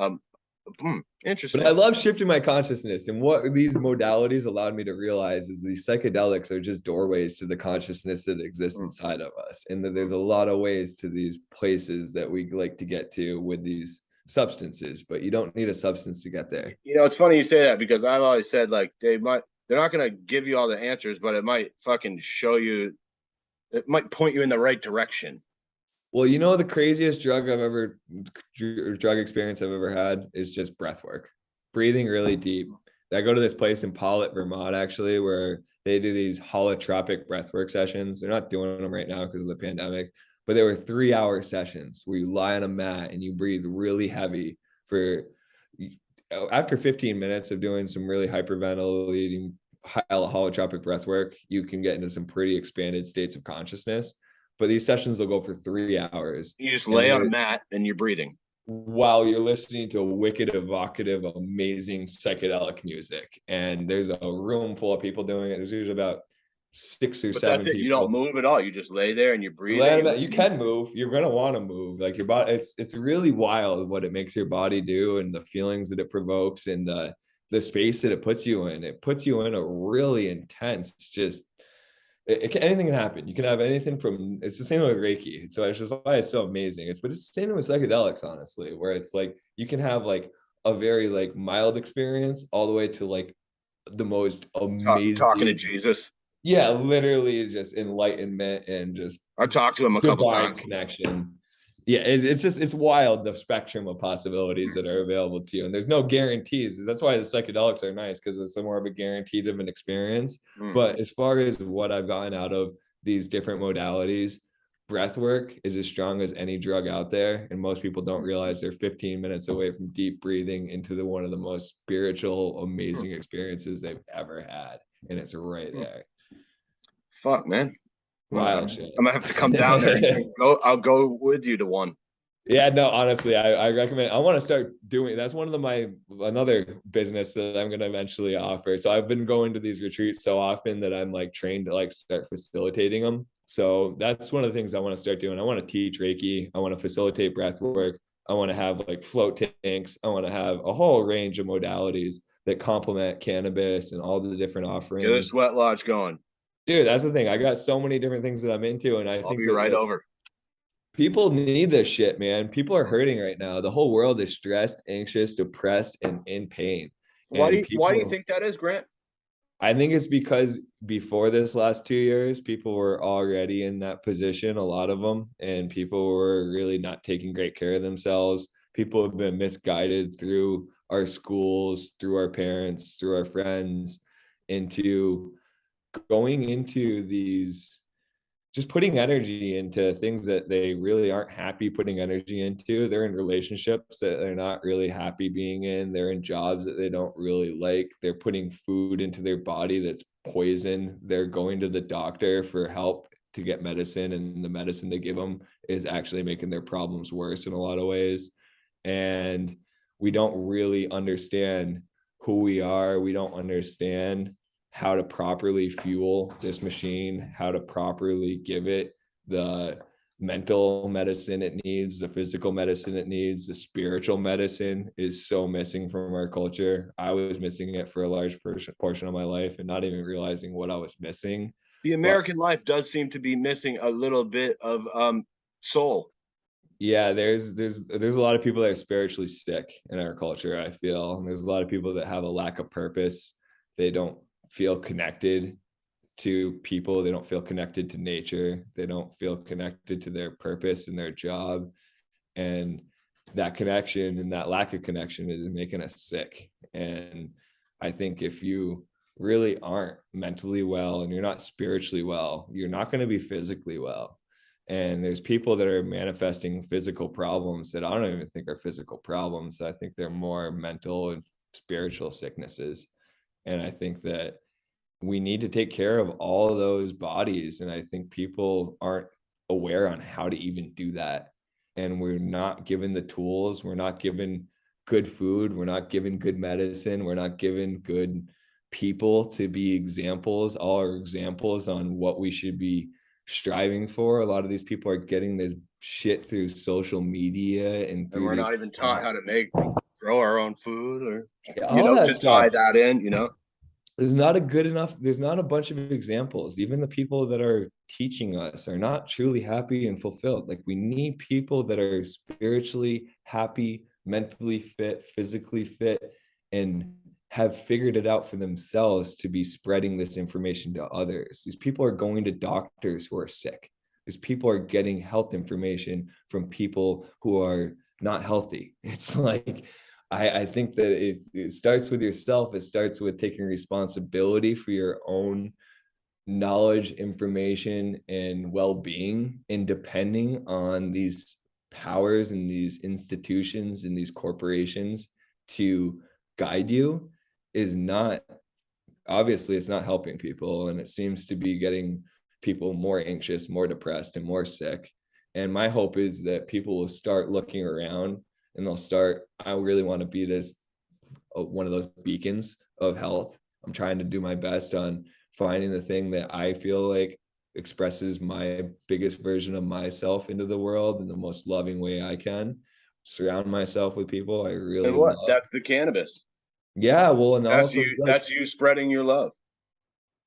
I interesting. love shifting my consciousness. And what these modalities allowed me to realize is these psychedelics are just doorways to the consciousness that exists Mm. inside of us. And that there's a lot of ways to these places that we like to get to with these substances, but you don't need a substance to get there. It's funny you say that because I've always said like they're not going to give you all the answers, but it might fucking show you, it might point you in the right direction. Well, the craziest drug experience I've ever had is just breath work, breathing really deep. I go to this place in Pollitt, Vermont, actually, where they do these holotropic breathwork sessions. They're not doing them right now because of the pandemic, but they were 3-hour sessions where you lie on a mat and you breathe really heavy for, after 15 minutes of doing some really hyperventilating holotropic breath work, you can get into some pretty expanded states of consciousness. But these sessions will go for 3 hours. You just And lay on a mat and you're breathing. while you're listening to wicked, evocative, amazing psychedelic music. And there's a room full of people doing it. There's usually about 6 or But that's 7 it. You don't people. move at all. You just lay there and you breathe and you You listen. can move. You're gonna want to move. Like your body, it's really wild what it makes your body do and the feelings that it provokes and the space that it puts you in. It puts you in a really intense, just anything can happen. You can have anything from, it's the same with Reiki. So it's just why it's so amazing. But it's the same with psychedelics, honestly, where it's like you can have like a very like mild experience all the way to like the most Talking to amazing, Jesus. yeah, literally just enlightenment and just I've talked to him a couple divine times. connection. Yeah, it's just, it's wild the spectrum of possibilities that are available to you, and there's no guarantees. That's why the psychedelics are nice, because it's more of a guaranteed of an experience. Mm. But as far as what I've gotten out of these different modalities, breath work is as strong as any drug out there, and most people don't realize they're 15 minutes away from deep breathing into one of the most spiritual, amazing experiences they've ever had, and it's right there. Fuck, man. Wild I'm shit. gonna have to come down there and go. I'll go with you to one. Yeah, no, honestly, I recommend. I want to start doing. That's one of my another business that I'm going to eventually offer. So I've been going to these retreats so often that I'm like trained to like start facilitating them. So that's one of the things I want to start doing. I want to teach Reiki. I want to facilitate breath work. I want to have like float tanks. I want to have a whole range of modalities that complement cannabis and all the different Get a offerings. sweat lodge going. Dude, that's the thing. I got so many different things that I'm into, and I I'll think be that right that's, over. people need this shit, man. People are hurting right now. The whole world is stressed, anxious, depressed, and in pain. And Why do you people, think that is, Grant? I think it's because before this last 2 years, people were already in that position, a lot of them, and people were really not taking great care of themselves. People have been misguided through our schools, through our parents, through our friends, into going into these, just putting energy into things that they really aren't happy putting energy into. They're in relationships that they're not really happy being in. They're in jobs that they don't really like. They're putting food into their body that's poison. They're going to the doctor for help to get medicine, and the medicine they give them is actually making their problems worse in a lot of ways. And we don't really understand who we are. We don't understand how to properly fuel this machine, how to properly give it the mental medicine it needs, the physical medicine it needs, the spiritual medicine is so missing from our culture. I was missing it for a large portion of my life and not even realizing what I was missing. The But American life does seem to be missing a little bit of soul. yeah, there's a lot of people that are spiritually sick in our culture, I feel. And there's a lot of people that have a lack of purpose. They don't feel connected to people. They don't feel connected to nature. They don't feel connected to their purpose and their job. And that connection and that lack of connection is making us sick. And I think if you really aren't mentally well and you're not spiritually well, you're not going to be physically well. And there's people that are manifesting physical problems that I don't even think are physical problems. I think they're more mental and spiritual sicknesses. And I think that we need to take care of all of those bodies. And I think people aren't aware on how to even do that. And we're not given the tools. We're not given good food. We're not given good medicine. We're not given good people to be examples, all our examples on what we should be striving for. A lot of these people are getting this shit through social media and And through we're these, not even taught how to grow our own food or, all that to tie stuff. that in. There's not a bunch of examples. Even the people that are teaching us are not truly happy and fulfilled. Like, we need people that are spiritually happy, mentally fit, physically fit, and have figured it out for themselves to be spreading this information to others. These people are going to doctors who are sick. These people are getting health information from people who are not healthy. It's like, I think that it starts with yourself. It starts with taking responsibility for your own knowledge, information, and well-being, and depending on these powers and these institutions and these corporations to guide you is not, obviously it's not helping people, and it seems to be getting people more anxious, more depressed, and more sick. And my hope is that people will start looking around and they'll start, I really want to be this one of those beacons of health. I'm trying to do my best on finding the thing that I feel like expresses my biggest version of myself into the world in the most loving way I can. Surround myself with people I And really what? love. That's the cannabis. Yeah, well, and That's also you. like That's you spreading your love.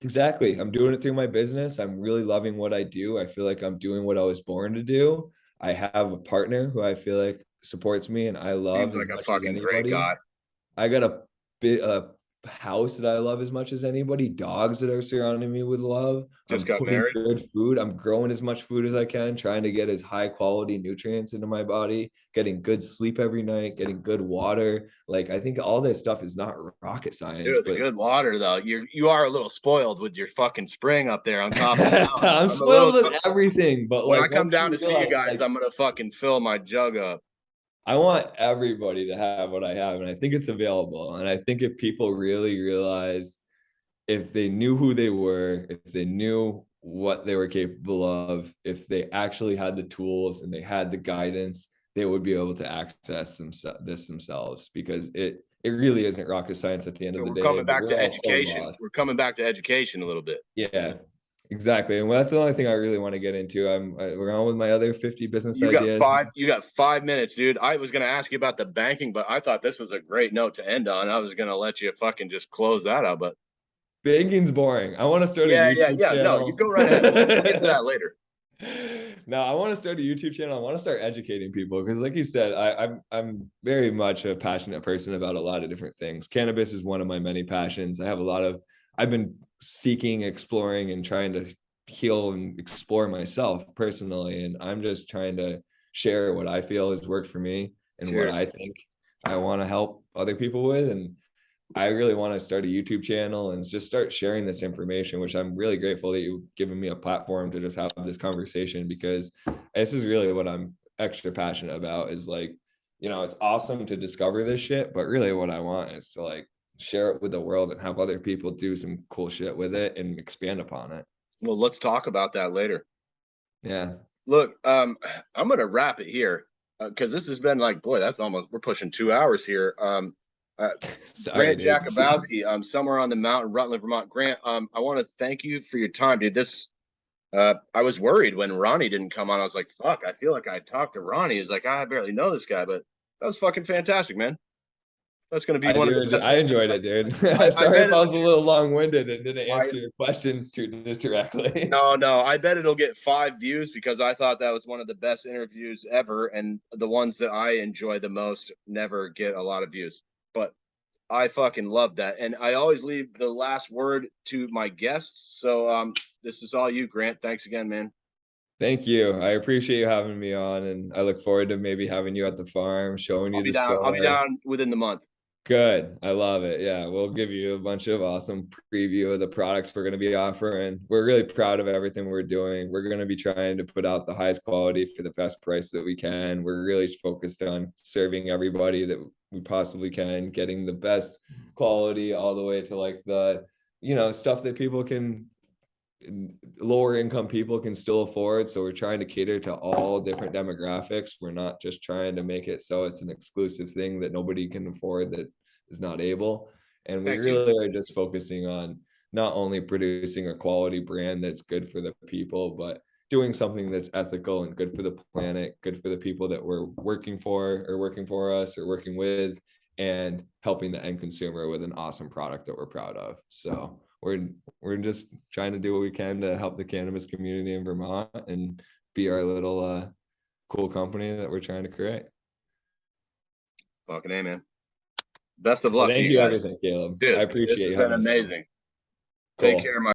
exactly. I'm doing it through my business. I'm really loving what I do. I feel like I'm doing what I was born to do. I have a partner who I feel like supports me and I Seems love as like a much as fucking great anybody. guy. I got a house that I love as much as anybody, dogs that are surrounding me with love. Just I'm got putting married. good food. I'm growing as much food as I can, trying to get as high quality nutrients into my body, getting good sleep every night, getting good water. Like I think all this stuff is not rocket science, Dude, the but good water though. You are a little spoiled with your fucking spring up there on top of the mountain. I'm I'm a little. spoiled with everything, but When I like come once down you to see you realize guys, like I'm gonna fucking fill my jug up. I want everybody to have what I have, and I think it's available. And I think if people really realize if they knew who they were, if they knew what they were capable of, if they actually had the tools and they had the guidance, they would be able to access this themselves because it really isn't rocket science at the end So of the we're day, coming but back we're to all so education. lost. We're coming back to education a little bit. Yeah, exactly. And that's the only thing I really want to get into. We're on with my other 50 business You got ideas. five. You got 5 minutes, dude. I was gonna ask you about the banking, but I thought this was a great note to end on. I was gonna let you fucking just close that out, but Baking's boring. I want to start a YouTube yeah. No, you channel. go right ahead. We'll get to that later. No, I want to start a YouTube channel. I want to start educating people because, like you said, I'm very much a passionate person about a lot of different things. Cannabis is one of my many passions. I have a lot of. I've been seeking, exploring, and trying to heal and explore myself personally, and I'm just trying to share what I feel has worked for me and what Cheers. I think I want to help other people with, and I really want to start a YouTube channel and just start sharing this information, which I'm really grateful that you've given me a platform to just have this conversation because this is really what I'm extra passionate about is like, it's awesome to discover this shit, but really what I want is to like share it with the world and have other people do some cool shit with it and expand upon it. Well, let's talk about that later. Yeah. Look, I'm gonna wrap it here because this has been like, boy, that's almost we're pushing 2 hours here. Uh, Sorry, Grant dude. Jakubowski, somewhere on the mountain, Rutland, Vermont. Grant, I want to thank you for your time, dude. I was worried when Ronnie didn't come on. I was like, fuck, I feel like I talked to Ronnie. He's like, I barely know this guy, but that was fucking fantastic, man. That's going to be one of the best. I enjoyed it, dude. I Sorry bet if I it'll was a little long-winded and didn't I answer your questions too directly. no, I bet it'll get 5 views because I thought that was one of the best interviews ever, and the ones that I enjoy the most never get a lot of views. But I fucking love that, and I always leave the last word to my guests. So, this is all you, Grant. Thanks again, man. Thank you. I appreciate you having me on, and I look forward to maybe having you at the farm, showing I'll you be the down. I'll be store. down within the month. Good. I love it. Yeah, we'll give you a bunch of awesome preview of the products we're going to be offering. We're really proud of everything we're doing. We're going to be trying to put out the highest quality for the best price that we can. We're really focused on serving everybody that we possibly can, getting the best quality all the way to like the, stuff that people can lower income people can still afford. So we're trying to cater to all different demographics. We're not just trying to make it so it's an exclusive thing that nobody can afford that is not able. And we Thank you. really are just focusing on not only producing a quality brand that's good for the people, but doing something that's ethical and good for the planet, good for the people that we're working for or working for us or working with, and helping the end consumer with an awesome product that we're proud of. So we're just trying to do what we can to help the cannabis community in Vermont and be our little cool company that we're trying to create. Fucking A, man. Best of Well, luck to thank you you guys. everything, Caleb. I Dude, this appreciate has you been having us on. amazing. Take Cool. care, my